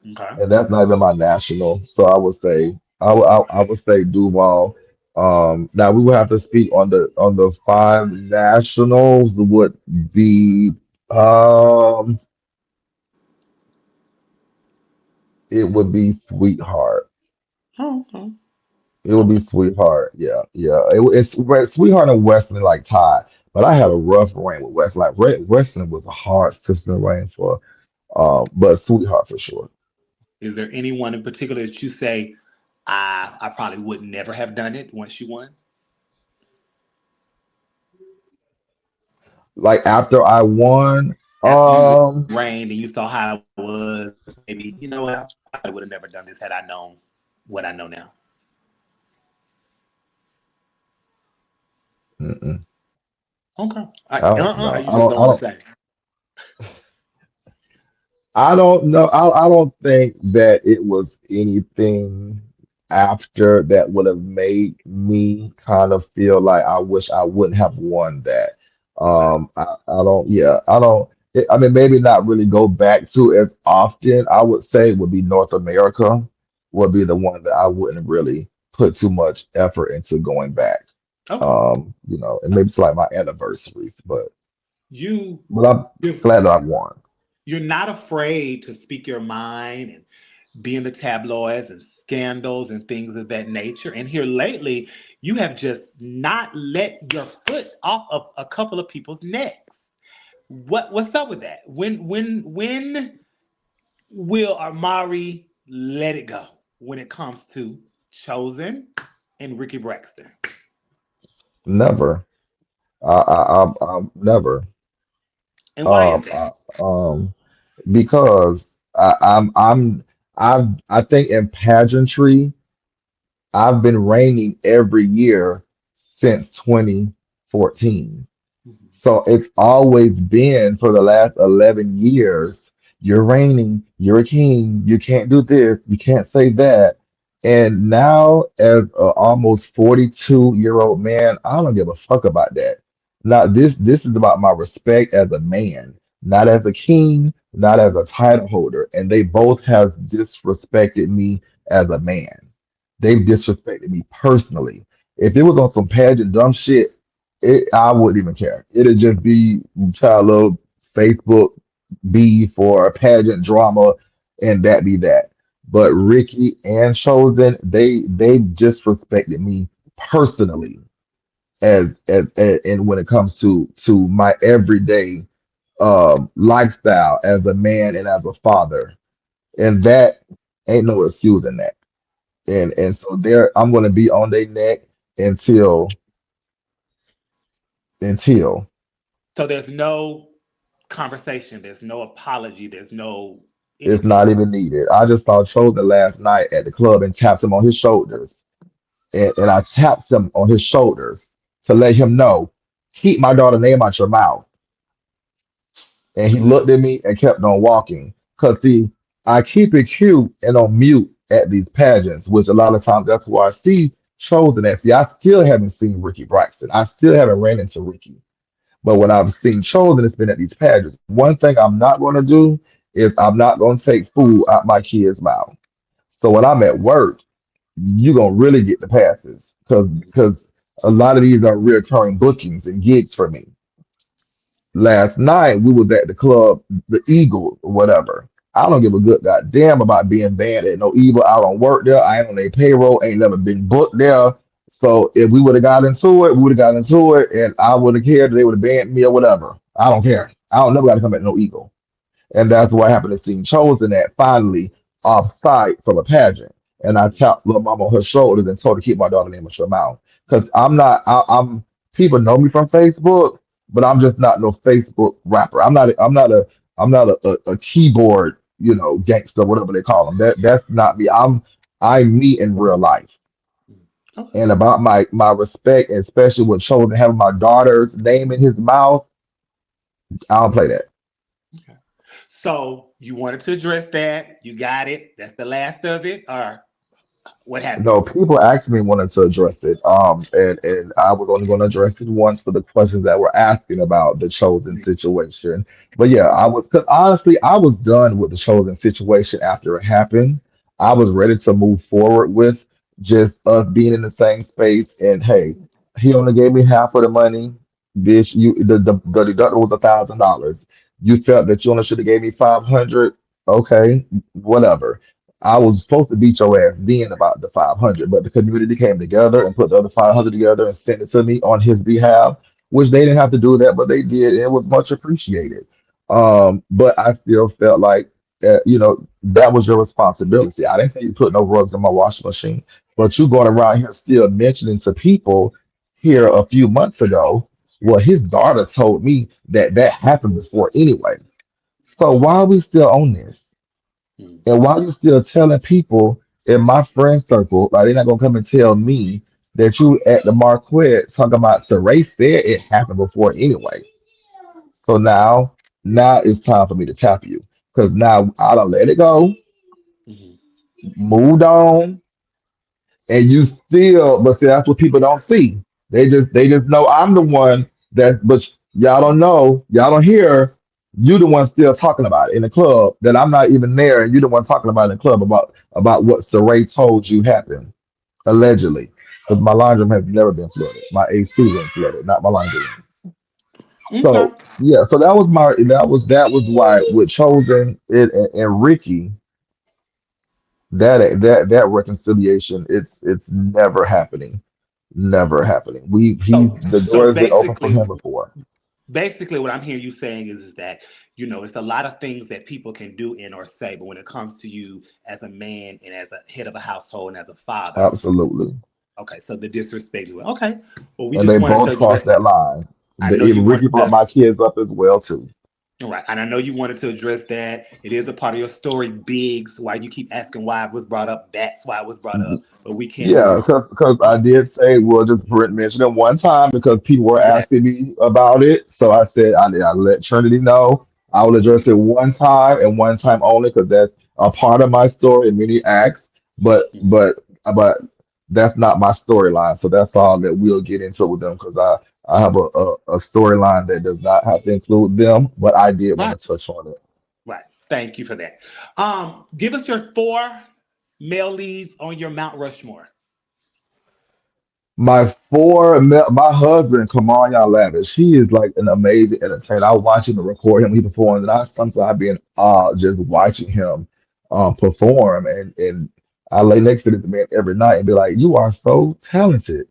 Okay. and that's not even my national. So I would say Duval. Now we would have to speak on the five nationals would be um it would be Sweetheart. Oh, okay. It would be Okay. Sweetheart. Yeah, yeah. Sweetheart and Westland like tied, but I had a rough reign with Westland. Like Westland was a hard system to reign for. But Sweetheart for sure. Is there anyone in particular that you say, I probably would never have done it once you won? Like after I won, After you um, reigned and you saw how it was, maybe, you know what, I probably would have never done this had I known what I know now. mm-mm. Okay. I don't Or know. you just don't want to say? I don't know. I don't think that it was anything after that would have made me kind of feel like I wish I wouldn't have won that. Okay. I don't, yeah, I don't, I mean, maybe not really go back to as often. I would say would be North America would be the one that I wouldn't really put too much effort into going back. Okay. And maybe it's like my anniversaries, You but I'm you're, glad that I won. you're not afraid to speak your mind and be in the tabloids and scandals and things of that nature. And here lately, you have just not let your foot off of a couple of people's necks. What's up with that? When will Amari let it go when it comes to Chosen and Ricky Braxton? Never. I never. And why is Um, that? I, um, because I think in pageantry, I've been reigning every year since 2014. Mhm. So it's always been for the last 11 years, you're reigning, you're a king, you can't do this, you can't say that. And now, as a almost 42-year-old man, I don't give a fuck about that. Now, this is about my respect as a man, not as a king, not as a title holder. And they both have disrespected me as a man. They've disrespected me personally. If it was on some pageant dumb shit, I wouldn't even care. It'd just be child love, Facebook, beef or pageant drama, and that be that. But Ricky and Chosen, they disrespected me personally and when it comes to my everyday lifestyle as a man and as a father, and that ain't no excuse in that. And so there, I'm gonna be on their neck until until So there's no conversation, there's no apology, there's no it's anything. not even needed. I just saw Chosen last night at the club and tapped him on his shoulders, and I tapped him on his shoulders to let him know, keep my daughter name out your mouth. And he looked at me and kept on walking. Cause see, I keep it cute and on mute at these pageants, which a lot of times that's where I see Chosen at. See, I still haven't seen Ricky Braxton. I still haven't ran into Ricky. But when I've seen Chosen, it's been at these pageants. One thing I'm not going to do is I'm not going to take food out my kid's mouth. So when I'm at work, you're gonna really get the passes because a lot of these are recurring bookings and gigs for me. Last night we was at the club, the Eagle, or whatever. I don't give a good goddamn about being banned at no Eagle. I don't work there. I ain't on their payroll. Ain't never been booked there. So if we would have got into it, we would have got into it, and I would have cared. They would have banned me or whatever. I don't care. I don't never got to come at no Eagle. And that's what happened to seeing Chosen at finally off site from a pageant. And I tapped little mama on her shoulders and told her to keep my daughter name out your mouth. Because I'm not, I'm people know me from Facebook, but I'm just not no Facebook rapper. I'm not a keyboard, gangster, whatever they call them. That's not me. I'm me in real life. Okay. And about my respect, and especially with Chosen having my daughter's name in his mouth, I don't play that. Okay. So you wanted to address that. You got it. That's the last of it, or what happened? No, people asked me wanted to address it. And I was only going to address it once for the questions that were asking about the chosen situation. But yeah, I was because honestly, I was done with the chosen situation after it happened. I was ready to move forward with just us being in the same space. And hey, he only gave me half of the money. This you the deductible was $1,000. You felt that you only should have gave me 500. Okay, whatever. I was supposed to beat your ass then about the 500, but the community came together and put the other 500 together and sent it to me on his behalf, which they didn't have to do that, but they did, and it was much appreciated. But I still felt like, that was your responsibility. I didn't say you put no rugs in my washing machine, but you going around here still mentioning to people here a few months ago, well, his daughter told me that that happened before anyway. So why are we still on this? Mm. And why you still telling people in my friend circle, like they're not gonna come and tell me that you at the Marquette talking about Saray said it happened before anyway. So now it's time for me to tap you. Because now I don't let it go, Mhm. moved on, and you still, but see, that's what people don't see. They just know I'm the one that's, but y'all don't know, y'all don't hear. You the one still talking about it in the club that I'm not even there, and you the one talking about it in the club about what Saray told you happened allegedly. Because my laundry room has never been flooded. My AC room flooded, not my laundry room. Okay. So yeah, so that was why with Chosen it and Ricky that reconciliation it's never happening. Never happening. So The so door has been open for him basically, before. what I'm hearing you saying is that it's a lot of things that people can do and or say, but when it comes to you as a man and as a head of a household and as a father, Absolutely. okay, so the disrespect is okay. Well, we And just they wanted to both crossed address. that line. I know you Even Ricky wanted brought to. my kids up as well too. All right, and I know you wanted to address that. It is a part of your story, Biggs. Why you keep asking why it was brought up? That's why it was brought up. But we Yeah, can. because I did say we'll just mention it one time because people were Exactly. asking me about it. So I said I let Trinity know I will address it one time and one time only because that's a part of my story in many acts. But Mhm. but but that's not my storyline. So that's all that we'll get into with them because I have a storyline that does not have to include them, but I did Right. want to touch on it. Right. Thank you for that. Give us your four male leads on your Mount Rushmore. My husband, Kamari Lavish, he is like an amazing entertainer. I watch him record him, he performs, and I sometimes I be in awe just watching him perform. And I lay next to this man every night and be like, "You are so talented."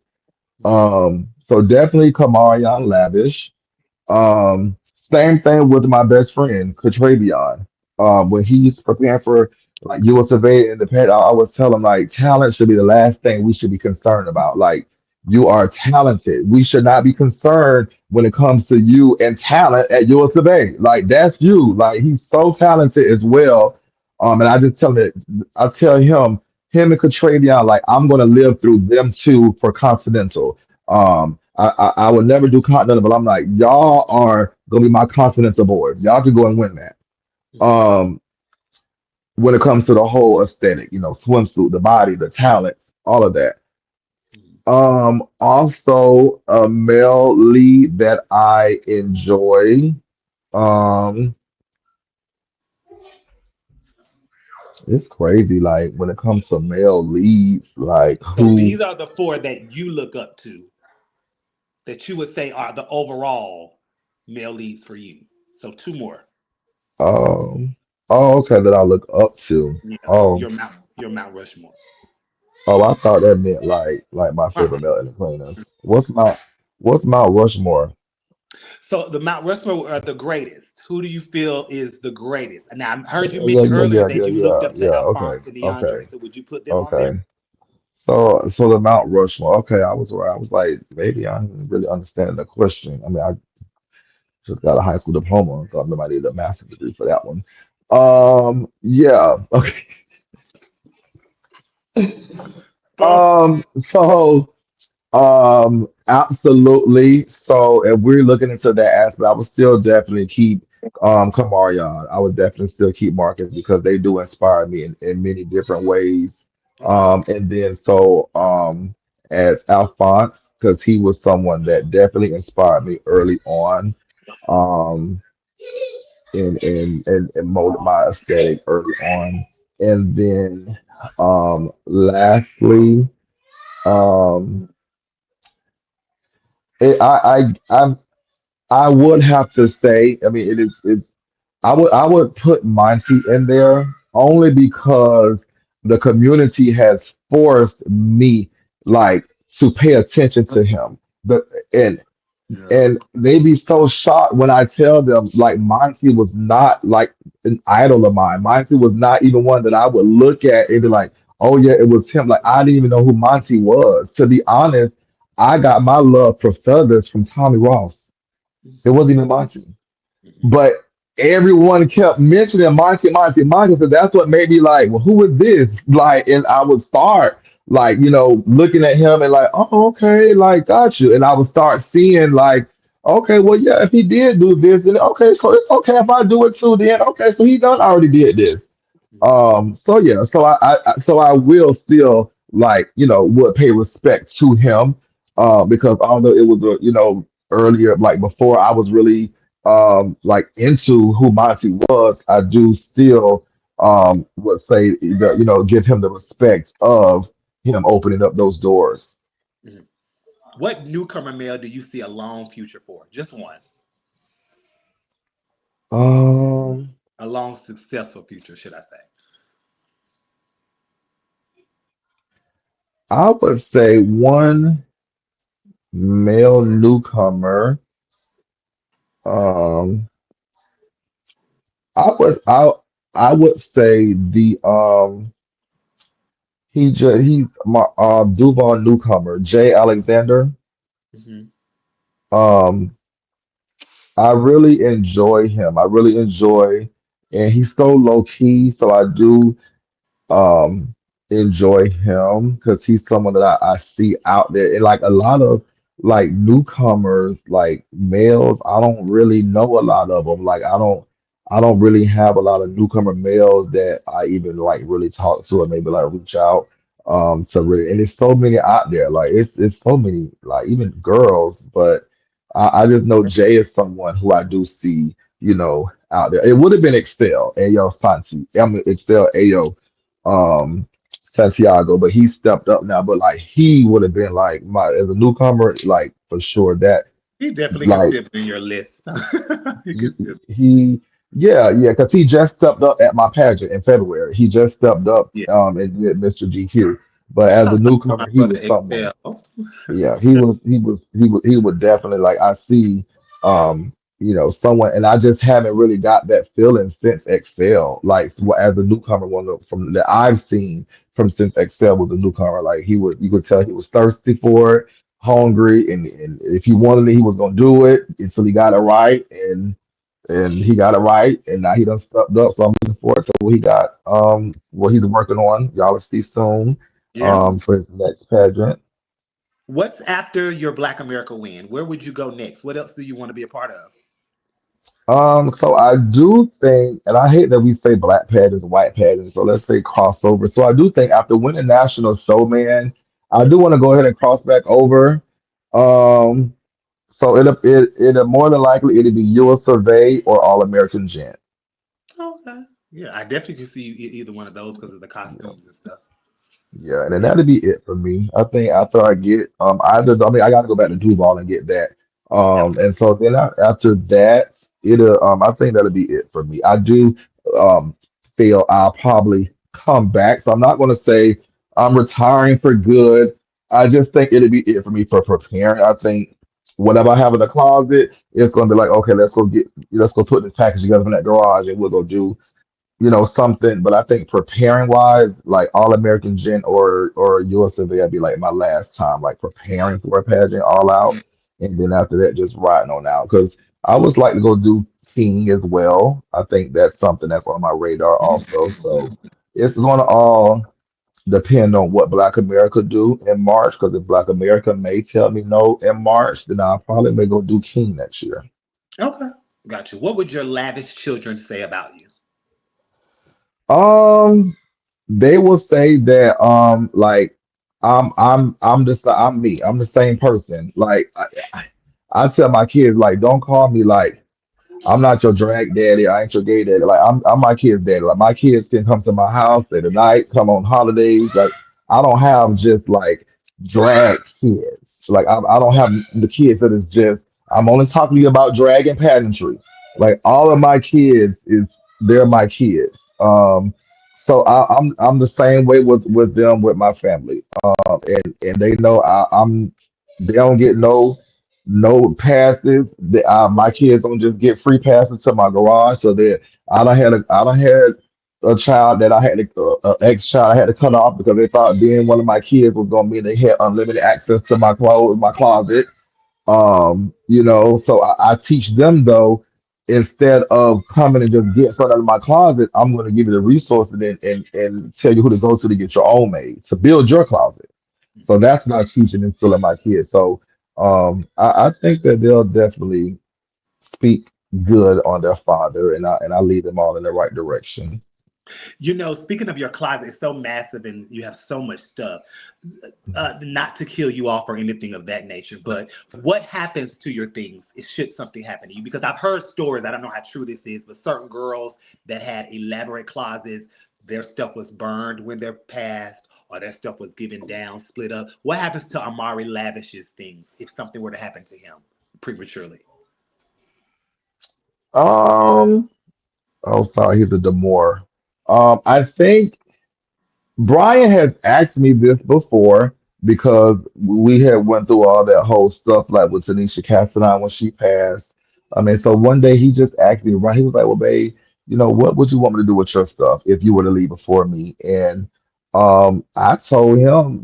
Mm-hmm. So definitely Kamari Lavish. Same thing with my best friend, Katravion. When he's preparing for like US of A in the pet, I always tell him like talent should be the last thing we should be concerned about. Like you are talented. We should not be concerned when it comes to you and talent at US of A. Like that's you. Like he's so talented as well. And I just tell him, I tell him and Katravion, like I'm gonna live through them two for Confidential. I would never do Continental, but I'm like, y'all are gonna be my Continental boys. Y'all can go and win that. Mm-hmm. Um, when it comes to the whole aesthetic, swimsuit, the body, the talents, all of that. Also a male lead that I enjoy. Um, it's crazy, like when it comes to male leads, like So who these are the four that you look up to, that you would say are the overall male leads for you. So two more. um oh okay that I look up to. Yeah, Oh, your Mount Rushmore. oh, I thought that meant like my favorite Uh-uh. male entertainers. What's my Rushmore? So the Mount Rushmore are the greatest. Who do you feel is the greatest? Now I heard you Yeah, mention yeah, earlier yeah, that yeah, you looked yeah, up to yeah. Alphonse Okay, and okay, DeAndre. So would you put them on okay. there? So the Mount Rushmore. Okay, I was right. I was like, maybe I didn't really understand the question. I mean, I just got a high school diploma, so I remember I needed a master's degree for that one. Yeah. Okay. Go. So. Absolutely. So if we're looking into that aspect, I would still definitely keep Kamarion. I would definitely still keep Marcus because they do inspire me in many different ways. Okay. And then as Alphonse, because he was someone that definitely inspired me early on. Um and molded my aesthetic early on. And then lastly, um I'm I would have to say, I mean, I would put Monty in there only because the community has forced me like to pay attention to him. The and Yeah. and they be so shocked when I tell them like Monty was not like an idol of mine. Monty was not even one that I would look at and be like, oh yeah, it was him. Like I didn't even know who Monty was. To be honest, I got my love for feathers from Tommy Ross. It wasn't even Monty. Mhm. But everyone kept mentioning Monty, Monty, Monty. So that's what made me like, well, who is this? Like, and I would start like, looking at him and like, oh, okay, like, got you. And I would start seeing like, okay, well, yeah, if he did do this, then okay, so it's okay if I do it too. Then okay, so he done already did this. Mhm. So yeah, so I will still like, would pay respect to him, because although it was earlier, like before I was really like into who Monty was, I do still would say that, give him the respect of him opening up those doors. Mhm. What newcomer male do you see a long future for? Just one. Um, A long successful future, should I say? I would say one male newcomer. Um, I would I would say he's my Duval newcomer, Jay Alexander. Hmm. Um I really enjoy him. I really enjoy, and he's so low key, so I do um enjoy him because he's someone that I see out there. And like a lot of like newcomers, like males, I don't really know a lot of them. Like I don't really have a lot of newcomer males that I even like really talk to or maybe like reach out to really, and there's so many out there. Like it's so many, like even girls, but I just know Jay is someone who I do see, out there. It would have been Excel, Ayo Santi. I mean Excel Ayo, um, Santiago, but he stepped up now. But like he would have been like my as a newcomer, like for sure that He definitely could like sit in your list. He he, could sit. he yeah, because he just stepped up at my pageant in February. He just stepped up Yeah. and did Mr. GQ. But as a Shouts out to my newcomer, he brother was someone. Excel. Yeah, he would definitely like I see someone and I just haven't really got that feeling since Excel. Like as a newcomer from that I've seen from since Excel was a newcomer. Like he was you could tell he was thirsty for it, hungry, and if he wanted it, he was gonna do it until he got it right and he got it right and now he done stepped up. So I'm looking forward to what he got what he's working on. Y'all will see soon Yeah. for his next pageant. What's after your Black America win? Where would you go next? What else do you want to be a part of? So I do think, and I hate that we say black pageants and white pageants, so let's say crossover. So I do think after winning national showman, I do want to go ahead and cross back over. Um, so it'll more than likely it'll be US Survey or All American Gent. Okay. Yeah, I definitely could see you either one of those because of the Yeah. costumes and stuff. Yeah, and then Yeah. that'll be it for me. I think after I get I mean I gotta go back to Duval and get that. Absolutely. And so then after that, it'll I think that'll be it for me. I do um feel I'll probably come back. So I'm not gonna say I'm retiring for good. I just think it'll be it for me for preparing. I think whatever I have in the closet, it's gonna be like, okay, let's go put this package together in that garage and we'll go do something. But I think preparing wise, like All American Gent or USFA, I'd be like my last time, like preparing for a pageant all out, and then after that, just riding on out. Because I always like to go do teen as well. I think that's something that's on my radar also. So it's gonna all depend on what Black America do in March. Because if Black America may tell me no in March, then I probably may go do King next year. Okay. Gotcha. What would your lavish children say about you? Um, they will say that like I'm the I'm me. I'm the same person. Like I tell my kids like don't call me like I'm not your drag daddy. I ain't your gay daddy. Like I'm my kid's daddy. Like my kids can come to my house stay the night, come on holidays. Like I don't have just like drag kids. Like I don't have the kids that is just I'm only talking to you about drag and pageantry. Like all of my kids is they're my kids. So I'm the same way with them with my family. And they know I'm they don't get no passes. My kids don't just get free passes to my garage. So that I don't had a child that I had a ex child I had to cut off because they thought being one of my kids was gonna mean they had unlimited access to my clothes, my closet. So I teach them though, instead of coming and just get something out of my closet, I'm going to give you the resources and tell you who to go to get your own made to build your closet. So that's what I teach and instill in my kids. So I think that they'll definitely speak good on their father, and I lead them all in the right direction. Speaking of your closet, it's so massive and you have so much stuff. Not to kill you off or anything of that nature, but what happens to your things should something happen to you? Because I've heard stories, I don't know how true this is, but certain girls that had elaborate closets, their stuff was burned when they're passed, or their stuff was given down, split up. What happens to Amari Lavish's things if something were to happen to him prematurely? Um, oh, sorry, he's a demore. I think Brian has asked me this before because we had went through all that whole stuff like with Tanisha Cassidy when she passed. I mean, so one day he just asked me, right? He was like, "Well, babe, what would you want me to do with your stuff if you were to leave before me?" And I told him,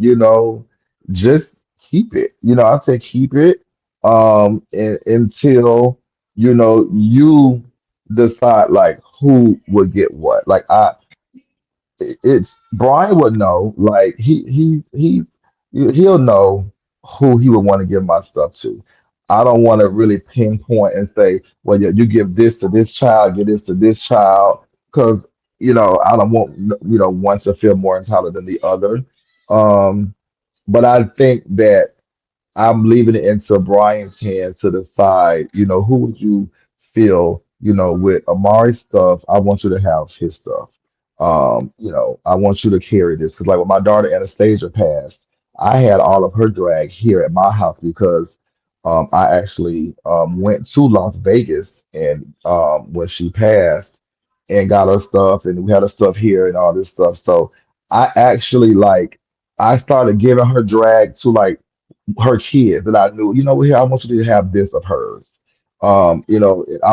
just keep it. I said keep it until you decide like who would get what. Like it's Brian would know. Like he'll know who he would want to give my stuff to. I don't want to really pinpoint and say, well, yeah, you give this to this child, give this to this child, because I don't want one to feel more entitled than the other. Um, but I think that I'm leaving it into Brian's hands to decide, who would you feel, with Amari's stuff, I want you to have his stuff. I want you to carry this because, like, when my daughter Anastasia passed, I had all of her drag here at my house because I actually went to Las Vegas and when she passed and got her stuff, and we had her stuff here and all this stuff. So I actually like I started giving her drag to like her kids that I knew, here, I want you to have this of hers. I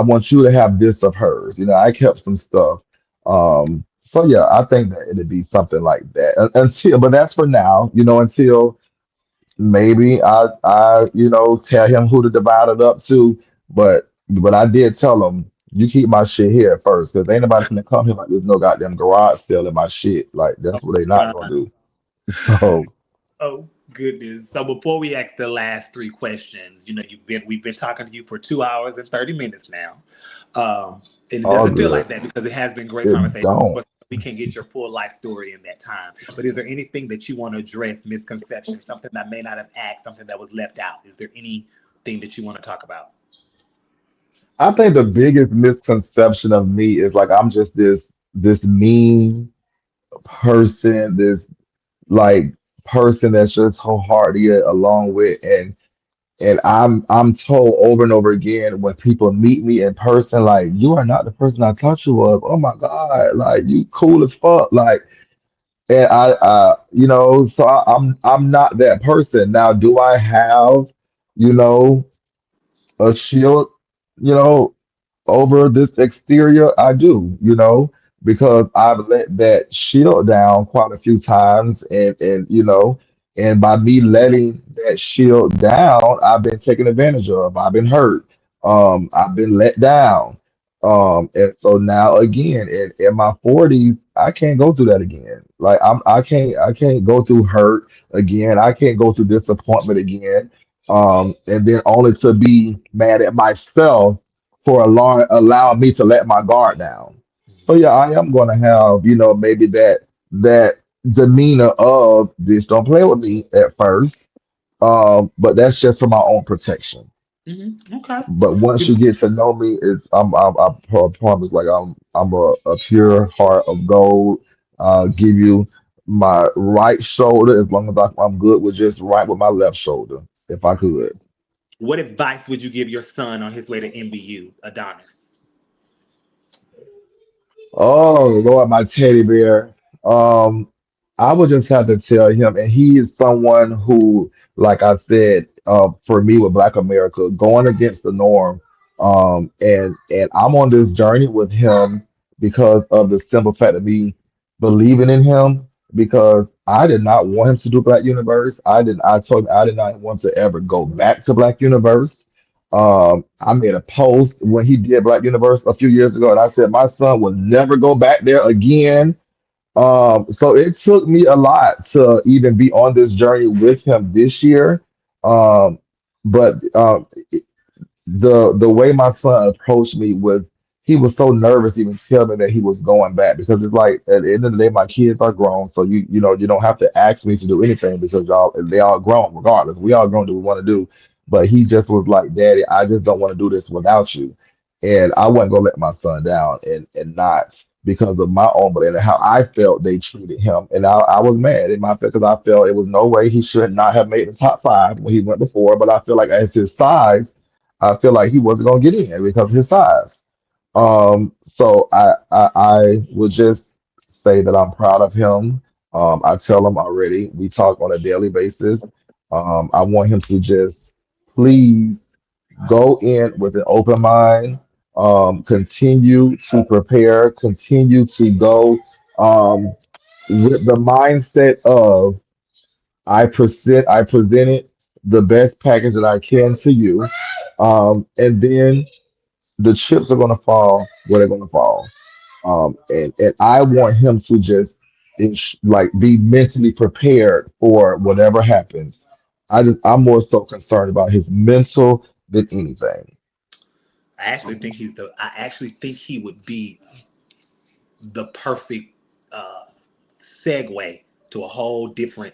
want you to have this of hers. I kept some stuff. So yeah, I think that it'd be something like that but that's for now, until maybe I tell him who to divide it up to. But I did tell him, you keep my shit here at first, because ain't nobody gonna come here like there's no goddamn garage sale in my shit. Like Oh that's what they not God. gonna do. So, Oh goodness. So before we ask the last three questions, we've been talking to you for 2 hours and 30 minutes now. And it all doesn't feel good. like that because it has been great It conversation. Of don't. course, we can get your full life story in that time. But is there anything that you want to address, misconception, something that may not have asked, something that was left out? Is there anything that you want to talk about? I think the biggest misconception of me is like I'm just this mean person, this like person that's just so hard to get along with, and I'm told over and over again when people meet me in person, like, you are not the person I thought you was. Oh my God, like you cool as fuck. Like, and so I'm not that person. Now, do I have, you know, a shield, you know, over this exterior? I do, because I've let that shield down quite a few times, and by me letting that shield down, I've been taken advantage of. I've been hurt. I've been let down. And so now again, in my 40s, I can't go through that again. Like I can't go through hurt again. I can't go through disappointment again. And then only to be mad at myself for allowing me to let my guard down. So yeah, I am gonna have, maybe that demeanor of this don't play with me at first. But that's just for my own protection. Okay. But once you get to know me, it's I promise, like I'm a pure heart of gold. Give you my right shoulder as long as I'm good with just right with my left shoulder, if I could. What advice would you give your son on his way to MBU, Adonis? Oh Lord, my teddy bear. Um, I would just have to tell him, and he is someone who, like I said, for me with Black America, going against the norm. And I'm on this journey with him because of the simple fact of me believing in him. Because I did not want him to do Black Universe. I told him I did not want to ever go back to Black Universe. I made a post when he did Black Universe a few years ago, and I said my son will never go back there again. So it took me a lot to even be on this journey with him this year. Um, but the way my son approached me was he was so nervous to even tell me that he was going back, because it's like at the end of the day my kids are grown, so you don't have to ask me to do anything because they all grown regardless. We all grown, do what we want to do. But he just was like, Daddy, I just don't want to do this without you. And I wasn't gonna let my son down, and not because of my own, but and how I felt they treated him. And I was mad in my because I felt it was no way he should not have made the top five when he went before. But I feel like as his size, I feel like he wasn't gonna get in because of his size. So I would just say that I'm proud of him. I tell him already. We talk on a daily basis. I want him to just please go in with an open mind. Continue to prepare. Continue to go with the mindset of I presented the best package that I can to you. And then the chips are gonna fall where they're gonna fall. And I want him to just like be mentally prepared for whatever happens. I'm more so concerned about his mental than anything. I actually think he would be the perfect uh, segue to a whole different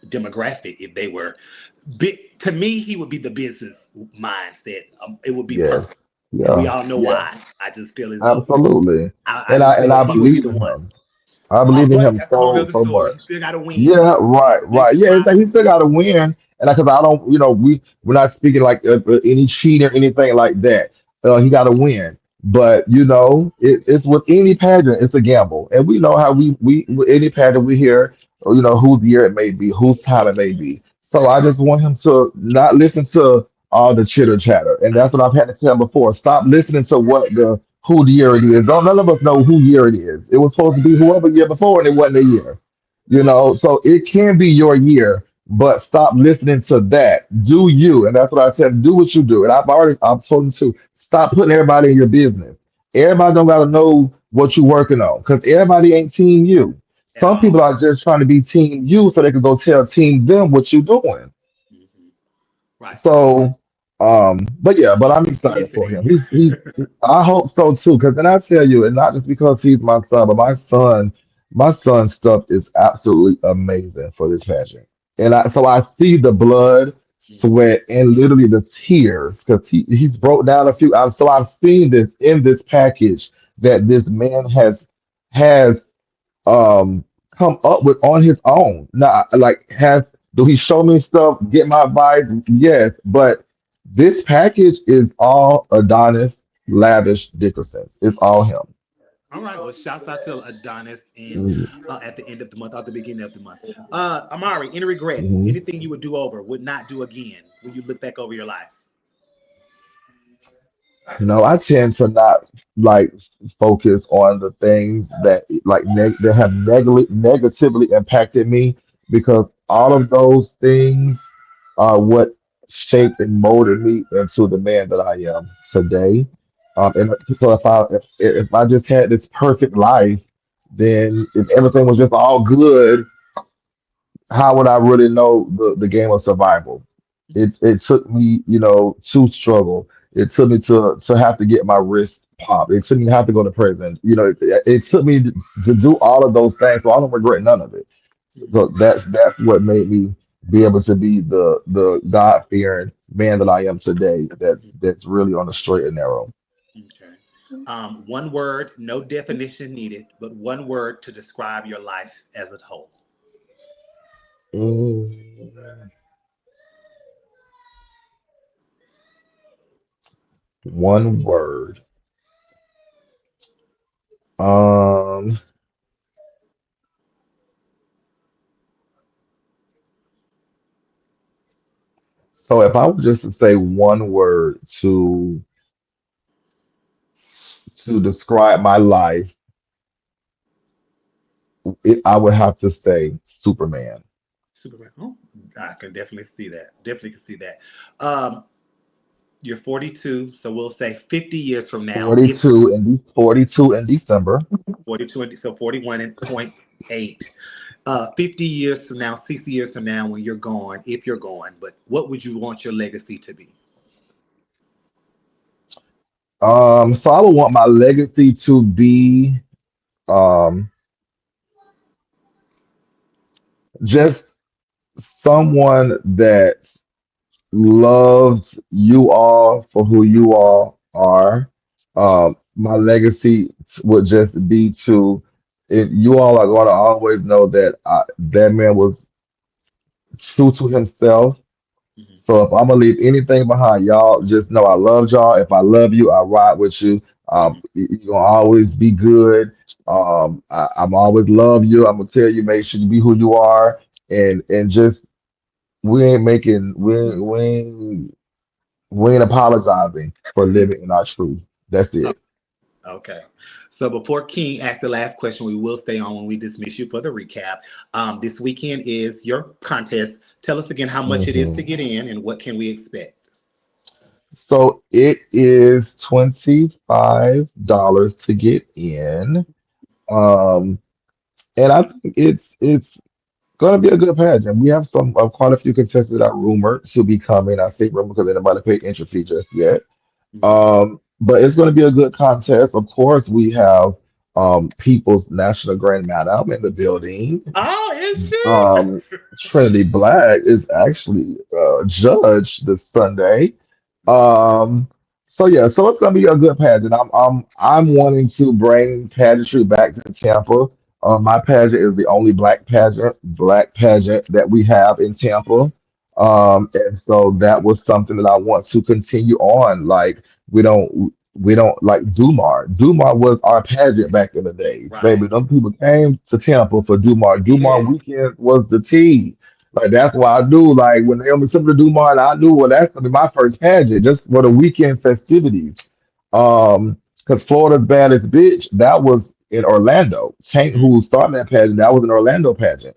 demographic if they were. To me, he would be the business mindset. It would be perfect. Yes. and we Yeah, all know yeah, why. I just feel as though absolutely. I just feel And that I he would be believe the in one. him. I believe in But him that's the moral so of the so story. He much. still got to win. Yeah, And right, this right. is Yeah, why. it's like he still got to win, and because I don't, we're not speaking like any cheat or anything like that. He got to win, but it's with any pageant, it's a gamble, and we know how we with any pageant we hear, whose year it may be, whose time it may be. So I just want him to not listen to all the chitter chatter, and that's what I've had to tell him before. Stop listening to what the who the year it is. Don't none of us know who year it is. It was supposed to be whoever year before, and it wasn't a year. So it can be your year, but stop listening to that. Do you? And that's what I said. Do what you do. And I've told him to stop putting everybody in your business. Everybody don't got to know what you're working on because everybody ain't team you. At Some people all. are just trying to be team you so they can go tell team them what you're doing. Hmm. Right. So, but I'm excited for Listening. him. I hope so too. Because then I tell you, and not just because he's my son, but my son's stuff is absolutely amazing for this pageant. And I see the blood, Hmm. sweat, and literally the tears because he's broke down a few. So I've seen this in this package that this man has um come up with on his own. Now, like, has do he show me stuff, get my advice? Yes, but this package is all Adonis Lavish Dickerson. It's all him. All right. Well, shouts out to Adonis and Mhm, at the end of the month, at the beginning of the month. Amari, any regrets? mhm. Anything you would do over, would not do again when you look back over your life? No, I tend to not like focus on the things that that have negatively impacted me because all of those things are what shaped and molded me into the man that I am today. And so if I just had this perfect life, then if everything was just all good, how would I really know the game of survival? It took me, to struggle. It took me to have to get my wrist popped. It took me to have to go to prison. It took me to do all of those things. So I don't regret none of it. So Mhm. that's what made me be able to be the God fearing man that I am today. That's really on the straight and narrow. Okay. One word, no definition needed, but one word to describe your life as a whole. Mm, one word. Um, so if I was just to say one word to describe my life, I would have to say Superman. Superman. Oh, I can definitely see that. Definitely can see that. Um, you're 42, so we'll say 50 years from now, if 42 in December. 42, so 41 and point 0.8. 50 years from now, 60 years from now, when you're gone, if you're gone, but what would you want your legacy to be? So I would want my legacy to be um just someone that loves you all for who you all are. My legacy would just be you all are going to always know that that man was true to himself. Mhm. So if I'm gonna leave anything behind, y'all just know I love y'all. If I love you, I ride with you. Mhm. You're gonna always be good. I'm always love you. I'm gonna tell you, make sure you be who you are, and just we ain't apologizing for living in our truth. That's it. Okay. So before King asks the last question, we will stay on when we dismiss you for the recap. This weekend is your contest. Tell us again how much it is to Mhm. get in and what can we expect. So it is $25 to get in. Um, and I think it's gonna be a good pageant. We have quite a few contestants that are rumored to be coming. I say rumored because anybody paid entry fee just yet. Mhm. But it's gonna be a good contest. Of course, we have People's National Grand Madam in the building. Oh, is she? Trinity Black is actually judge this Sunday. Um, So yeah, so it's gonna be a good pageant. I'm wanting to bring pageantry back to Tampa. My pageant is the only black pageant that we have in Tampa. And so that was something that I want to continue on. Like we don't like Dumar. Dumar was our pageant back in the days, Right. baby. Them people came to Tampa for Dumar. They Dumar did. weekend was the tea. Like that's why I knew, like when they took me to Dumont, I knew, well, that's gonna be my first pageant just for the weekend festivities. Because Florida's baddest bitch, that was in Orlando. Tank, Mm, who started that pageant, that was an Orlando pageant.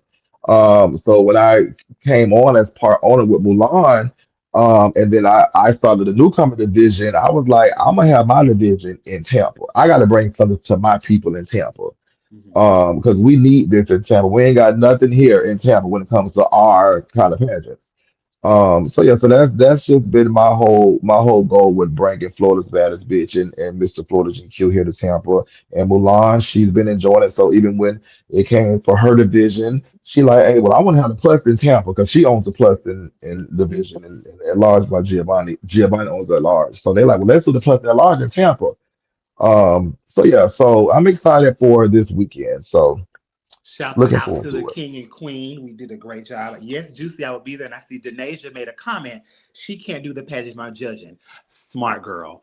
So when I came on as part owner with Mulan, and then I started the newcomer division, I was like, I'm gonna have my division in Tampa. I gotta bring something to my people in Tampa. mhm. Because we need this in Tampa. We ain't got nothing here in Tampa when it comes to our kind of pageants. So yeah, so that's just been my whole goal with bringing Florida's baddest bitch and Mr. Florida GQ here to Tampa. And Mulan, she's been enjoying it. So even when it came for her division, she like, hey, well, I want to have a plus in Tampa because she owns a plus in division and at large by Giovanni. Giovanni owns at large. So they're like, well, let's do the plus at large in Tampa. So yeah, so I'm excited for this weekend. So Shouts looking out forward to the to it. king and queen. We did a great job. Yes, Juicy, I will be there. And I see Denasia made a comment. She can't do the pageant by judging. Smart girl.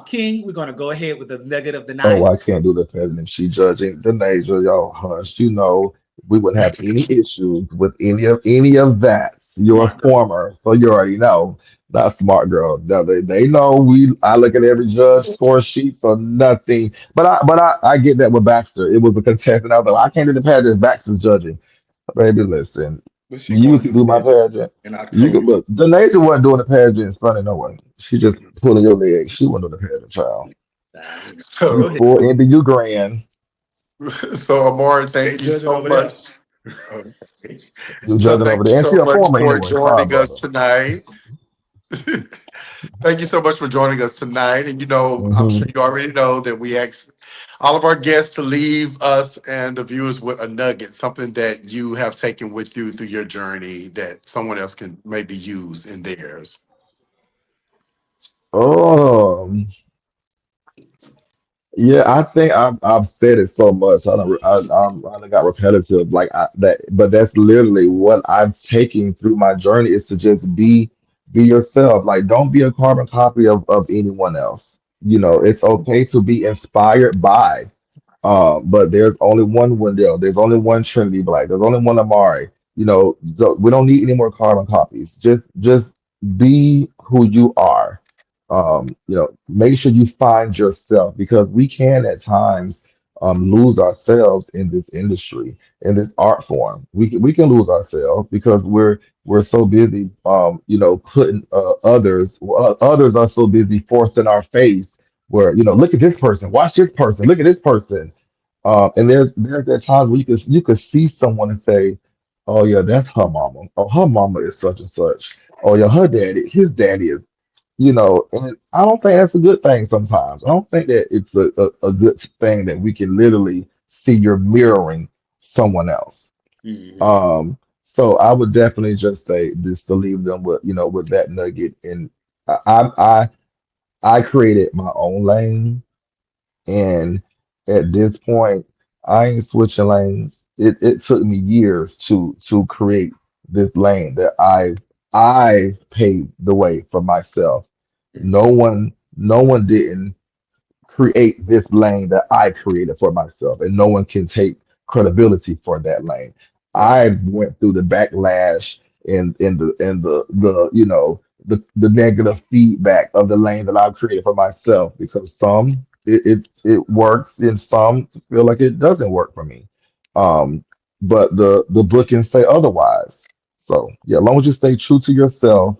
King, we're going to go ahead with the nugget of the Oh, night. I can't do the president. She judging the nature. Y'all hush. You know, we wouldn't have any issues with any of that. You're a Smart girl. former, so you already know. Not smart girl. No, they know we. I look at every judge score sheets or nothing. But I get that with Baxter. It was a contestant. I was like, I can't do the pageant. Baxter's judging. Baby, listen. But she You going to can do do my pageant pageant. in You can October. look. The nature wasn't doing the pageant Sunday, no way. She just pulling your leg. She wasn't doing the pageant, child. You Go So, ahead. full into you grand. so Amari, They thank you judging so over there. much. Okay. You So judging over thank you there. And she so a much former for anyway. Sorry, joining us brother. tonight. Thank you so much for joining us tonight. And I'm Hmm. sure you already know that we ask all of our guests to leave us and the viewers with a nugget, something that you have taken with you through your journey that someone else can maybe use in theirs. Oh, yeah. I think I've said it so much. I done got repetitive like that, but that's literally what I've taken through my journey is to just be yourself. Like, don't be a carbon copy of anyone else. It's okay to be inspired by. But there's only one Wendell. There's only one Trinity Black. There's only one Amari. So we don't need any more carbon copies. Just be who you are. Make sure you find yourself because we can at times lose ourselves in this industry, in this art form. We can lose ourselves because we're so busy, putting others are so busy forced in our face where look at this person, watch this person, look at this person. And there's at times where you could see someone and say, oh yeah, that's her mama. Oh, her mama is such and such. Oh yeah, her daddy, his daddy is, and I don't think that's a good thing sometimes. I don't think that it's a good thing that we can literally see you're mirroring someone else. Hmm. So I would definitely just say just to leave them with that nugget. And I created my own lane, and at this point, I ain't switching lanes. It took me years to create this lane that I paved the way for myself. No one didn't create this lane that I created for myself, and no one can take credibility for that lane. Right. I went through the backlash and the negative feedback of the lane that I've created for myself because some it works and some feel like it doesn't work for me. Um, but the book can say otherwise. So yeah, as long as you stay true to yourself,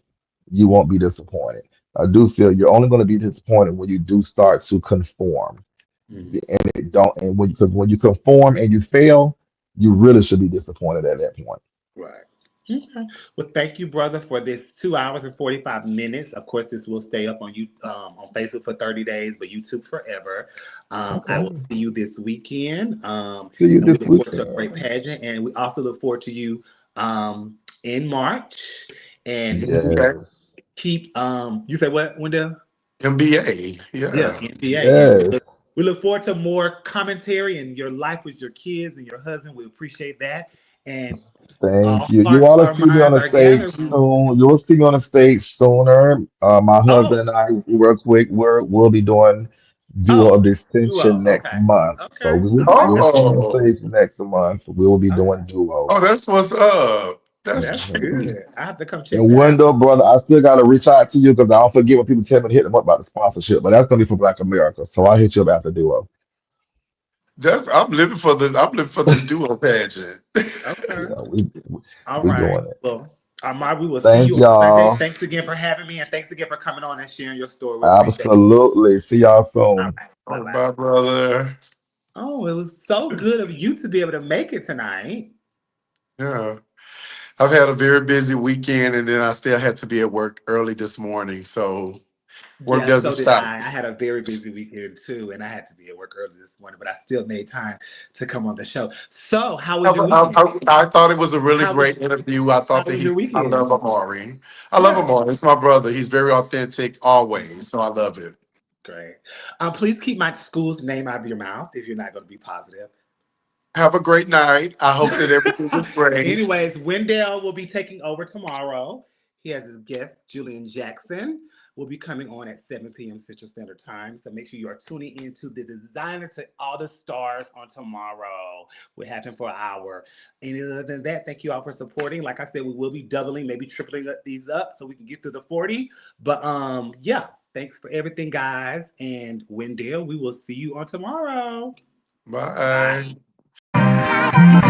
you won't be disappointed. I do feel you're only going to be disappointed when you do start to conform, Mhm. and it don't. And when you conform and you fail, you really should be disappointed at that point. Right. Okay. Well, thank you, brother, for this 2 hours and 45 minutes. Of course, this will stay up on Facebook for 30 days, but YouTube forever. I will Okay. see you this weekend, See you and we this look forward to a great weekend. pageant. And we also look forward to you in March. And Okay. Yes. keep. You say what, Wendell? MBA. Yeah, Yeah. NBA. And Yes. we look forward to more commentary and your life with your kids and your husband. We appreciate that. And Thank all you. You hearts, want to our see me on minds the are stage gathered. soon. You'll see me on the stage sooner. My husband Oh, and I, real quick, we'll be doing Duo of oh, duo. Distinction next Okay. month. So Okay. we will Okay. you'll That's see me on Oh, stage next month. We will be doing okay. Duo. oh, that's what's up. That's That's cute. good. I have to come check And that out. Wendell, brother, I still gotta reach out to you because I don't forget when people tell me to hit them up about the sponsorship, but that's gonna be for Black America. So I'll hit you up after Duo. That's I'm living for this duo pageant. Okay. Yeah, All we right. doing it. Well, Amar, we will see Thank you on Sunday. y'all. Thanks again for having me, and thanks again for coming on and sharing your story. We appreciate it. Absolutely. See y'all All soon. right. Bye Oh, bye. my brother. Oh, it was so good of you to be able to make it tonight. Yeah. I've had a very busy weekend and then I still had to be at work early this morning. So work Yeah, doesn't so did stop. I. I had a very busy weekend too, and I had to be at work early this morning, but I still made time to come on the show. So, how I, was your I, weekend? I thought it was a really How was great interview. I how thought that was your I weekend? love Amari. I love Yeah, Amari. It's my brother. He's very authentic always. So I love it. great. Please keep my school's name out of your mouth if you're not going to be positive. Have a great night. I hope that everything is great. Anyways, Wendell will be taking over tomorrow. He has his guest, Julian Jackson, will be coming on at 7 p.m. Central Standard Time. So make sure you are tuning in to the designer to all the stars on tomorrow. We're having for an hour. And other than that, thank you all for supporting. Like I said, we will be doubling, maybe tripling these up so we can get through the 40. But yeah, thanks for everything, guys. And Wendell, we will see you on tomorrow. Bye. Bye.